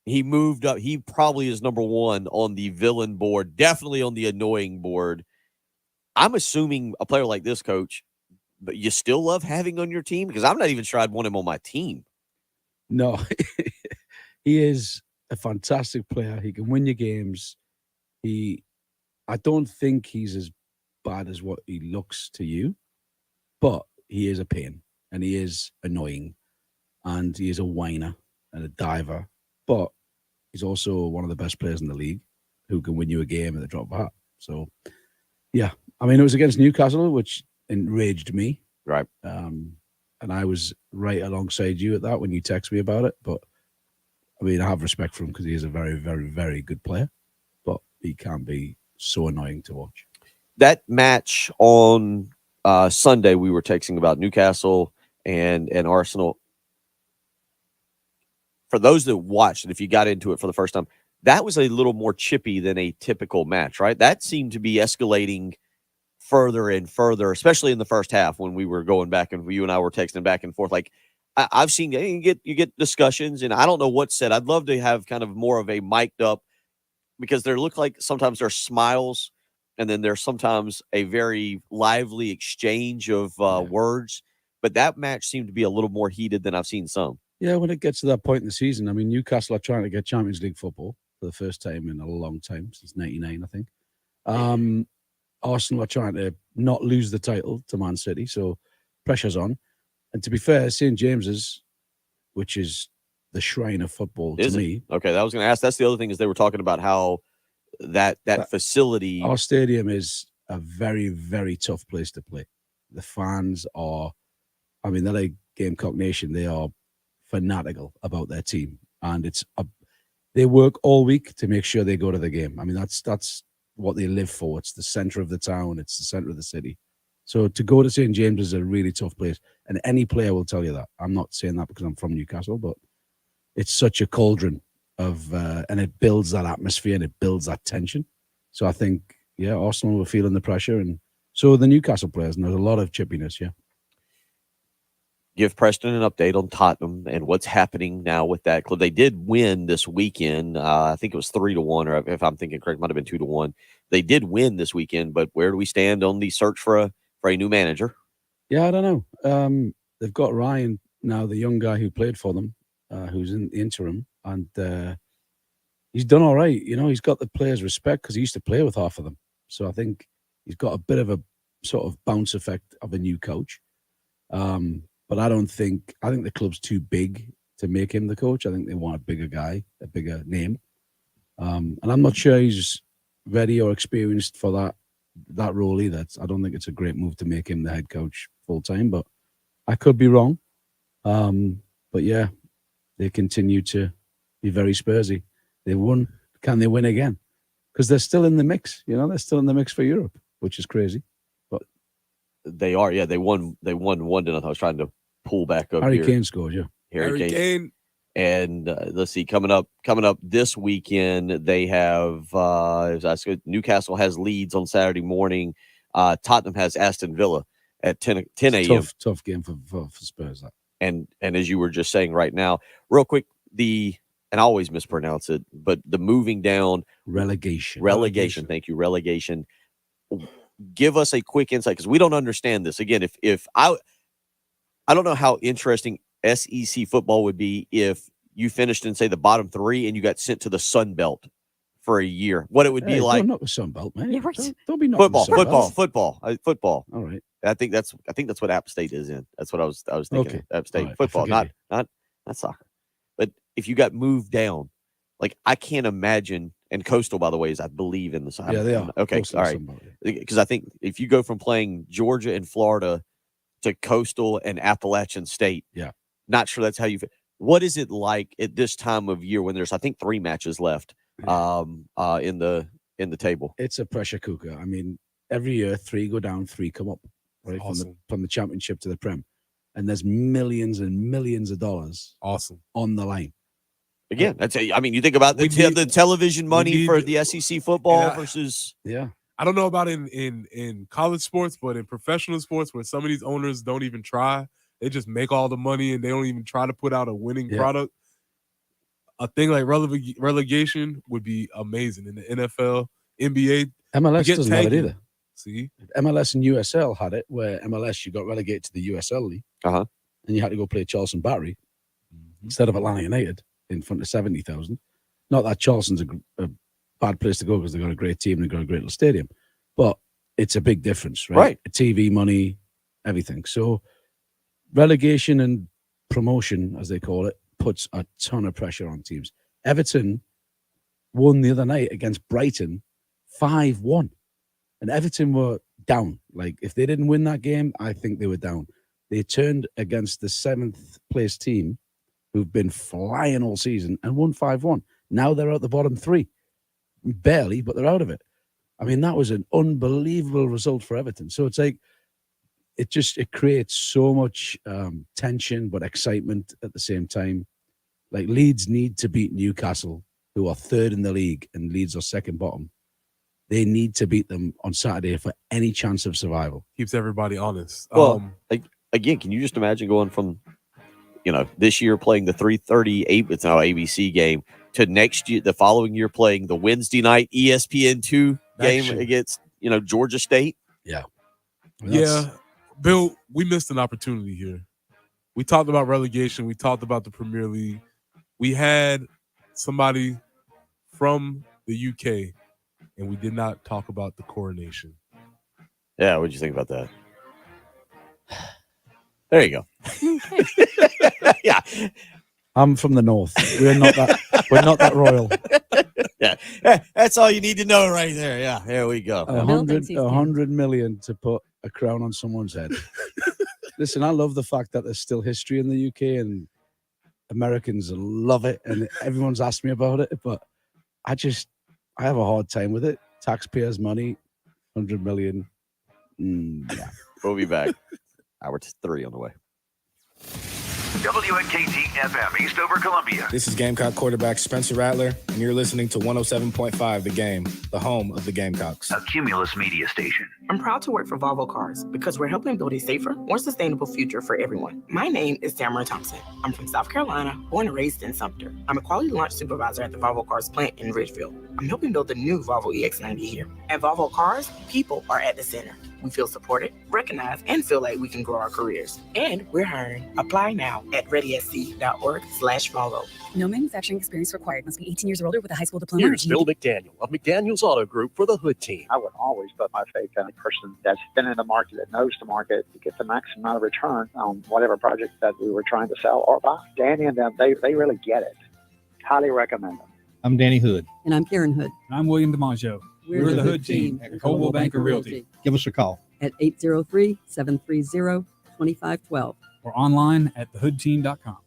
he moved up. He probably is number one on the villain board, definitely on the annoying board. I'm assuming a player like this, Coach, but you still love having on your team? Because I'm not even sure I'd want him on my team. No, he is a fantastic player. He can win your games. I don't think he's as bad as what he looks to you, but he is a pain and he is annoying and he is a whiner and a diver, but he's also one of the best players in the league who can win you a game at the drop of a hat. So, yeah, I mean, it was against Newcastle, which enraged me. Right. And I was right alongside you at that when you text me about it. But, I mean, I have respect for him because he is a very, very, very good player. But he can be so annoying to watch. That match on Sunday, we were texting about Newcastle and Arsenal. For those that watched, and if you got into it for the first time, that was a little more chippy than a typical match, right? That seemed to be escalating further and further, especially in the first half when we were going back and you and I were texting back and forth. Like I've seen you get discussions, and I don't know what's said. I'd love to have kind of more of a mic'd up, because there look like sometimes there's smiles, and then there's sometimes a very lively exchange of words. But that match seemed to be a little more heated than I've seen some. Yeah, when it gets to that point in the season, I mean, Newcastle are trying to get Champions League football for the first time in a long time, since 99, I think. Arsenal are trying to not lose the title to Man City, so pressure's on. And to be fair, St. James's, which is the shrine of football to me. Okay, I was going to ask. That's the other thing, is they were talking about how that facility. Our stadium is a very, very tough place to play. The fans are, I mean, they're like Gamecock Nation. They are fanatical about their team, and they work all week to make sure they go to the game. I mean, that's what they live for. It's the center of the town. It's the center of the city. So to go to St. James is a really tough place, and any player will tell you that. I'm not saying that because I'm from Newcastle, but it's such a cauldron of, and it builds that atmosphere and it builds that tension. So I think, yeah, Arsenal were feeling the pressure, and so the Newcastle players, and there's a lot of chippiness, yeah. Give Preston an update on Tottenham and what's happening now with that club. They did win this weekend. I think it was 3-1, or if I'm thinking correct, might have been 2-1. They did win this weekend, but where do we stand on the search for a new manager? Yeah, I don't know. They've got Ryan now, the young guy who played for them, who's in the interim, and he's done all right. You know, he's got the players' respect because he used to play with half of them. So I think he's got a bit of a sort of bounce effect of a new coach. But I think the club's too big to make him the coach. I think they want a bigger guy, a bigger name. And I'm not sure he's ready or experienced for that role either. I don't think it's a great move to make him the head coach full time, but I could be wrong. But yeah, they continue to be very Spursy. They won. Can they win again? Because they're still in the mix. They're still in the mix for Europe, which is crazy. But they are. Yeah, they won 1-0. I was trying to pull back up. Harry Kane scored. Yeah, Harry Kane. And let's see, coming up this weekend, they have Newcastle has Leeds on Saturday morning. Tottenham has Aston Villa at 10 a.m. Tough game for Spurs. That. And as you were just saying right now, real quick, and I always mispronounce it, but the moving down relegation. Thank you, relegation. Give us a quick insight because we don't understand this. Again, if I don't know how interesting SEC football would be if you finished in, say, the bottom 3 and you got sent to the Sun Belt for a year. What it would be like? Don't knock the Sun Belt, man. Yeah, right. Don't be knocking football. All right. I think that's what App State is in. That's what I was thinking. Okay. App State right, football, not soccer. But if you got moved down, like I can't imagine. And Coastal, by the way, is I believe in the side. Yeah, they are. Okay, Coastal all right. Because I think if you go from playing Georgia and Florida to Coastal and Appalachian State, yeah, not sure that's how you. What is it like at this time of year when there's, I think, 3 matches left in the table? It's a pressure cooker. I mean, every year 3 go down, 3 come up, right? Awesome. From the championship to the Prem, and there's millions and millions of dollars. Awesome. On the line. Again, you think about the television money for the SEC football versus. Yeah. I don't know about in college sports, but in professional sports where some of these owners don't even try, they just make all the money and they don't even try to put out a winning product. A thing like relegation would be amazing in the NFL, NBA. MLS doesn't have it either. See? MLS and USL had it, where MLS, you got relegated to the USL League. And you had to go play Charleston Battery instead of Atlanta United in front of 70,000. Not that Charleston's a bad place to go because they've got a great team and they've got a great little stadium, but it's a big difference, right? TV money, everything. So relegation and promotion, as they call it, puts a ton of pressure on teams. Everton won the other night against Brighton 5-1, and Everton were down. Like, if they didn't win that game, I think they were down. They turned against the 7th place team who've been flying all season and won 5-1. Now they're at the bottom 3. Barely, but they're out of it. I mean, that was an unbelievable result for Everton. So it's like, it creates so much tension, but excitement at the same time. Like, Leeds need to beat Newcastle, who are 3rd in the league, and Leeds are 2nd bottom. They need to beat them on Saturday for any chance of survival. Keeps everybody honest. Well, again, can you just imagine going from, this year playing the 3:30, it's now ABC game, to next year, the following year playing the Wednesday night ESPN2 game against, Georgia State? Yeah. Yeah. Bill, we missed an opportunity here. We talked about relegation. We talked about the Premier League. We had somebody from the UK, and we did not talk about the coronation. Yeah, what'd you think about that? There you go. Yeah. I'm from the north. We're not that royal. Yeah. That's all you need to know right there. Yeah, there we go. 100 million to put a crown on someone's head. Listen, I love the fact that there's still history in the UK and Americans love it, and everyone's asked me about it, but I have a hard time with it. Taxpayers' money, 100 million. Yeah. We'll be back. Hour 3 on the way. WNKT FM, Eastover, Columbia. This is Gamecock quarterback Spencer Rattler, and you're listening to 107.5 The Game, the home of the Gamecocks. A Cumulus media station. I'm proud to work for Volvo Cars because we're helping build a safer, more sustainable future for everyone. My name is Tamara Thompson. I'm from South Carolina, born and raised in Sumter. I'm a quality launch supervisor at the Volvo Cars plant in Ridgeville. I'm helping build the new Volvo EX90 here. At Volvo Cars, people are at the center. we feel supported, recognized, and feel like we can grow our careers. And we're hiring. Apply now at readysc.org/follow. No manufacturing experience required. Must be 18 years or older with a high school diploma. Here's Bill McDaniel of McDaniel's Auto Group for the Hood team. I would always put my faith in a person that's been in the market, that knows the market, to get the maximum amount of return on whatever project that we were trying to sell or buy. Danny and them, they really get it. Highly recommend them. I'm Danny Hood. And I'm Karen Hood. And I'm William DiMaggio. We're the Hood team at Coldwell Banker Realty. Give us a call. At 803-730-2512. Or online at thehoodteam.com.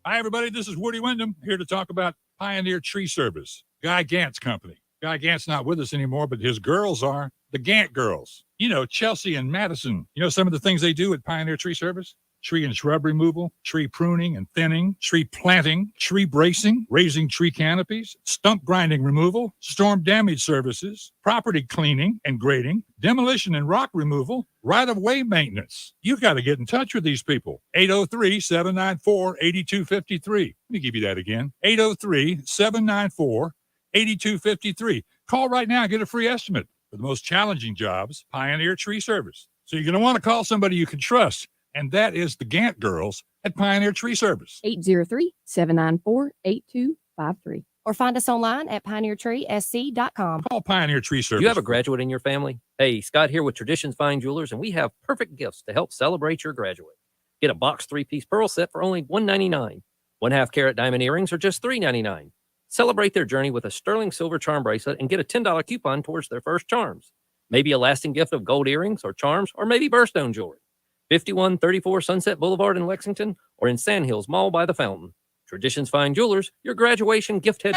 Hi, everybody. This is Woody Wyndham here to talk about Pioneer Tree Service, Guy Gant's company. Guy Gant's not with us anymore, but his girls are the Gant girls. You know, Chelsea and Madison. You know some of the things they do at Pioneer Tree Service? Tree and shrub removal, tree pruning and thinning, tree planting, tree bracing, raising tree canopies, stump grinding removal, storm damage services, property cleaning and grading, demolition and rock removal, right-of-way maintenance. You've got to get in touch with these people. 803-794-8253. Let me give you that again. 803-794-8253. Call right now and get a free estimate. For the most challenging jobs, Pioneer Tree Service. So you're going to want to call somebody you can trust. And that is the Gant girls at Pioneer Tree Service. 803-794-8253. Or find us online at pioneertreesc.com. Call Pioneer Tree Service. You have a graduate in your family? Hey, Scott here with Traditions Fine Jewelers, and we have perfect gifts to help celebrate your graduate. Get a box 3-piece pearl set for only $199. 1/2 carat diamond earrings are just $399. Celebrate their journey with a sterling silver charm bracelet and get a $10 coupon towards their first charms. Maybe a lasting gift of gold earrings or charms, or maybe birthstone jewelry. 5134 Sunset Boulevard in Lexington, or in Sandhills Mall by the Fountain. Traditions Fine Jewelers, your graduation gift head.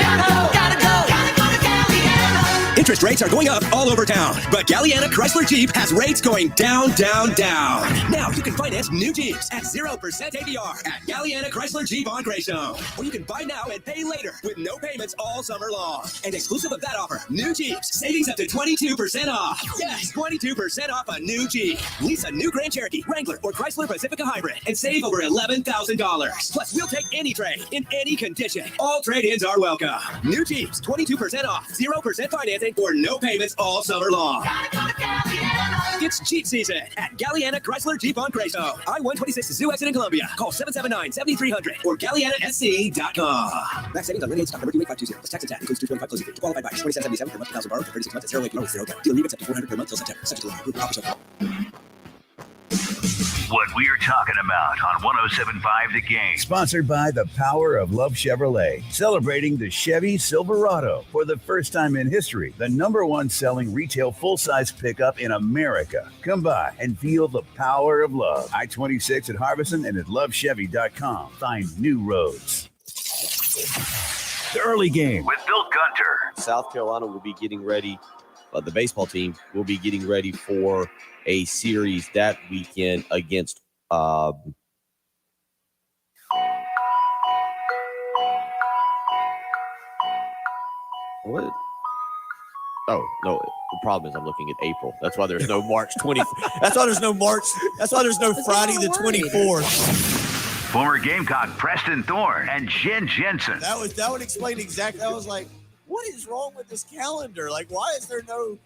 Interest rates are going up all over town, but Galliana Chrysler Jeep has rates going down, down, down. Now you can finance new Jeeps at 0% APR at Galliana Chrysler Jeep on Greystone. Or you can buy now and pay later with no payments all summer long. And exclusive of that offer, new Jeeps, savings up to 22% off. Yes, 22% off a new Jeep. Lease a new Grand Cherokee, Wrangler, or Chrysler Pacifica Hybrid and save over $11,000. Plus, we'll take any trade in any condition. All trade-ins are welcome. New Jeeps, 22% off, 0% financing, or no payments all summer long. It's Jeep season at Galliana Chrysler Jeep on Greystone. I-126 Zoo exit in Columbia. Call 779-7300 or GallianaSC.com. Max savings on renegades stock number 28520. Plus tax and tax includes 225 closing fee. To qualified buyers, $27.77 per month, 1,000 borrowed for 36 months at 0 APR with 0 down. Dealer rate up to $400 per month till September. Subject to loan. Group offer. What we're talking about on 107.5 The Game. Sponsored by the Power of Love Chevrolet, celebrating the Chevy Silverado for the first time in history, the #1 selling retail full-size pickup in America. Come by and feel the power of love. I-26 at Harbison and at lovechevy.com. Find new roads. The early game with Bill Gunter. South Carolina will be getting ready. The baseball team will be getting ready for a series that weekend against what? Oh no, the problem is I'm looking at April. That's why there's no March 20. That's why there's no March. That's why there's no Friday the 24th. Former Gamecock Preston Thorne and Jen Jensen. That would explain exactly. I was like, what is wrong with this calendar? Like, why is there no?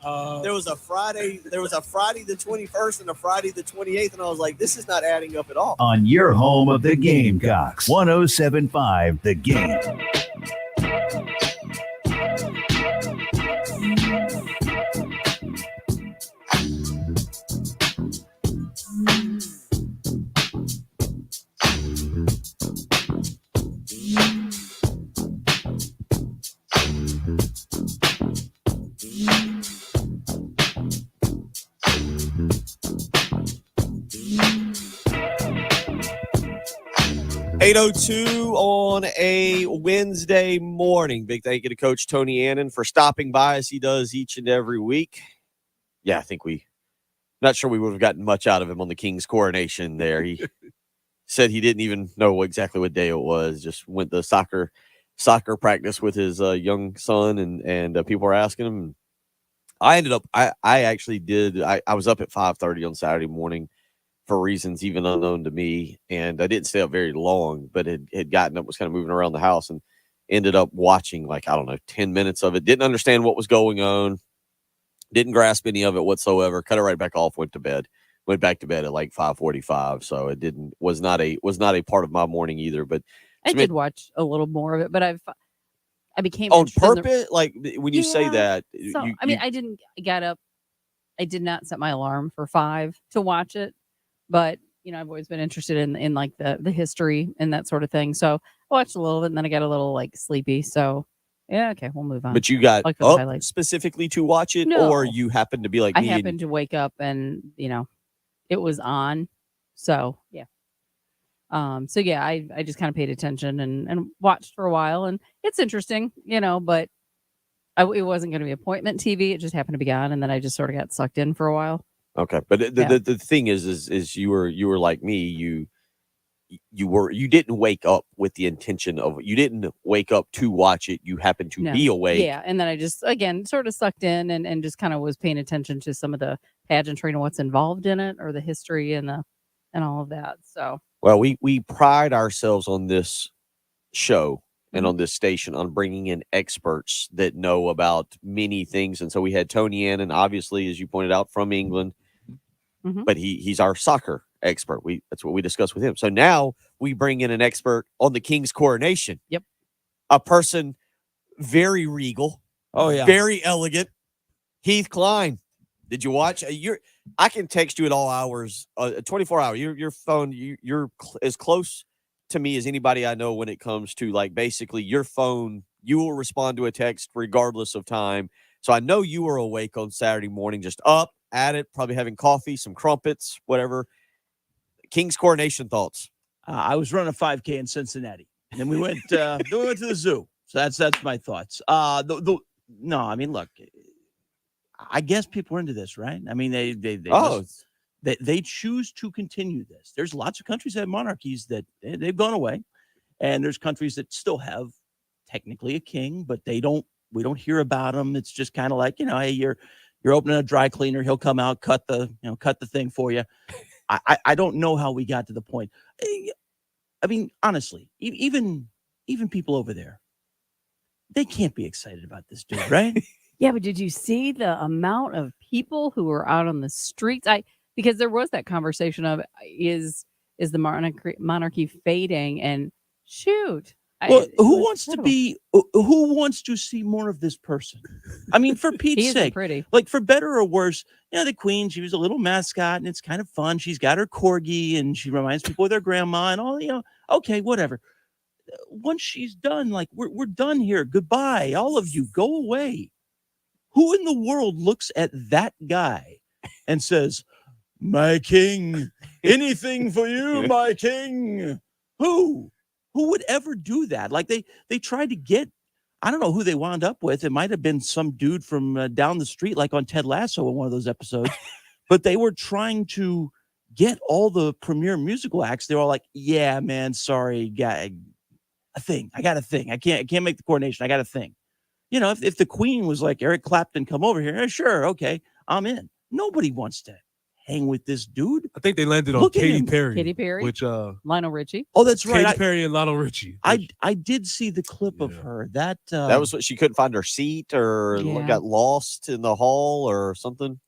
There was a Friday the 21st and a Friday the 28th, and I was like, this is not adding up at all. on your home of the Gamecocks. 107.5 The Game. .802 on a Wednesday morning. Big thank you to Coach Tony Annan for stopping by as he does each and every week. Yeah, I think not sure we would have gotten much out of him on the King's coronation there. He said he didn't even know exactly what day it was. Just went to soccer practice with his young son, and people were asking him. I was up at 5:30 on Saturday morning for reasons even unknown to me, and I didn't stay up very long, but had gotten up, was kind of moving around the house, and ended up watching 10 minutes of it. Didn't understand what was going on. Didn't grasp any of it whatsoever. Cut it right back off. Went to bed. Went back to bed at like 5:45. So it was not a part of my morning either. But I did watch a little more of it, but I became on interested in the- purpose. Like when you say that, So, you, I mean, I didn't get up. I did not set my alarm for 5 to watch it, but I've always been interested in like the history and that sort of thing. So I watched a little bit, and then I got a little like sleepy. So yeah, okay, we'll move on. but you got Like the up highlights. specifically to watch it, No. or you happened to be like I me. and- happened to wake up, and it was on. So yeah. So yeah, I just kind of paid attention and watched for a while, and it's interesting, but it wasn't going to be appointment TV. It just happened to be on, and then I just sort of got sucked in for a while. Okay, but the thing is you were like me. You didn't wake up with the intention of. You didn't wake up to watch it. You happened to No. be awake. Yeah, and then I just again sort of sucked in and just kind of was paying attention to some of the pageantry and what's involved in it, or the history and all of that. So Well, we pride ourselves on this show and on this station on bringing in experts that know about many things. And so we had Tony Annan, obviously, as you pointed out, from England, but he's our soccer expert. That's what we discussed with him. So now we bring in an expert on the King's coronation. Yep. A person very regal. Oh, yeah. Very elegant. Heath Klein. Did you watch? I can text you at all hours, 24 hours. Your phone, you're as close to me as anybody I know when it comes to like basically your phone. You will respond to a text regardless of time. So I know you were awake on Saturday morning, just up at it, probably having coffee, some crumpets, whatever. King's coronation thoughts. I was running a 5K in Cincinnati, and then we went to the zoo. So that's my thoughts. No, I mean, look, I guess people are into this, right? I mean, they choose to continue this. There's lots of countries that have monarchies that they've gone away, and there's countries that still have technically a king, but we don't hear about them. It's just kind of like, hey, you're opening a dry cleaner, he'll come out, cut the thing for you. I don't know how we got to the point. I mean, honestly, even people over there, they can't be excited about this dude, right? yeah, but did you see the amount of people who were out on the streets? Because there was that conversation of is the monarchy fading? And shoot. Well, who wants to see more of this person? I mean, for Pete's sake, pretty. Like for better or worse, the Queen, she was a little mascot and it's kind of fun. She's got her corgi and she reminds people of their grandma and all, okay, whatever. Once she's done, like we're done here. Goodbye. All of you, go away. Who in the world looks at that guy and says, my king, anything for you, my king? Who would ever do that? Like they tried to get, I don't know who they wound up with. It might have been some dude from down the street, like on Ted Lasso in one of those episodes. But they were trying to get all the premier musical acts. They're all like, yeah, man, sorry, guy, I got a thing. I can't make the coronation. I got a thing. If the Queen was like, Eric Clapton, come over here. Sure, okay, I'm in. Nobody wants to hang with this dude. I think they landed on Katy Perry. Katy Perry, which Lionel Richie. Oh, that's right. Katy Perry and Lionel Richie. I did see the clip of her. That was what she couldn't find her seat or got lost in the hall or something.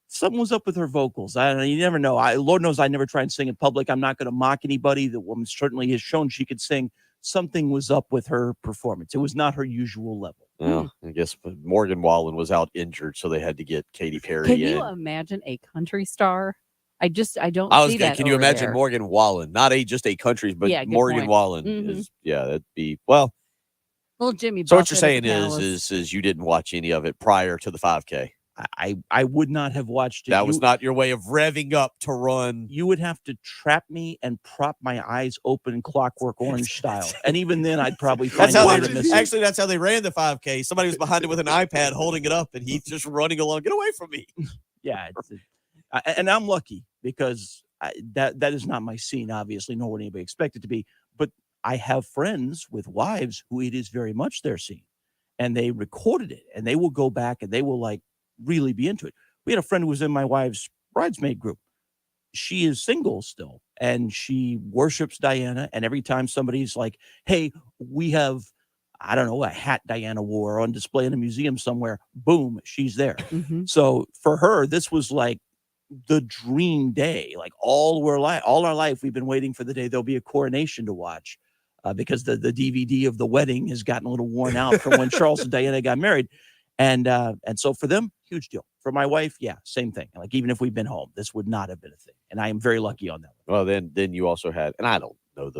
Something was up with her vocals. I don't know. You never know. Lord knows I never try and sing in public. I'm not going to mock anybody. The woman certainly has shown she could sing. Something was up with her performance. It was not her usual level. Well, I guess Morgan Wallen was out injured, so they had to get Katy Perry Can in. you imagine a country star? I don't. I was see gonna, that can you over imagine there. Morgan Wallen? Not just a country, but Yeah, good Morgan point. Wallen is that'd be well. Little Jimmy. So what you're Buffett saying at the Palace. is you didn't watch any of it prior to the 5K. I would not have watched it. That was not your way of revving up to run. You would have to trap me and prop my eyes open Clockwork Orange style. And even then I'd probably find a way to miss it. Actually, that's how they ran the 5K. Somebody was behind it with an iPad holding it up and he's just running along. Get away from me. Yeah. And I'm lucky because that is not my scene, obviously, nor would anybody expect it to be. But I have friends with wives who it is very much their scene. And they recorded it and they will go back and they will really be into it. We had a friend who was in my wife's bridesmaid group. She is single still and she worships Diana. And every time somebody's like, hey, we have I don't know, a hat Diana wore on display in a museum somewhere. Boom, she's there. Mhm. So for her, this was like the dream day. Like all our life, we've been waiting for the day there'll be a coronation to watch, because the DVD of the wedding has gotten a little worn out from when Charles and Diana got married. And so for them, huge deal. For my wife, yeah, same thing. Like even if we've been home, this would not have been a thing. And I am very lucky on that one. Well, then you also had, and I don't know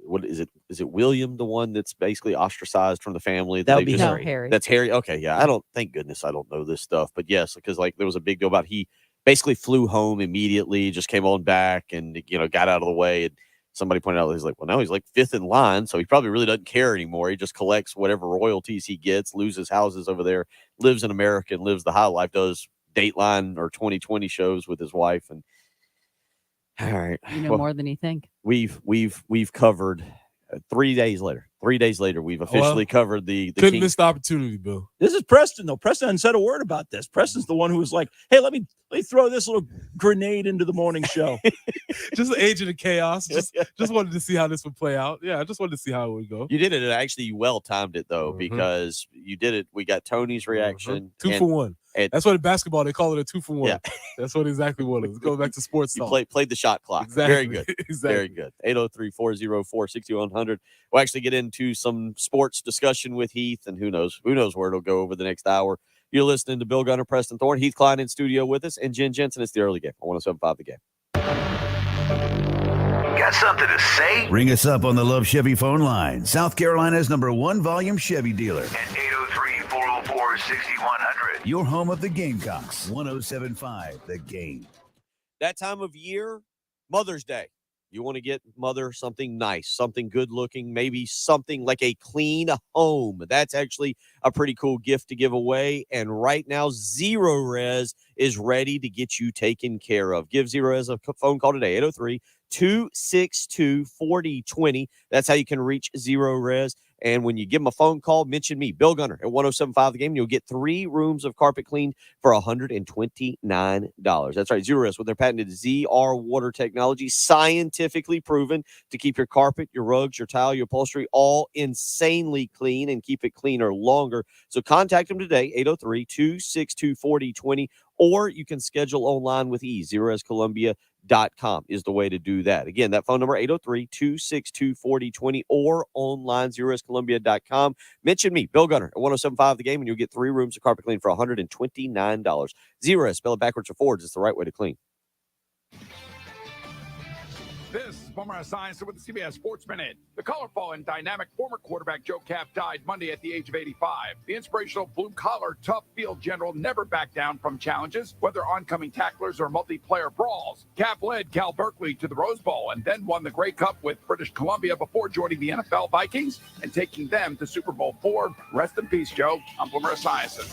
what is it? Is it William, the one that's basically ostracized from the family? That would be No, Harry. That's Harry. Okay, yeah. I don't. Thank goodness I don't know this stuff, but yes, because like there was a big deal about he basically flew home immediately, just came on back, and got out of the way. And somebody pointed out, he's like, well, now he's like fifth in line, so he probably really doesn't care anymore. He just collects whatever royalties he gets, loses houses over there, lives in America, and lives the high life. Does Dateline or 2020 shows with his wife, and all right, You know more than you think. we've covered 3 days later. 3 days later, we've officially covered the Couldn't King. miss the opportunity, Bill. This is Preston, though. Preston hadn't said a word about this. Preston's the one who was like, hey, let me throw this little grenade into the morning show. Just an agent of chaos. Just wanted to see how this would play out. Yeah, I just wanted to see how it would go. You did it, and actually you well timed it though, because you did it. We got Tony's reaction. 2 for 1. and- That's what in basketball they call it, a 2 for 1. Yeah. That's what exactly what it is. Go back to sports You talk. played the shot clock. Exactly. Very good. Very Exactly. good. 803-404-6100. We'll actually get into some sports discussion with Heath, and who knows where it'll go over the next hour. You're listening to Bill Gunner, Preston Thorne, Heath Klein in studio with us, and Jen Jensen. It's the early game on 107.5 The Game. Got something to say? Ring us up on the Love Chevy phone line. South Carolina's #1 volume Chevy dealer. At 803-404-6100. Your home of the Gamecocks. 107.5 The Game. That time of year, Mother's Day. You want to get mother something nice, something good looking, maybe something like a clean home. That's actually a pretty cool gift to give away. And right now, Zero Res is ready to get you taken care of. Give Zero Res a phone call today, 803-262-4020. That's how you can reach Zero Res. And when you give them a phone call, mention me, Bill Gunner, at 107.5 The Game. You'll get 3 rooms of carpet cleaned for $129. That's right, Zero Res with their patented ZR water technology, scientifically proven to keep your carpet, your rugs, your tile, your upholstery all insanely clean and keep it cleaner longer. So contact them today, 803-262-4020, or you can schedule online with ease. ZeroResColumbia.com is the way to do that. Again, that phone number, 803-262-4020, or online, ZeroResColumbia.com. Mention me, Bill Gunner, at 107.5 The Game, and you'll get 3 rooms of carpet clean for $129. Zero Res, spell it backwards or forwards. It's the right way to clean. This is Boomer Esiason with the CBS Sports Minute. The colorful and dynamic former quarterback Joe Kapp died Monday at the age of 85. The inspirational blue-collar, tough field general never backed down from challenges, whether oncoming tacklers or multiplayer brawls. Kapp led Cal Berkeley to the Rose Bowl and then won the Grey Cup with British Columbia before joining the NFL Vikings and taking them to Super Bowl IV. Rest in peace, Joe. I'm Boomer Esiason.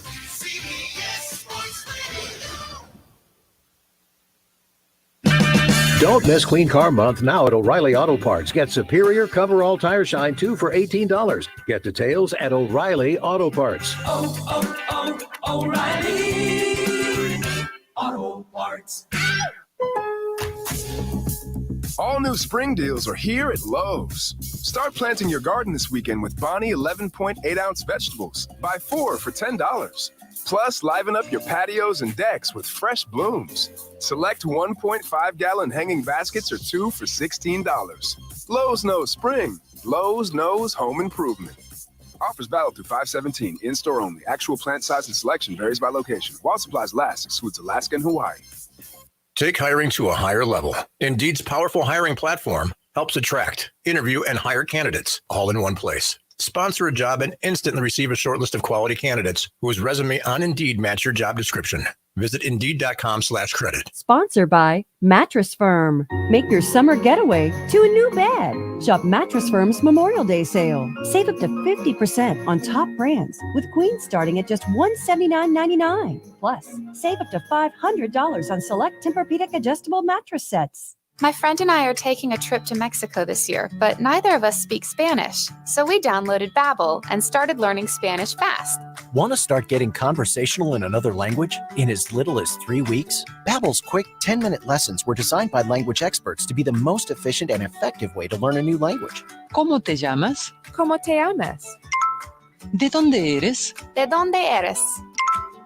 Don't miss Clean Car Month now at O'Reilly Auto Parts. Get Superior Coverall Tire Shine 2 for $18. Get details at O'Reilly Auto Parts. O'Reilly Auto Parts. All new spring deals are here at Lowe's. Start planting your garden this weekend with Bonnie 11.8-ounce vegetables. Buy 4 for $10. Plus, liven up your patios and decks with fresh blooms. Select 1.5-gallon hanging baskets or 2 for $16. Lowe's knows spring. Lowe's knows home improvement. Offers valid through 5/17. In-store only. Actual plant size and selection varies by location. While supplies last, excludes Alaska and Hawaii. Take hiring to a higher level. Indeed's powerful hiring platform helps attract, interview, and hire candidates all in one place. Sponsor a job and instantly receive a short list of quality candidates whose resume on Indeed match your job description. Visit Indeed.com/credit. Sponsored by Mattress Firm. Make your summer getaway to a new bed. Shop Mattress Firm's Memorial Day sale. Save up to 50% on top brands, with queens starting at just $179.99. Plus, save up to $500 on select Tempur-Pedic adjustable mattress sets. My friend and I are taking a trip to Mexico this year, but neither of us speak Spanish. So we downloaded Babbel and started learning Spanish fast. Want to start getting conversational in another language in as little as 3 weeks? Babbel's quick 10-minute lessons were designed by language experts to be the most efficient and effective way to learn a new language. ¿Cómo te llamas? ¿Cómo te llamas? ¿De dónde eres? ¿De dónde eres?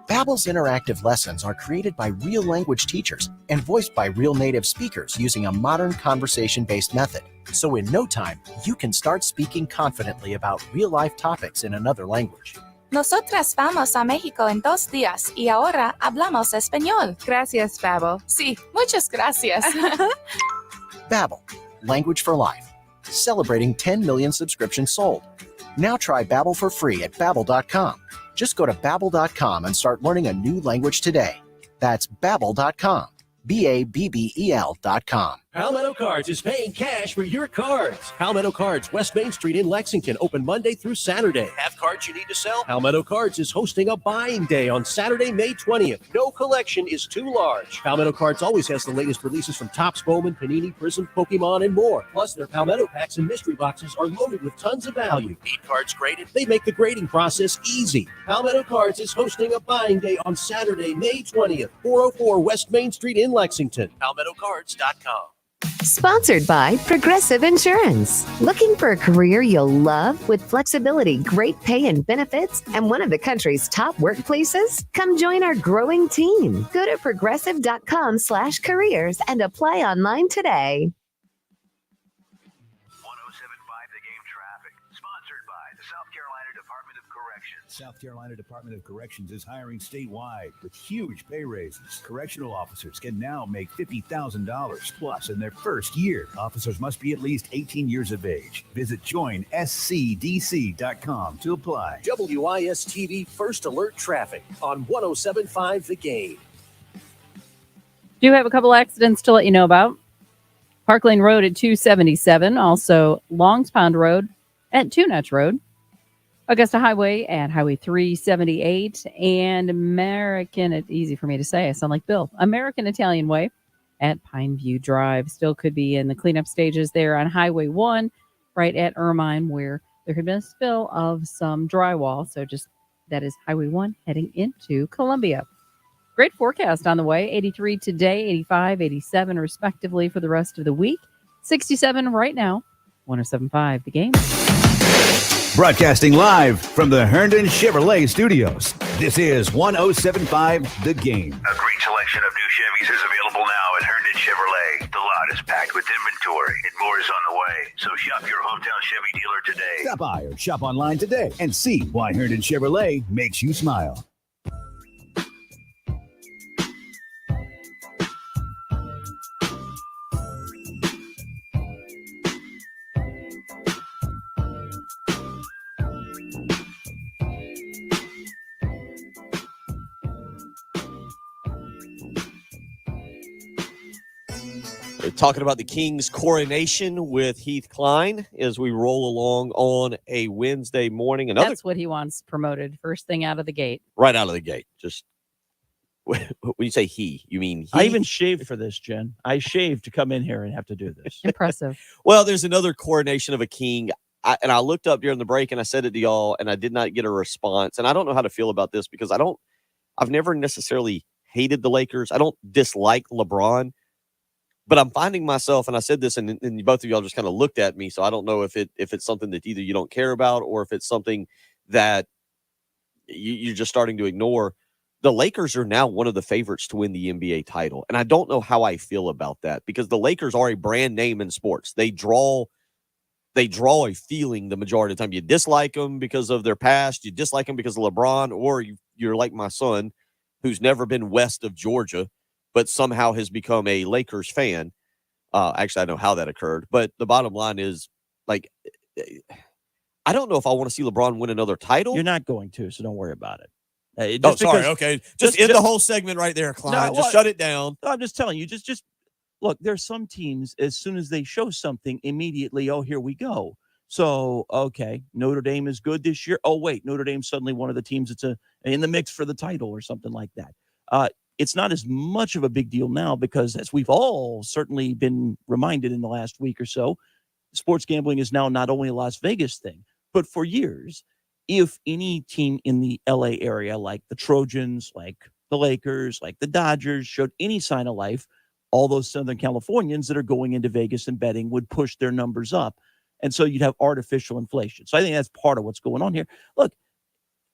Babbel's interactive lessons are created by real language teachers and voiced by real native speakers using a modern conversation-based method. So in no time, you can start speaking confidently about real-life topics in another language. Nosotras vamos a México en 2 días y ahora hablamos español. Gracias, Babbel. Sí, muchas gracias. Babbel, language for life. Celebrating 10 million subscriptions sold. Now try Babbel for free at babbel.com. Just go to babbel.com and start learning a new language today. That's babbel.com. BABBEL.com. Palmetto Cards is paying cash for your cards. Palmetto Cards, West Main Street in Lexington, open Monday through Saturday. Have cards you need to sell? Palmetto Cards is hosting a buying day on Saturday, May 20th. No collection is too large. Palmetto Cards always has the latest releases from Topps, Bowman, Panini, Prism, Pokemon, and more. Plus, their Palmetto packs and mystery boxes are loaded with tons of value. Need cards graded? They make the grading process easy. Palmetto Cards is hosting a buying day on Saturday, May 20th, 404 West Main Street in Lexington. PalmettoCards.com. Sponsored by Progressive Insurance. Looking for a career you'll love with flexibility, great pay and benefits, and one of the country's top workplaces? Come join our growing team. Go to progressive.com/careers and apply online today. 107.5 The Game traffic, sponsored by the South Carolina Department of Corrections. South Carolina Department of Corrections is hiring statewide with huge pay raises. Correctional officers can now make $50,000 plus in their first year. Officers must be at least 18 years of age. Visit joinscdc.com to apply. WIS-TV First Alert Traffic on 107.5 The Game. Do have a couple accidents to let you know about. Park Lane Road at 277. Also, Longs Pond Road at Two Notch Road. Augusta Highway at Highway 378. And American, it's easy for me to say, I sound like Bill. American Italian Way at Pineview Drive. Still could be in the cleanup stages there on Highway 1, right at Ermine, where there had been a spill of some drywall. So just that is Highway 1 heading into Columbia. Great forecast on the way. 83 today, 85, 87 respectively for the rest of the week. 67 right now. 107.5 The Game. Broadcasting live from the Herndon Chevrolet Studios. This is 107.5 The Game. A great selection of new Chevys is available now at Herndon Chevrolet. The lot is packed with inventory and more is on the way. So shop your hometown Chevy dealer today. Stop by or shop online today and see why Herndon Chevrolet makes you smile. We're talking about the King's coronation with Heath Klein as we roll along on a Wednesday morning. That's what he wants promoted first thing out of the gate. Right out of the gate. Just when you say he, you mean he? I even shaved for this, Jen. I shaved to come in here and have to do this. Impressive. Well, there's another coronation of a king. And I looked up during the break and I said it to y'all and I did not get a response. And I don't know how to feel about this because I've never necessarily hated the Lakers. I don't dislike LeBron. But I'm finding myself, and I said this, and both of y'all just kind of looked at me, so I don't know if it's something that either you don't care about or if it's something that you're just starting to ignore. The Lakers are now one of the favorites to win the NBA title, and I don't know how I feel about that because the Lakers are a brand name in sports. They draw a feeling the majority of the time. You dislike them because of their past, you dislike them because of LeBron, or you're like my son, who's never been west of Georgia, but somehow has become a Lakers fan. Actually, I know how that occurred. But the bottom line is, like, I don't know if I want to see LeBron win another title. You're not going to, so don't worry about it. Sorry. Okay. Just end the whole segment right there, Klein. Just shut it down. No, I'm just telling you. Just look, there's some teams, as soon as they show something, immediately, oh, here we go. So, okay, Notre Dame is good this year. Oh, wait, Notre Dame's suddenly one of the teams that's in the mix for the title or something like that. It's not as much of a big deal now because, as we've all certainly been reminded in the last week or so, sports gambling is now not only a Las Vegas thing, but for years, if any team in the LA area, like the Trojans, like the Lakers, like the Dodgers, showed any sign of life, all those Southern Californians that are going into Vegas and betting would push their numbers up. And so you'd have artificial inflation. So I think that's part of what's going on here. Look,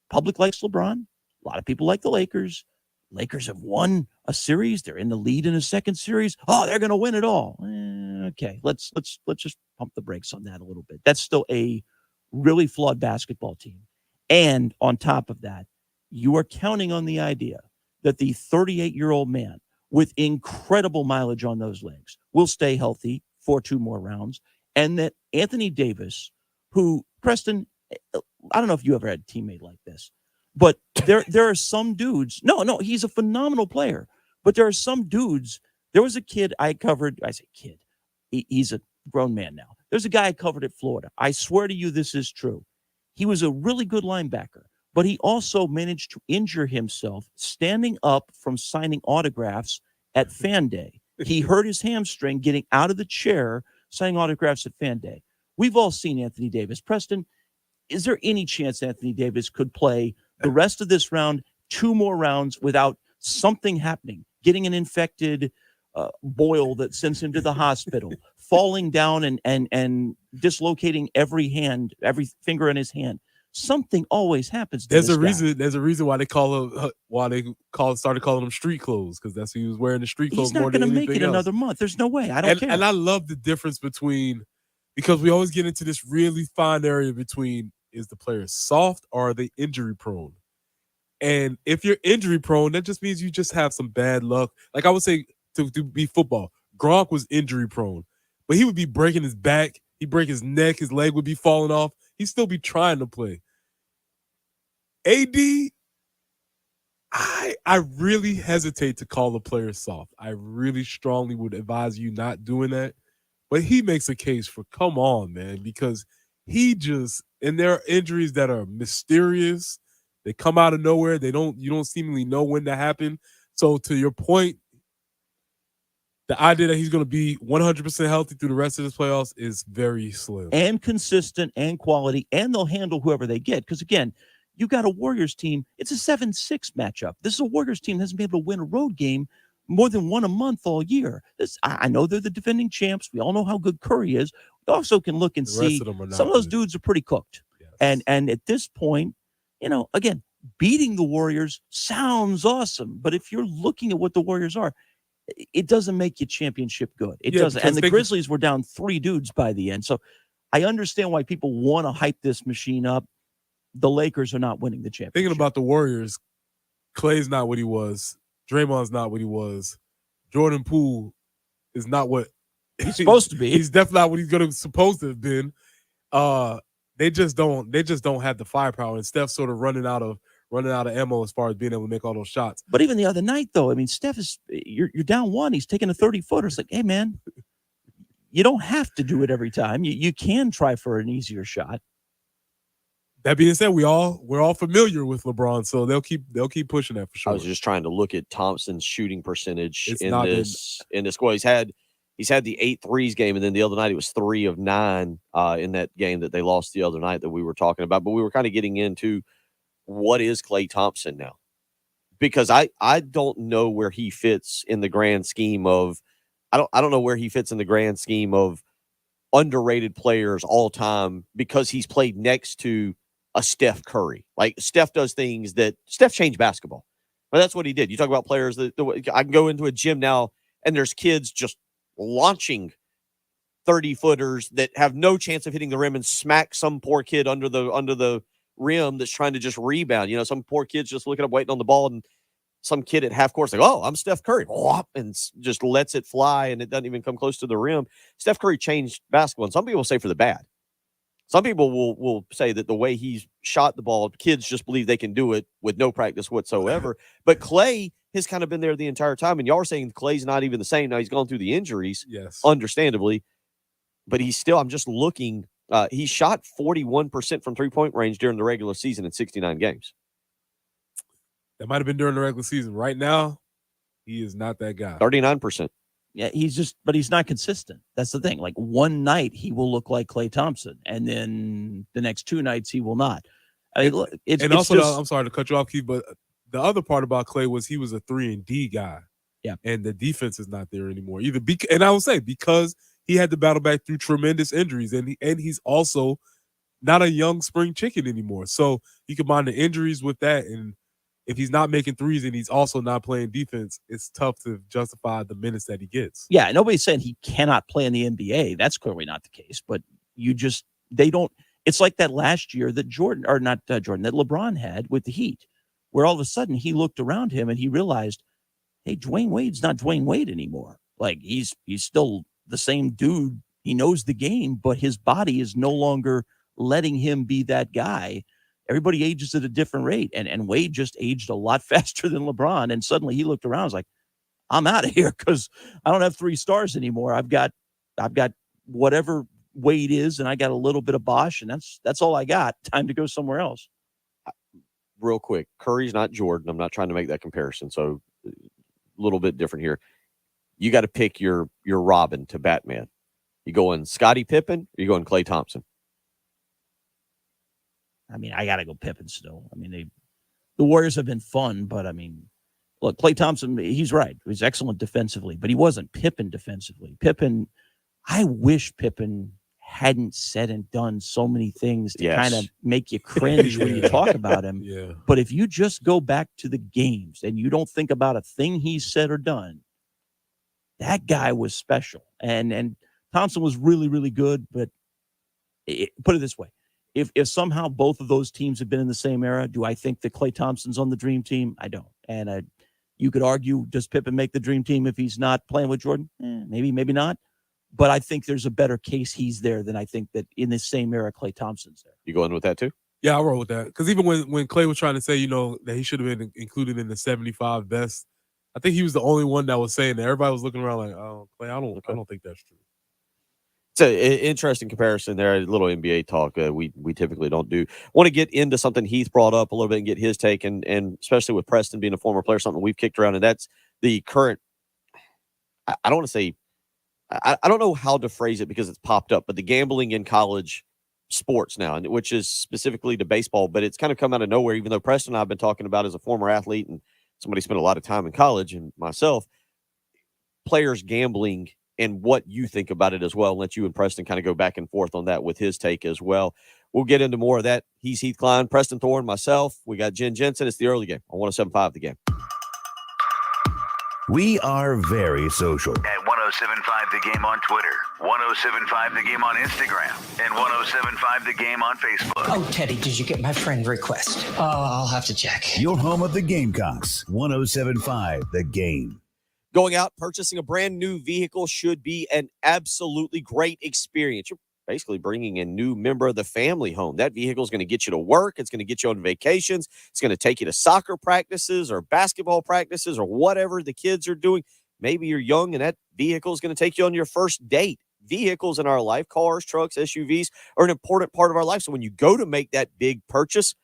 Public likes LeBron. A lot of people like the Lakers. Lakers have won a series. They're in the lead in a second series. Oh, they're going to win it all. Okay, let's just pump the brakes on that a little bit. That's still a really flawed basketball team. And on top of that, you are counting on the idea that the 38-year-old man with incredible mileage on those legs will stay healthy for 2 more rounds, and that Anthony Davis, who, Preston, I don't know if you ever had a teammate like this, but there are some dudes. No, he's a phenomenal player, but there are some dudes. There was a kid I covered. I say kid. He's a grown man now. There's a guy I covered at Florida. I swear to you, this is true. He was a really good linebacker, but he also managed to injure himself standing up from signing autographs at Fan Day. He hurt his hamstring getting out of the chair, signing autographs at Fan Day. We've all seen Anthony Davis. Preston, is there any chance Anthony Davis could play the rest of this round, 2 more rounds, without something happening, getting an infected boil that sends him to the hospital, falling down and dislocating every finger in his hand? Something always happens. There's a reason why they started calling him street clothes, because that's who he was wearing, the street clothes. He's not going to make it another month. There's no way. I don't care. And I love the difference between, because we always get into this really fine area between, is the player soft or are they injury prone? And if you're injury prone, that just means you just have some bad luck. Like I would say to be football, Gronk was injury prone, but he would be breaking his back. He'd break his neck. His leg would be falling off. He'd still be trying to play. AD, I really hesitate to call a player soft. I really strongly would advise you not doing that. But he makes a case for, come on, man, because and there are injuries that are mysterious. They come out of nowhere. You don't seemingly know when to happen. So to your point, the idea that he's going to be 100% healthy through the rest of this playoffs is very slim. And consistent and quality, and they'll handle whoever they get. Because, again, you got a Warriors team. It's a 7-6 matchup. This is a Warriors team that hasn't been able to win a road game more than one a month all year. I know they're the defending champs. We all know how good Curry is. We also can look and see some of those dudes are pretty cooked. Yes. And at this point, again, beating the Warriors sounds awesome. But if you're looking at what the Warriors are, it doesn't make you championship good. It doesn't. And the Grizzlies were down 3 dudes by the end. So I understand why people want to hype this machine up. The Lakers are not winning the championship. Thinking about the Warriors, Klay's not what he was. Draymond's not what he was. Jordan Poole is not what he's supposed to be. He's definitely not what he's supposed to have been. They just don't have the firepower, and Steph's sort of running out of ammo as far as being able to make all those shots. But even the other night, though, I mean, Steph you're down 1. He's taking a 30-footer. It's like, hey, man, you don't have to do it every time. You can try for an easier shot. That being said, we're all familiar with LeBron, so they'll keep pushing that for sure. I was just trying to look at Thompson's shooting percentage in this score. He's had the 8 threes game, and then the other night it was 3 of 9 in that game that they lost the other night that we were talking about. But we were kind of getting into what is Klay Thompson now, because I don't know where he fits in the grand scheme of I don't know where he fits in the grand scheme of underrated players all time, because he's played next to a Steph Curry. Like, Steph does things that Steph changed basketball. But that's what he did. You talk about players that I can go into a gym now and there's kids just launching 30-footers that have no chance of hitting the rim and smack some poor kid under the rim that's trying to just rebound. Some poor kid's just looking up, waiting on the ball, and some kid at half court's like, oh, I'm Steph Curry, and just lets it fly, and it doesn't even come close to the rim. Steph Curry changed basketball, and some people say for the bad. Some people will say that the way he's shot the ball, kids just believe they can do it with no practice whatsoever. But Klay has kind of been there the entire time, and y'all are saying Klay's not even the same. Now he's gone through the injuries, yes, understandably, but he's still, I'm just looking, he shot 41% from three-point range during the regular season in 69 games. That might have been during the regular season. Right now, he is not that guy. 39%. Yeah, but he's not consistent. That's the thing. Like, one night he will look like Klay Thompson, and then the next 2 nights he will not. I mean, I'm sorry to cut you off, Keith, but the other part about Klay was he was a 3-and-D guy. Yeah, and the defense is not there anymore either. And I would say because he had to battle back through tremendous injuries, and he's also not a young spring chicken anymore. So you combine the injuries with that, and if he's not making threes and he's also not playing defense, it's tough to justify the minutes that he gets. Yeah, nobody's saying he cannot play in the NBA. That's clearly not the case. But they don't. It's like that last year that that LeBron had with the Heat, where all of a sudden he looked around him and he realized, hey, Dwayne Wade's not Dwayne Wade anymore. Like he's still the same dude. He knows the game, but his body is no longer letting him be that guy. Everybody ages at a different rate. And Wade just aged a lot faster than LeBron. And suddenly he looked around and was like, I'm out of here because I don't have 3 stars anymore. I've got whatever Wade is, and I got a little bit of Bosch, and that's all I got. Time to go somewhere else. Real quick, Curry's not Jordan. I'm not trying to make that comparison. So a little bit different here. You got to pick your Robin to Batman. You going Scottie Pippen or you going Klay Thompson? I mean, I got to go Pippen still. I mean, the Warriors have been fun, but I mean, look, Klay Thompson, he's right. He's excellent defensively, but he wasn't Pippen defensively. I wish Pippen hadn't said and done so many things to kind of make you cringe when you talk about him. Yeah. But if you just go back to the games and you don't think about a thing he said or done, that guy was special. And Thompson was really, really good. But put it this way. If somehow both of those teams have been in the same era, do I think that Klay Thompson's on the dream team? I don't. And you could argue, does Pippen make the dream team if he's not playing with Jordan? Maybe, maybe not. But I think there's a better case he's there than I think that in the same era, Klay Thompson's there. You going with that too? Yeah, I roll with that. Because even when Klay was trying to say, that he should have been included in the 75 best, I think he was the only one that was saying that. Everybody was looking around like, oh, Klay, I don't think that's true. It's an interesting comparison there. A little NBA talk we typically don't do. Want to get into something Heath brought up a little bit and get his take, and especially with Preston being a former player, something we've kicked around, and that's the current. I don't want to say. I don't know how to phrase it because it's popped up, but the gambling in college sports now, which is specifically to baseball, but it's kind of come out of nowhere. Even though Preston and I have been talking about as a former athlete and somebody spent a lot of time in college, and myself, players gambling. And what you think about it as well. And let you and Preston kind of go back and forth on that with his take as well. We'll get into more of that. He's Heath Klein, Preston Thorne, myself. We got Jen Jensen. It's the early game on 107.5 The Game. We are very social. At 107.5 The Game on Twitter, 107.5 The Game on Instagram, and 107.5 The Game on Facebook. Oh, Teddy, did you get my friend request? Oh, I'll have to check. Your home of the Gamecocks, 107.5 The Game. Going out, purchasing a brand new vehicle should be an absolutely great experience. You're basically bringing a new member of the family home. That vehicle is going to get you to work. It's going to get you on vacations. It's going to take you to soccer practices or basketball practices or whatever the kids are doing. Maybe you're young and that vehicle is going to take you on your first date. Vehicles in our life, cars, trucks, SUVs, are an important part of our life. So when you go to make that big purchase,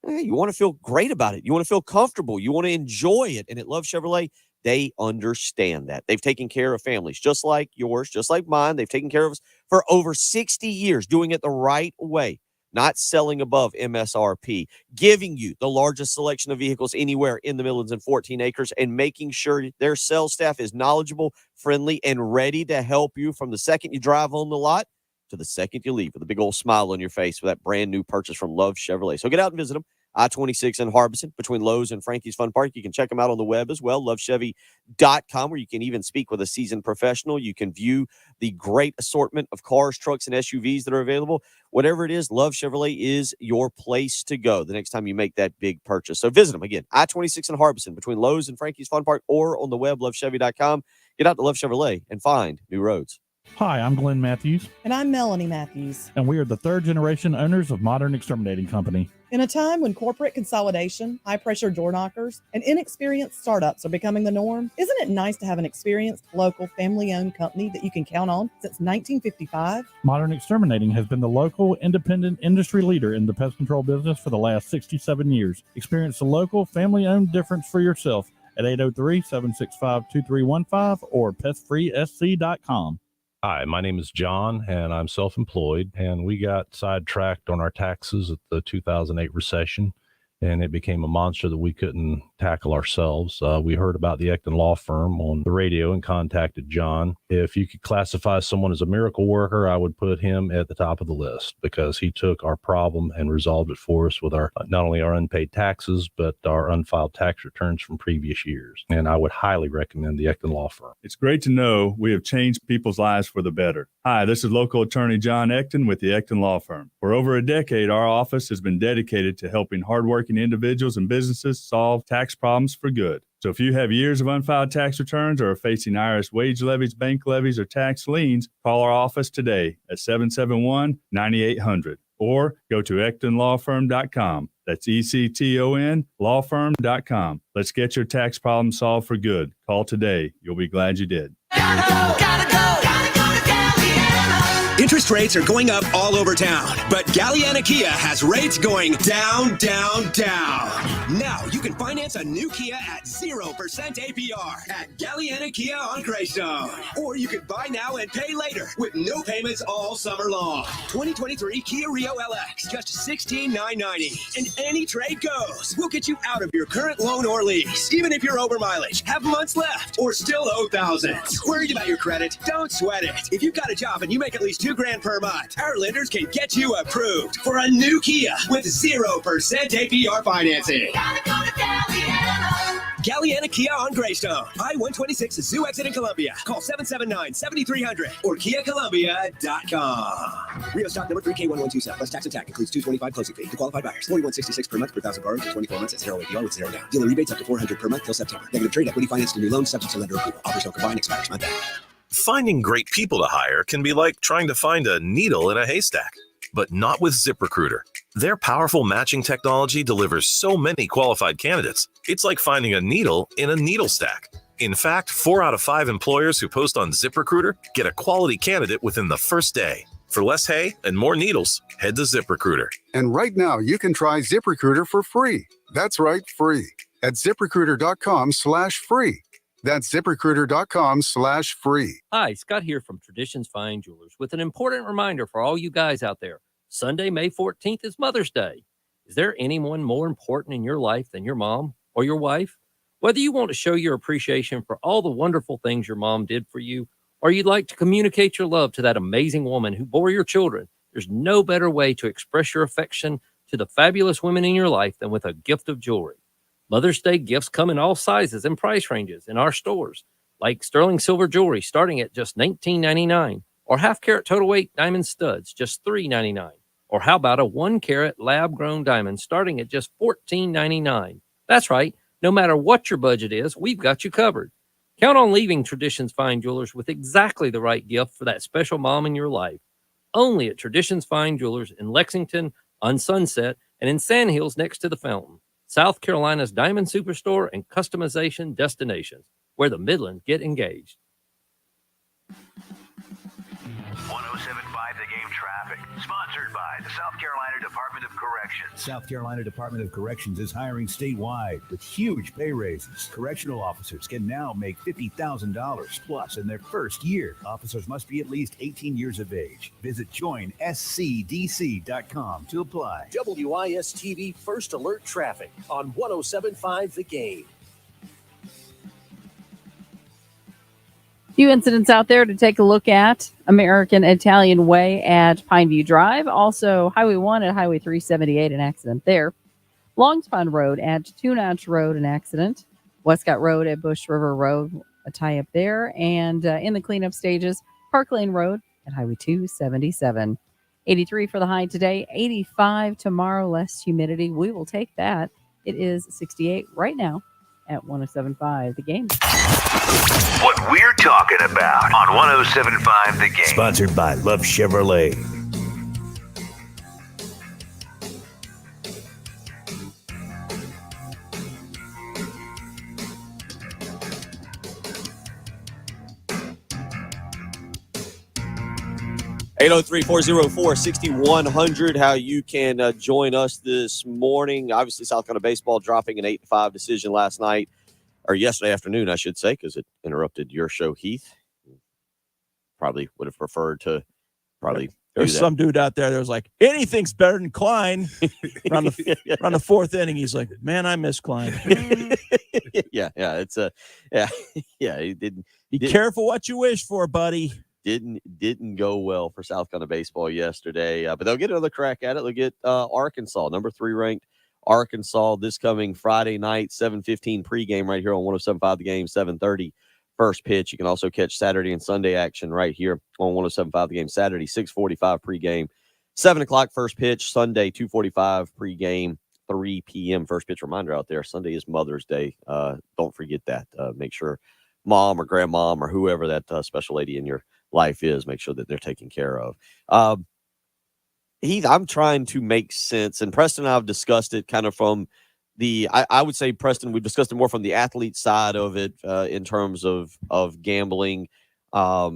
you want to feel great about it. You want to feel comfortable. You want to enjoy it. And at Love Chevrolet, they understand that. They've taken care of families just like yours, just like mine. They've taken care of us for over 60 years, doing it the right way, not selling above MSRP, giving you the largest selection of vehicles anywhere in the Midlands and 14 acres, and making sure their sales staff is knowledgeable, friendly, and ready to help you from the second you drive on the lot to the second you leave with a big old smile on your face for that brand new purchase from Love Chevrolet. So get out and visit them. I-26 in Harbison between Lowe's and Frankie's Fun Park. You can check them out on the web as well, lovechevy.com, where you can even speak with a seasoned professional. You can view the great assortment of cars, trucks, and SUVs that are available. Whatever it is, Love Chevrolet is your place to go the next time you make that big purchase. So visit them again, I-26 in Harbison between Lowe's and Frankie's Fun Park, or on the web, lovechevy.com. Get out to Love Chevrolet and find new roads. Hi, I'm Glenn Matthews. And I'm Melanie Matthews. And we are the third generation owners of Modern Exterminating Company. In a time when corporate consolidation, high-pressure door knockers, and inexperienced startups are becoming the norm, isn't it nice to have an experienced, local, family-owned company that you can count on since 1955? Modern Exterminating has been the local, independent industry leader in the pest control business for the last 67 years. Experience the local, family-owned difference for yourself at 803-765-2315 or pestfreesc.com. Hi, my name is John, and I'm self-employed, and we got sidetracked on our taxes at the 2008 recession, and it became a monster that we couldn't tackle ourselves. We heard about the Ecton Law Firm on the radio and contacted John. If you could classify someone as a miracle worker, I would put him at the top of the list because he took our problem and resolved it for us with our not only our unpaid taxes, but our unfiled tax returns from previous years. And I would highly recommend the Ecton Law Firm. It's great to know we have changed people's lives for the better. Hi, this is local attorney John Ecton with the Ecton Law Firm. For over a decade, our office has been dedicated to helping hardworking individuals and businesses solve tax problems for good. So if you have years of unfiled tax returns or are facing IRS wage levies, bank levies, or tax liens, call our office today at 771-9800 or go to EctonLawFirm.com. That's ECTON lawfirm.com. Let's get your tax problem solved for good. Call today. You'll be glad you did. Interest rates are going up all over town, but Galliana Kia has rates going down, down, down. Now you can finance a new Kia at 0% APR at Galliana Kia on Greystone. Or you could buy now and pay later with no payments all summer long. 2023 Kia Rio LX, just $16,990. And any trade goes. We'll get you out of your current loan or lease, even if you're over mileage, have months left, or still owe thousands. Worried about your credit? Don't sweat it. If you've got a job and you make at least $2,000 per month, our lenders can get you approved for a new Kia with 0% APR financing. Galliana Kia on Greystone. I-126 Zoo exit in Columbia. Call 779-7300 or KiaColumbia.com. Rio stock number 3K1127 plus tax and tax includes $225 closing fee. To qualified buyers, $41.66 per month per thousand borrowed for 24 months at 0 APR with 0 down. Dealer rebates up to $400 per month till September. Negative trade equity financed in new loans subject to lender approval. Offers don't combine, expires month end. Finding great people to hire can be like trying to find a needle in a haystack, but not with ZipRecruiter. Their powerful matching technology delivers so many qualified candidates. It's like finding a needle in a needle stack. In fact, 4 out of 5 employers who post on ZipRecruiter get a quality candidate within the first day. For less hay and more needles, head to ZipRecruiter. And right now, you can try ZipRecruiter for free. That's right, free. At ZipRecruiter.com/free. That's ZipRecruiter.com/free. Hi, Scott here from Traditions Fine Jewelers with an important reminder for all you guys out there. Sunday, May 14th is Mother's Day. Is there anyone more important in your life than your mom or your wife? Whether you want to show your appreciation for all the wonderful things your mom did for you, or you'd like to communicate your love to that amazing woman who bore your children, there's no better way to express your affection to the fabulous women in your life than with a gift of jewelry. Mother's Day gifts come in all sizes and price ranges in our stores, like sterling silver jewelry starting at just $19.99, or half-carat total weight diamond studs, just $3.99. Or how about a 1-carat lab-grown diamond starting at just $14.99? That's right. No matter what your budget is, we've got you covered. Count on leaving Traditions Fine Jewelers with exactly the right gift for that special mom in your life. Only at Traditions Fine Jewelers in Lexington, on Sunset, and in Sandhills next to the Fountain. South Carolina's diamond superstore and customization destinations, where the Midlands get engaged. 1075 The Game traffic, sponsored by the South Carolina Department of Corrections. South Carolina Department of Corrections is hiring statewide with huge pay raises. Correctional officers can now make $50,000 plus in their first year. Officers must be at least 18 years of age. Visit joinscdc.com to apply. WIS-TV First Alert Traffic on 1075 The Game. Few incidents out there to take a look at. American Italian Way at Pineview Drive. Also, Highway 1 at Highway 378, an accident there. Longs Pond Road at Two Notch Road, an accident. Westcott Road at Bush River Road, a tie-up there. And in the cleanup stages, Park Lane Road at Highway 277. 83 for the high today, 85 tomorrow, less humidity. We will take that. It is 68 right now at 1075 The Game. What we're talking about on 1075 The Game. Sponsored by Love Chevrolet. (803-404-6100). How you can join us this morning. Obviously, South Carolina baseball dropping an 8-5 decision last night, or yesterday afternoon, I should say, because it interrupted your show, Heath. Probably would have preferred to There's some dude out there that was like, anything's better than Klein. around the fourth inning, he's like, man, I miss Klein. yeah. It's yeah. He didn't. Be careful what you wish for, buddy. Didn't go well for South Carolina baseball yesterday, but they'll get another crack at it. They'll get Arkansas, number 3 ranked Arkansas, this coming Friday night, 7:15 pregame right here on 107.5 The Game, 7:30 first pitch. You can also catch Saturday and Sunday action right here on 107.5 The Game. Saturday, 6:45 pregame, 7 o'clock first pitch. Sunday, 2:45 pregame, 3 p.m. first pitch. Reminder out there, Sunday is Mother's Day. Don't forget that. Make sure mom or grandmom or whoever that special lady in your life is, make sure that they're taken care of. I'm trying to make sense, and Preston and I have discussed it kind of from I would say, Preston, we've discussed it more from the athlete side of it in terms of gambling at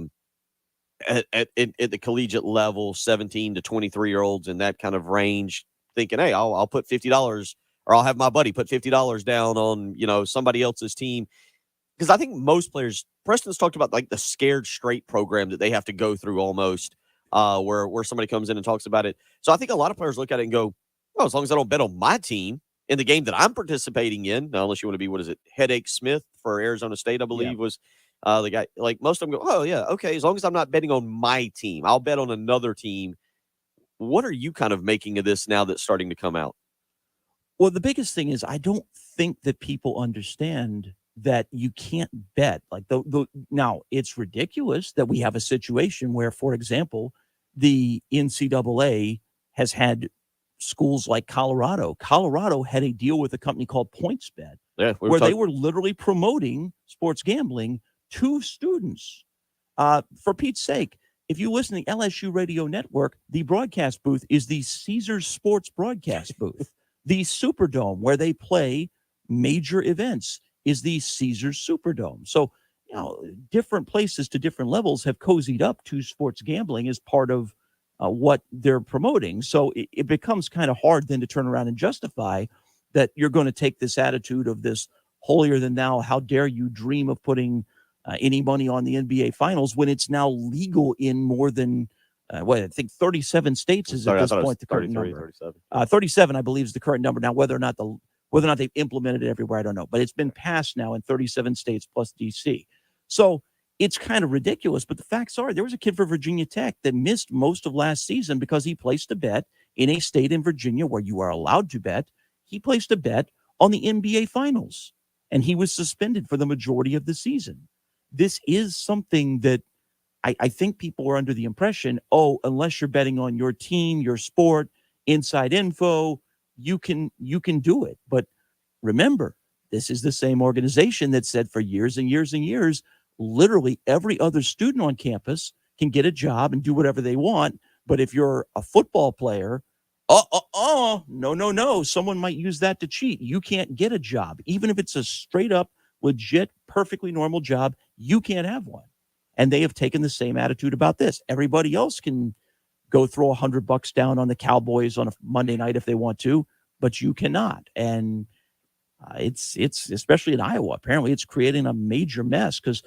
the collegiate level, 17 to 23-year-olds in that kind of range, thinking, hey, I'll put $50 or I'll have my buddy put $50 down on, somebody else's team. Because I think most players, Preston's talked about like the Scared Straight program that they have to go through almost, where somebody comes in and talks about it. So I think a lot of players look at it and go, well, as long as I don't bet on my team in the game that I'm participating in, unless you want to be, Headache Smith for Arizona State, I believe was the guy. Like most of them go, oh, yeah, okay, as long as I'm not betting on my team, I'll bet on another team. What are you kind of making of this now that's starting to come out? Well, the biggest thing is I don't think that people understand that you can't bet. Like now, it's ridiculous that we have a situation where, for example, the NCAA has had schools like Colorado. Colorado had a deal with a company called PointsBet, where they were literally promoting sports gambling to students. For Pete's sake, if you listen to the LSU radio network, the broadcast booth is the Caesars Sports broadcast booth. The Superdome, where they play major events, is the Caesars Superdome. So, different places to different levels have cozied up to sports gambling as part of what they're promoting. So it becomes kind of hard then to turn around and justify that you're going to take this attitude of this holier than thou, how dare you dream of putting any money on the NBA Finals when it's now legal in more than, I think 37 states is at this point the current number. 37, I believe, is the current number. Now, whether or not they've implemented it everywhere, I don't know. But it's been passed now in 37 states plus D.C. So it's kind of ridiculous. But the facts are there was a kid for Virginia Tech that missed most of last season because he placed a bet in a state in Virginia where you are allowed to bet. He placed a bet on the NBA Finals, and he was suspended for the majority of the season. This is something that I think people are under the impression, unless you're betting on your team, your sport, inside info, you can do it. But remember, this is the same organization that said for years and years and years, literally every other student on campus can get a job and do whatever they want. But if you're a football player, no, someone might use that to cheat. You can't get a job. Even if it's a straight up, legit, perfectly normal job, you can't have one. And they have taken the same attitude about this. Everybody else can go throw $100 down on the Cowboys on a Monday night if they want to, but you cannot. And it's especially in Iowa. Apparently, it's creating a major mess because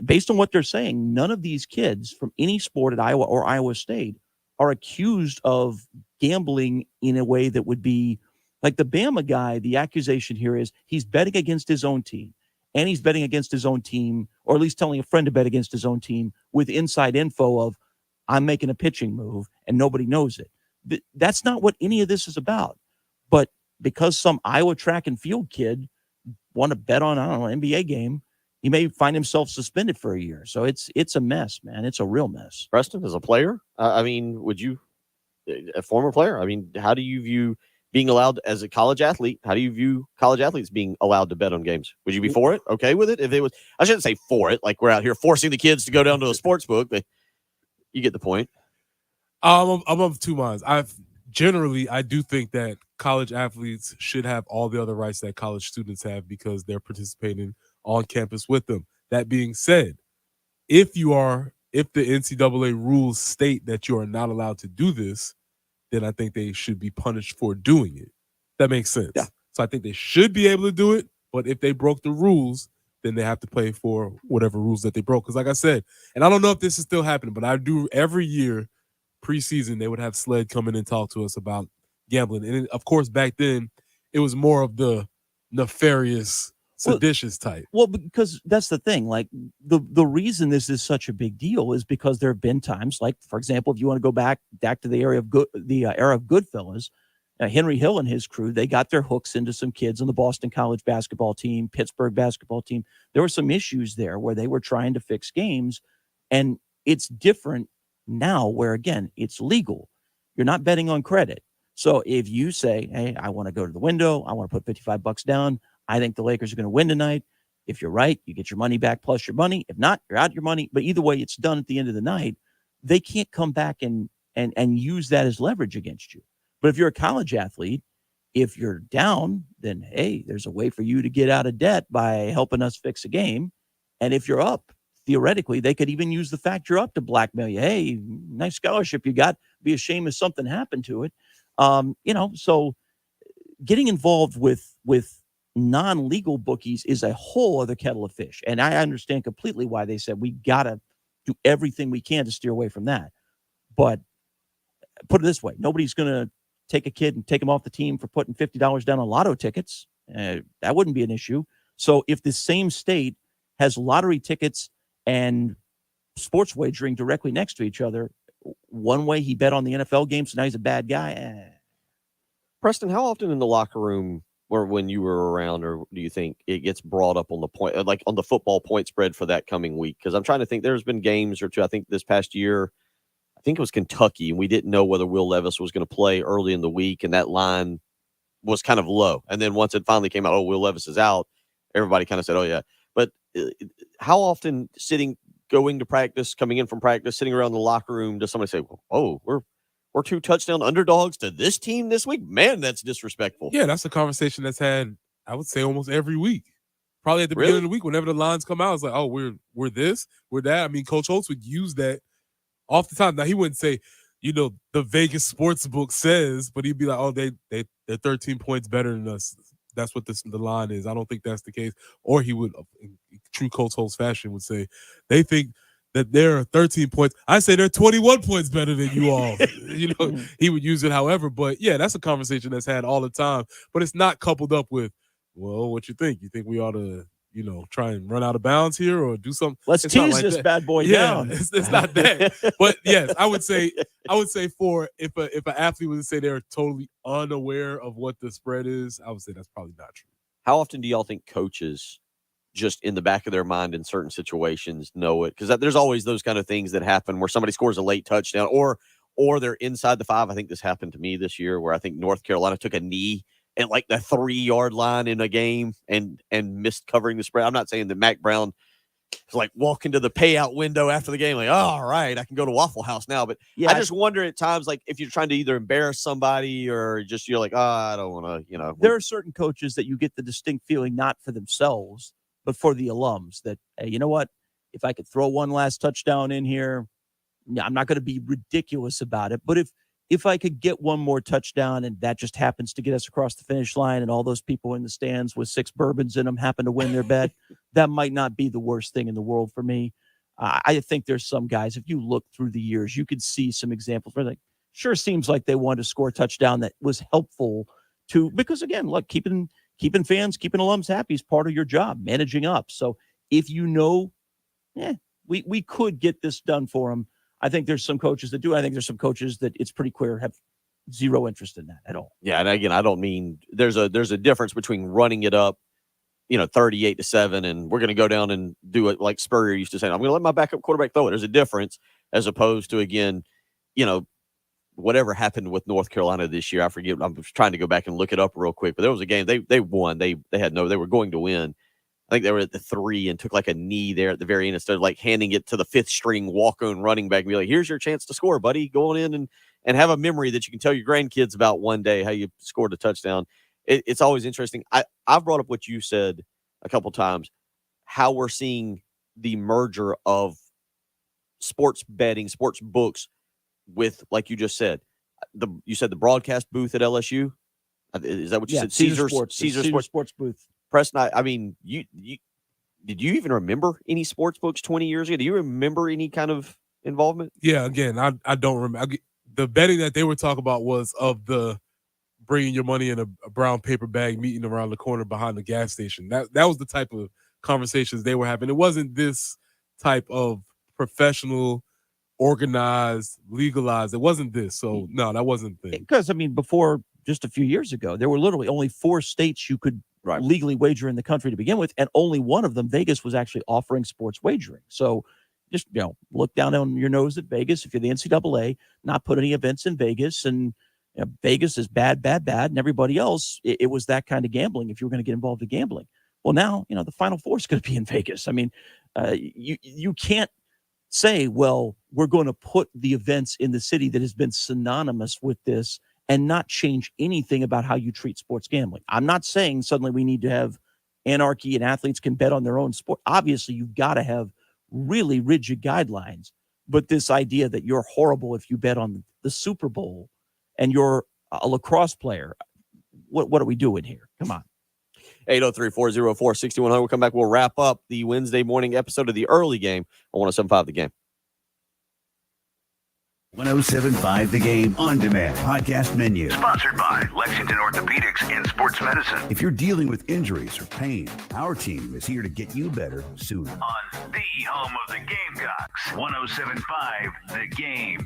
based on what they're saying, none of these kids from any sport at Iowa or Iowa State are accused of gambling in a way that would be like the Bama guy. The accusation here is he's betting against his own team, and he's betting against his own team, or at least telling a friend to bet against his own team with inside info of, I'm making a pitching move and nobody knows it. That's not what any of this is about. But because some Iowa track and field kid want to bet on, an NBA game, he may find himself suspended for a year. So it's a mess, man. It's a real mess. Preston, as a player, would you, a former player, how do you view being allowed as a college athlete? How do you view college athletes being allowed to bet on games? Would you be for it? Okay with it? If it was, I shouldn't say for it, like we're out here forcing the kids to go down to a sports book, but you get the point. I'm of two minds. I do think that college athletes should have all the other rights that college students have because they're participating on campus with them. That being said, if the NCAA rules state that you are not allowed to do this, then I think they should be punished for doing it. That makes sense. Yeah. So I think they should be able to do it, but if they broke the rules, then they have to pay for whatever rules that they broke. Because like I said, and I don't know if this is still happening, but I do every year preseason, they would have Sled come in and talk to us about gambling. And of course, back then, it was more of the nefarious, seditious type. Well, because that's the thing. Like the reason this is such a big deal is because there have been times, like for example, if you want to go back to the era of Goodfellas, Henry Hill and his crew, they got their hooks into some kids on the Boston College basketball team, Pittsburgh basketball team. There were some issues there where they were trying to fix games, and it's different now where, again, it's legal. You're not betting on credit. So if you say, hey, I want to go to the window, I want to put $55 down, I think the Lakers are going to win tonight. If you're right, you get your money back plus your money. If not, you're out your money. But either way, it's done at the end of the night. They can't come back and use that as leverage against you. But if you're a college athlete, if you're down, then, hey, there's a way for you to get out of debt by helping us fix a game. And if you're up, theoretically, they could even use the fact you're up to blackmail you. Hey, nice scholarship you got. Be a shame if something happened to it. So getting involved with non-legal bookies is a whole other kettle of fish. And I understand completely why they said we got to do everything we can to steer away from that. But put it this way, nobody's going to take a kid and take him off the team for putting $50 down on lotto tickets. That wouldn't be an issue. So if the same state has lottery tickets and sports wagering directly next to each other, one way he bet on the NFL game, so now he's a bad guy. Preston, how often in the locker room or when you were around, or do you think it gets brought up on the point, like on the football point spread for that coming week? Because I'm trying to think, there's been games or two, I think this past year, I think it was Kentucky, and we didn't know whether Will Levis was going to play early in the week, and that line was kind of low. And then once it finally came out, oh, Will Levis is out, everybody kind of said, oh, yeah. But how often going to practice, coming in from practice, sitting around the locker room, does somebody say, oh, we're 2 touchdown underdogs to this team this week? Man, that's disrespectful. Yeah, that's a conversation that's had, I would say, almost every week. Probably at the beginning of the week, whenever the lines come out, it's like, oh, we're this, we're that. I mean, Coach Holtz would use that off the time. Now, he wouldn't say, the Vegas sports book says, but he'd be like, oh, they're 13 points better than us. That's what the line is. I don't think that's the case. Or he would, in true Coach Holtz fashion, would say, they think that they're 13 points. I say they're 21 points better than you all. He would use it however. But, yeah, that's a conversation that's had all the time. But it's not coupled up with, well, what you think? You think we ought to, try and run out of bounds here or do something? Let's tease this bad boy down. It's not that. But, yes, I would say for if an athlete would say they're totally unaware of what the spread is, I would say that's probably not true. How often do y'all think coaches just in the back of their mind in certain situations know it? Because there's always those kind of things that happen where somebody scores a late touchdown or they're inside the 5. I think this happened to me this year where I think North Carolina took a knee at like the 3-yard line in a game and missed covering the spread. I'm not saying that Mac Brown is like walking to the payout window after the game, like, oh, all right, I can go to Waffle House now. But yeah, I just wonder at times, like, if you're trying to either embarrass somebody or just you're like, I don't want to, There are certain coaches that you get the distinct feeling not for themselves, but for the alums that, hey, you know what? If I could throw one last touchdown in here, I'm not going to be ridiculous about it. But if I could get one more touchdown and that just happens to get us across the finish line and all those people in the stands with 6 bourbons in them happen to win their bet, that might not be the worst thing in the world for me. I think there's some guys, if you look through the years, you could see some examples where sure seems like they wanted to score a touchdown that was helpful to, because again, look, keeping fans, keeping alums happy is part of your job, managing up. So if we could get this done for them. I think there's some coaches that do. I think there's some coaches that it's pretty clear have zero interest in that at all. Yeah, and again, I don't mean there's a difference between running it up, 38-7, and we're going to go down and do it like Spurrier used to say. I'm going to let my backup quarterback throw it. There's a difference as opposed to, again, whatever happened with North Carolina this year. I forget. I'm trying to go back and look it up real quick, but there was a game they won. They were going to win. I think they were at the 3 and took like a knee there at the very end instead of like handing it to the 5th string walk-on running back and be like, here's your chance to score, buddy. Go on in and have a memory that you can tell your grandkids about one day, how you scored a touchdown. It's always interesting. I've brought up what you said a couple times, how we're seeing the merger of sports betting, sports books with, like you just said, you said the broadcast booth at LSU. Is that what you said? Caesar Sports booth. Preston, I mean, you did you even remember any sports books 20 years ago? Do you remember any kind of involvement? Yeah, again, I don't remember. the betting that they were talking about was of the bringing your money in a brown paper bag, meeting around the corner behind the gas station. That was the type of conversations they were having. It wasn't this type of professional, organized, legalized. It wasn't this. So no, that wasn't the thing. Because I mean, before just a few years ago, there were literally only 4 states you could legally wager in the country to begin with, and only one of them, Vegas, was actually offering sports wagering. So just look down on your nose at Vegas if you're the NCAA, not put any events in Vegas, and Vegas is bad, and everybody else, it was that kind of gambling if you were going to get involved in gambling. Well, now, the Final Four is going to be in Vegas. I mean, you can't say, well, we're going to put the events in the city that has been synonymous with this and not change anything about how you treat sports gambling. I'm not saying suddenly we need to have anarchy and athletes can bet on their own sport. Obviously, you've got to have really rigid guidelines. But this idea that you're horrible if you bet on the Super Bowl and you're a lacrosse player, what are we doing here? Come on. 803-404-6100. We'll come back. We'll wrap up the Wednesday morning episode of the early game on 107.5 The Game. 107.5 The Game on demand podcast menu. Sponsored by Lexington Orthopedics and Sports Medicine. If you're dealing with injuries or pain, our team is here to get you better sooner. On the home of the Gamecocks, 107.5 The Game.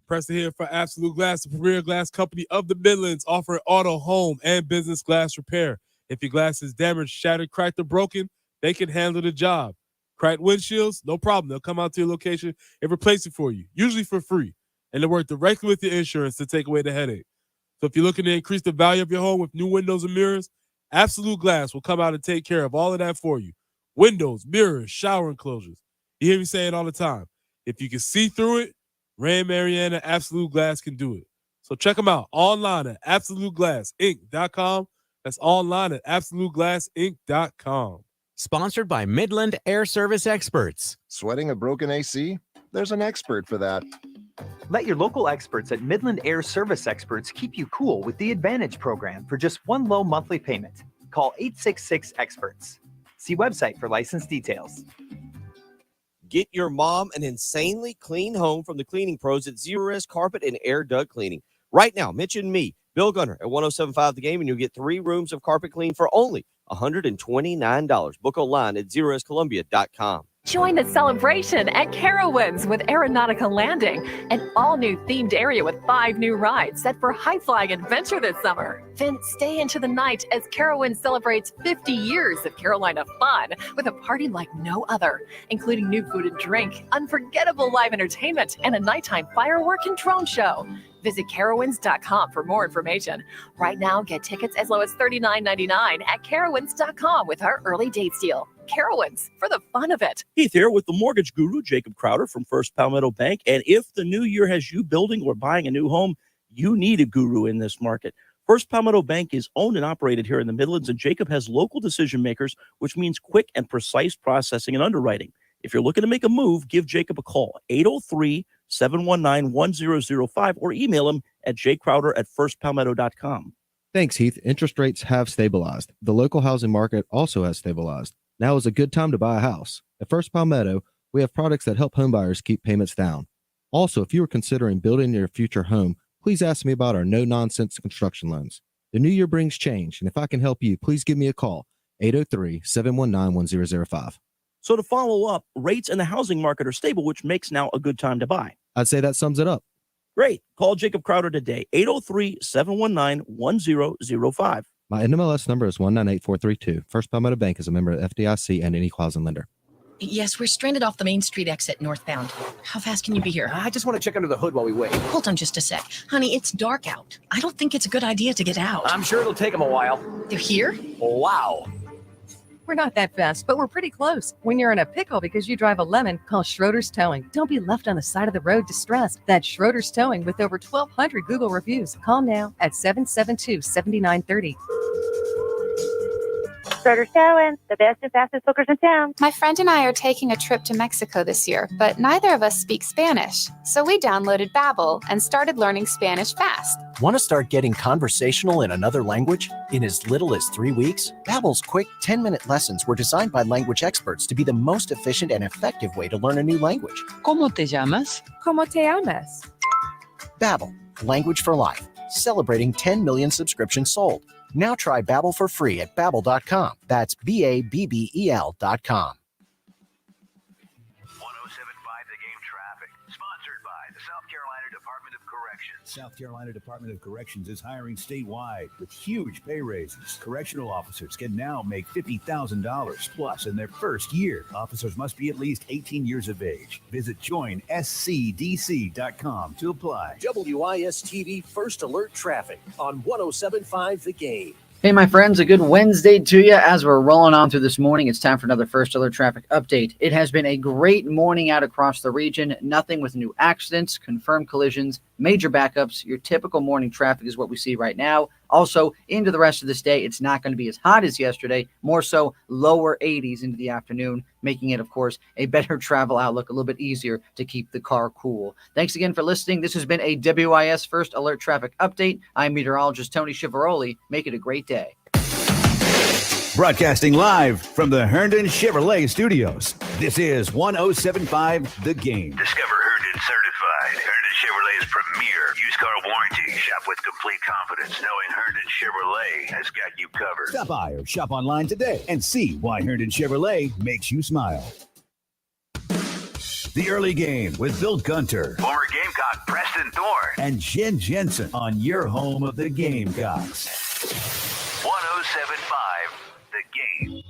Preston here for Absolute Glass, the premier glass company of the Midlands, offering auto, home, and business glass repair. If your glass is damaged, shattered, cracked, or broken, they can handle the job. Cracked windshields, no problem. They'll come out to your location and replace it for you, usually for free. And they work directly with your insurance to take away the headache. So if you're looking to increase the value of your home with new windows and mirrors, Absolute Glass will come out and take care of all of that for you. Windows, mirrors, shower enclosures. You hear me say it all the time. If you can see through it, Rand Mariana Absolute Glass can do it. So check them out online at AbsoluteGlassInc.com. That's online at AbsoluteGlassInc.com. Sponsored by Midland Air Service Experts. Sweating a broken AC? There's an expert for that. Let your local experts at Midland Air Service Experts keep you cool with the Advantage program for just one low monthly payment. Call 866-EXPERTS. See website for license details. Get your mom an insanely clean home from the cleaning pros at Zero Risk Carpet and Air Duct Cleaning. Right now, mention me, Bill Gunner, at 107.5 The Game, and you'll get 3 rooms of carpet clean for only $129. Book online at ZeroRiskColumbia.com. Join the celebration at Carowinds with Aeronautica Landing, an all-new themed area with 5 new rides set for high-flying adventure this summer. Then stay into the night as Carowinds celebrates 50 years of Carolina fun with a party like no other, including new food and drink, unforgettable live entertainment, and a nighttime firework and drone show. Visit Carowinds.com for more information. Right now, get tickets as low as $39.99 at Carowinds.com with our early dates deal. Carowinds, for the fun of it. Keith here with the mortgage guru, Jacob Crowder from First Palmetto Bank. And if the new year has you building or buying a new home, you need a guru in this market. First Palmetto Bank is owned and operated here in the Midlands, and Jacob has local decision makers, which means quick and precise processing and underwriting. If you're looking to make a move, give Jacob a call, 803-719-1005, or email him at jcrowder@firstpalmetto.com. Thanks, Heath. Interest rates have stabilized. The local housing market also has stabilized. Now is a good time to buy a house. At First Palmetto, we have products that help homebuyers keep payments down. Also, if you are considering building your future home, please ask me about our no-nonsense construction loans. The new year brings change, and if I can help you, please give me a call, 803-719-1005. So to follow up, rates in the housing market are stable, which makes now a good time to buy. I'd say that sums it up. Great. Call Jacob Crowder today, 803-719-1005. My NMLS number is 198432. First Palmetto Bank is a member of FDIC and any closet lender. Yes, we're stranded off the Main Street exit northbound. How fast can you be here? I just want to check under the hood while we wait. Hold on just a sec. Honey, it's dark out. I don't think it's a good idea to get out. I'm sure it'll take them a while. They're here? Wow. We're not that fast, but we're pretty close. When you're in a pickle because you drive a lemon, call Schroeder's Towing. Don't be left on the side of the road distressed. That's Schroeder's Towing with over 1,200 Google reviews. Call now at 772-7930. Schroeder's Towing, the best and fastest hookers in town. My friend and I are taking a trip to Mexico this year, but neither of us speak Spanish. So we downloaded Babbel and started learning Spanish fast. Want to start getting conversational in another language in as little as 3 weeks? Babbel's quick 10-minute lessons were designed by language experts to be the most efficient and effective way to learn a new language. ¿Cómo te llamas? ¿Cómo te llamas? Babbel, language for life. Celebrating 10 million subscriptions sold. Now try Babbel for free at babbel.com. That's BABBEL.com. 1075 The Game traffic, sponsored by the South Carolina Department of Corrections. South Carolina Department of Corrections is hiring statewide with huge pay raises. Correctional officers can now make $50,000 plus in their first year. Officers must be at least 18 years of age. Visit joinscdc.com to apply. WIS-TV First Alert Traffic on 1075 The Game. Hey, my friends, a good Wednesday to you. As we're rolling on through this morning, it's time for another First Alert Traffic update. It has been a great morning out across the region. Nothing with new accidents, confirmed collisions, major backups. Your typical morning traffic is what we see right now. Also, into the rest of this day, it's not going to be as hot as yesterday, more so lower 80s into the afternoon, making it, of course, a better travel outlook, a little bit easier to keep the car cool. Thanks again for listening. This has been a WIS First Alert Traffic Update. I'm meteorologist Tony Chivaroli. Make it a great day. Broadcasting live from the Herndon Chevrolet Studios. This is 1075 The Game. Discover Herndon Certified, Herndon Chevrolet's premier used car warranty. Shop with complete confidence, knowing Herndon Chevrolet has got you covered. Stop by or shop online today and see why Herndon Chevrolet makes you smile. The Early Game with Bill Gunter. Former Gamecock Preston Thorne. And Jen Jensen on your home of the Gamecocks. 1075 The Game.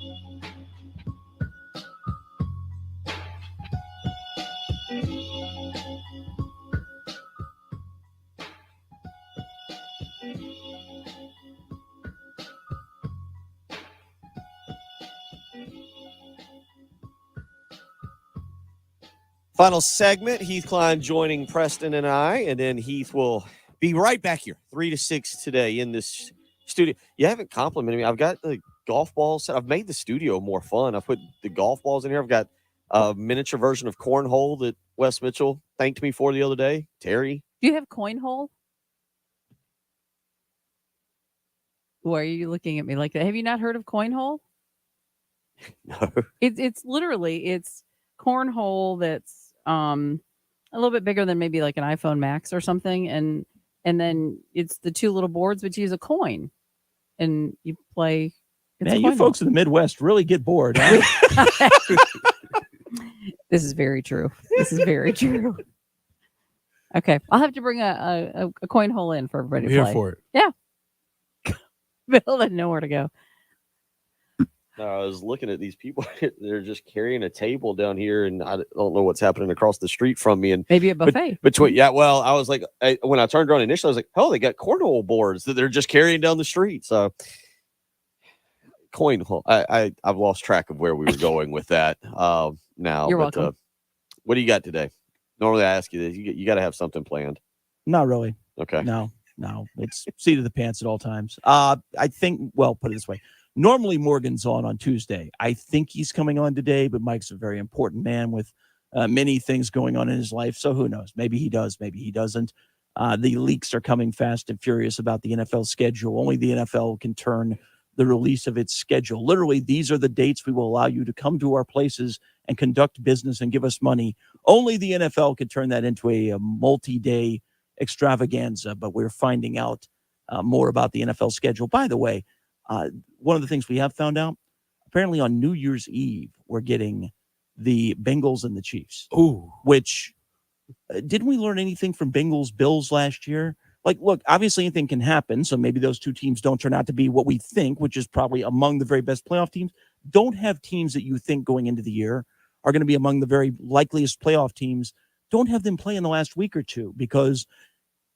Final segment, Heath Klein joining Preston and I, and then Heath will be right back here, 3 to 6 today in this studio. You haven't complimented me. I've got the golf balls set. I've made the studio more fun. I put the golf balls in here. I've got a miniature version of cornhole that Wes Mitchell thanked me for the other day. Terry. Do you have Coinhole? Why are you looking at me like that? Have you not heard of Coinhole? No. It's literally cornhole that's a little bit bigger than maybe like an iPhone Max or something, and then it's the two little boards, but you use a coin and you play. Man, you folks in the Midwest really get bored. Huh? This is very true. This is very true. Okay, I'll have to bring a coin hole in for everybody to Here play. for it. Yeah. Bill doesn't know where to go. No, I was looking at these people. They're just carrying a table down here, and I don't know what's happening across the street from me. And maybe a buffet. Well, I was like, when I turned around initially, I was like, oh, they got cornhole boards that they're just carrying down the street. So, Coinhole. I've lost track of where we were going with that now. You're welcome. What do you got today? Normally, I ask you this. You got to have something planned. Not really. Okay. No. It's seat of the pants at all times. I think, well, put it this way. Normally, Morgan's on Tuesday. I think he's coming on today, but Mike's a very important man with many things going on in his life. So who knows? Maybe he does. Maybe he doesn't. The leaks are coming fast and furious about the NFL schedule. Only the NFL can turn the release of its schedule. Literally, these are the dates we will allow you to come to our places and conduct business and give us money. Only the NFL can turn that into a multi-day extravaganza, but we're finding out more about the NFL schedule. By the way, one of the things we have found out, apparently on New Year's Eve, we're getting the Bengals and the Chiefs. Ooh. Which, didn't we learn anything from Bengals-Bills last year? Like, look, obviously anything can happen, so maybe those two teams don't turn out to be what we think, which is probably among the very best playoff teams. Don't have teams that you think going into the year are going to be among the very likeliest playoff teams. Don't have them play in the last week or two, because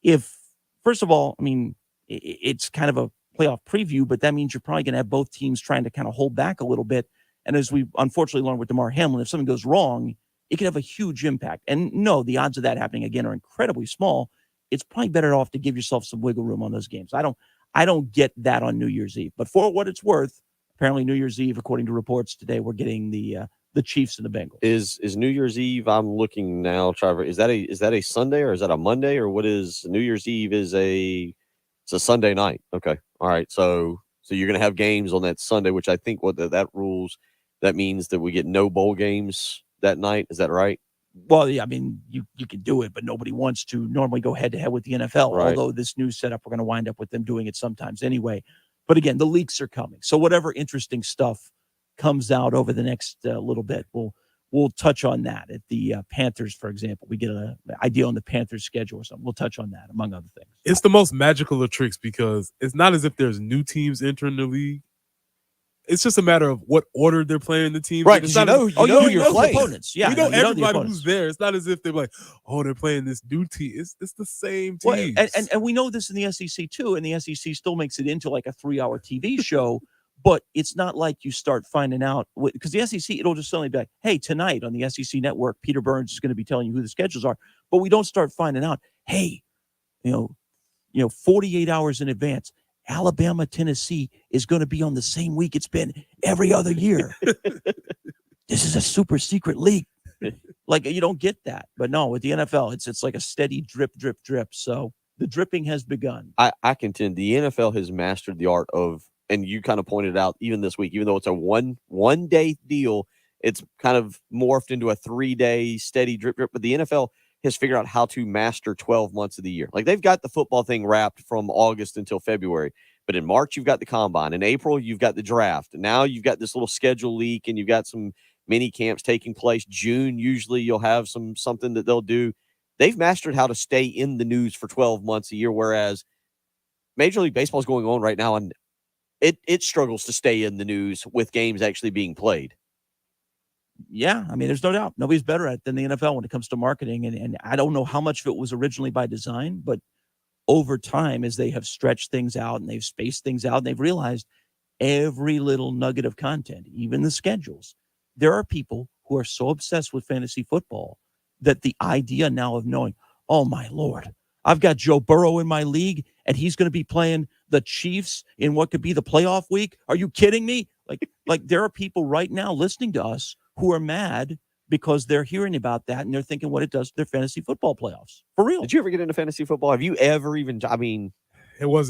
if, first of all, I mean, it's kind of a playoff preview, but that means you're probably going to have both teams trying to kind of hold back a little bit. And as we unfortunately learned with DeMar Hamlin, if something goes wrong, it can have a huge impact. And no, the odds of that happening again are incredibly small. It's probably better off to give yourself some wiggle room on those games. I don't get that on New Year's Eve, but for what it's worth, apparently New Year's Eve, according to reports today, we're getting the Chiefs and the Bengals. Is New Year's Eve? I'm looking now, Trevor. Is that a Sunday or is that a Monday, or what is New Year's Eve? It's a Sunday night. Okay, all right. So you're going to have games on that Sunday, which I think that rules. That means that we get no bowl games that night. Is that right? Well, yeah, I mean, you can do it, but nobody wants to normally go head to head with the NFL. Right. Although this new setup, we're going to wind up with them doing it sometimes anyway. But again, the leaks are coming. So whatever interesting stuff comes out over the next little bit, we'll touch on that. At the Panthers, for example, we get an idea on the Panthers schedule or something. We'll touch on that, among other things. It's the most magical of tricks because it's not as if there's new teams entering the league. It's just a matter of what order they're playing the teams. Right, It's 'cause not you as- know who we you're playing. Opponents. Yeah, we know you know the everybody opponents. who's there. It's not as if they're like, oh, they're playing this new team. It's the same Well, team. and we know this in the SEC too, and the SEC still makes it into like a 3-hour TV show. But it's not like you start finding out because the SEC, it'll just suddenly be like, hey, tonight on the SEC network, Peter Burns is going to be telling you who the schedules are. But we don't start finding out, hey, 48 hours in advance, Alabama, Tennessee is going to be on the same week it's been every other year. This is a super secret league. Like, you don't get that. But no, with the NFL, it's like a steady drip, drip, drip. So the dripping has begun. I contend the NFL has mastered the art of, and you kind of pointed out even this week, even though it's a one day deal, it's kind of morphed into a 3-day steady drip, drip. But the NFL has figured out how to master 12 months of the year. Like they've got the football thing wrapped from August until February. But in March, you've got the combine. In April, you've got the draft. And now you've got this little schedule leak and you've got some mini camps taking place. June, usually you'll have something that they'll do. They've mastered how to stay in the news for 12 months a year, whereas Major League Baseball is going on right now, and it struggles to stay in the news with games actually being played. Yeah, I mean, there's no doubt. Nobody's better at it than the NFL when it comes to marketing. And I don't know how much of it was originally by design, but over time, as they have stretched things out and they've spaced things out, and they've realized every little nugget of content, even the schedules. There are people who are so obsessed with fantasy football that the idea now of knowing, oh my Lord, I've got Joe Burrow in my league and he's going to be playing the Chiefs in what could be the playoff week. Are you kidding me? Like there are people right now listening to us who are mad because they're hearing about that and they're thinking what it does to their fantasy football playoffs. For real. Did you ever get into fantasy football? Have you ever even, I mean, it was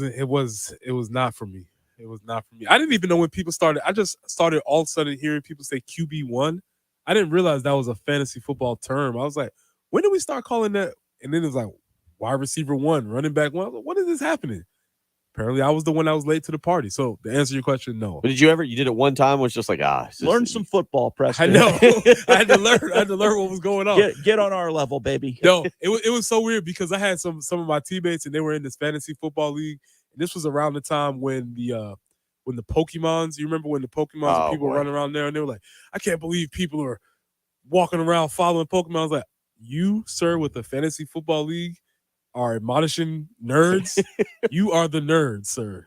not for me. It was not for me. I didn't even know when people started. I just started all of a sudden hearing people say QB1. I didn't realize that was a fantasy football term. I was like, when did we start calling that? And then it was like wide receiver 1, running back 1. I was like, what is this happening? Apparently, I was the one that was late to the party. So to answer your question, no. But you did it one time? Was just like, learn some football, Preston. I know. I had to learn what was going on. Get on our level, baby. No, it was so weird because I had some of my teammates and they were in this fantasy football league. And this was around the time when the Pokemons, you remember when the Pokemons and people were running around there and they were like, I can't believe people are walking around following Pokemon. I was like, you, sir, with the fantasy football league are admonishing nerds. You are the nerd, sir.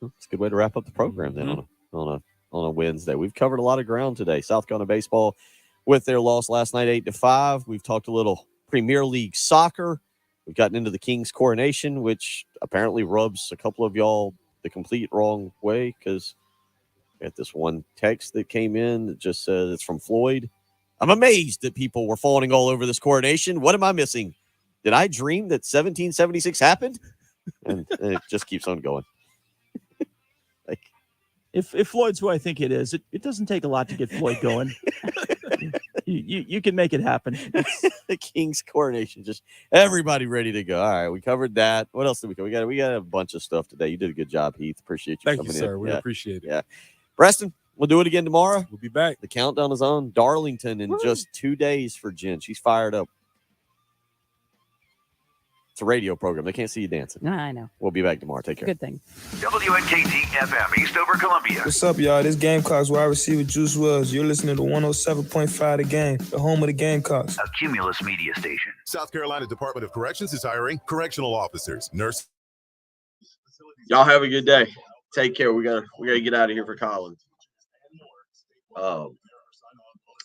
It's a good way to wrap up the program then on a Wednesday. We've covered a lot of ground today. South Carolina baseball with their loss last night 8-5. We've talked a little Premier League soccer. We've gotten into the King's coronation, which apparently rubs a couple of y'all the complete wrong way because I got this one text that came in that just says it's from Floyd. I'm amazed that people were fawning all over this coronation. What am I missing? Did I dream that 1776 happened? And it just keeps on going. If Floyd's who I think it is, it doesn't take a lot to get Floyd going. you can make it happen. It's the King's coronation, just everybody ready to go. All right, we covered that. What else did we cover? We got a bunch of stuff today. You did a good job, Heath. Appreciate you Thank coming you, sir. in. We appreciate it. Yeah, Preston, we'll do it again tomorrow. We'll be back. The countdown is on. Darlington in just 2 days for Jen. She's fired up. It's a radio program. They can't see you dancing. I know. We'll be back tomorrow. Take care. Good thing. WNKT FM, Eastover, Columbia. What's up, y'all? This Gamecocks wide receiver Juice Wells. You're listening to 107.5 The Game, the home of the Gamecocks. A Cumulus media station. South Carolina Department of Corrections is hiring correctional officers, nurses. Y'all have a good day. Take care. We gotta get out of here for Collins.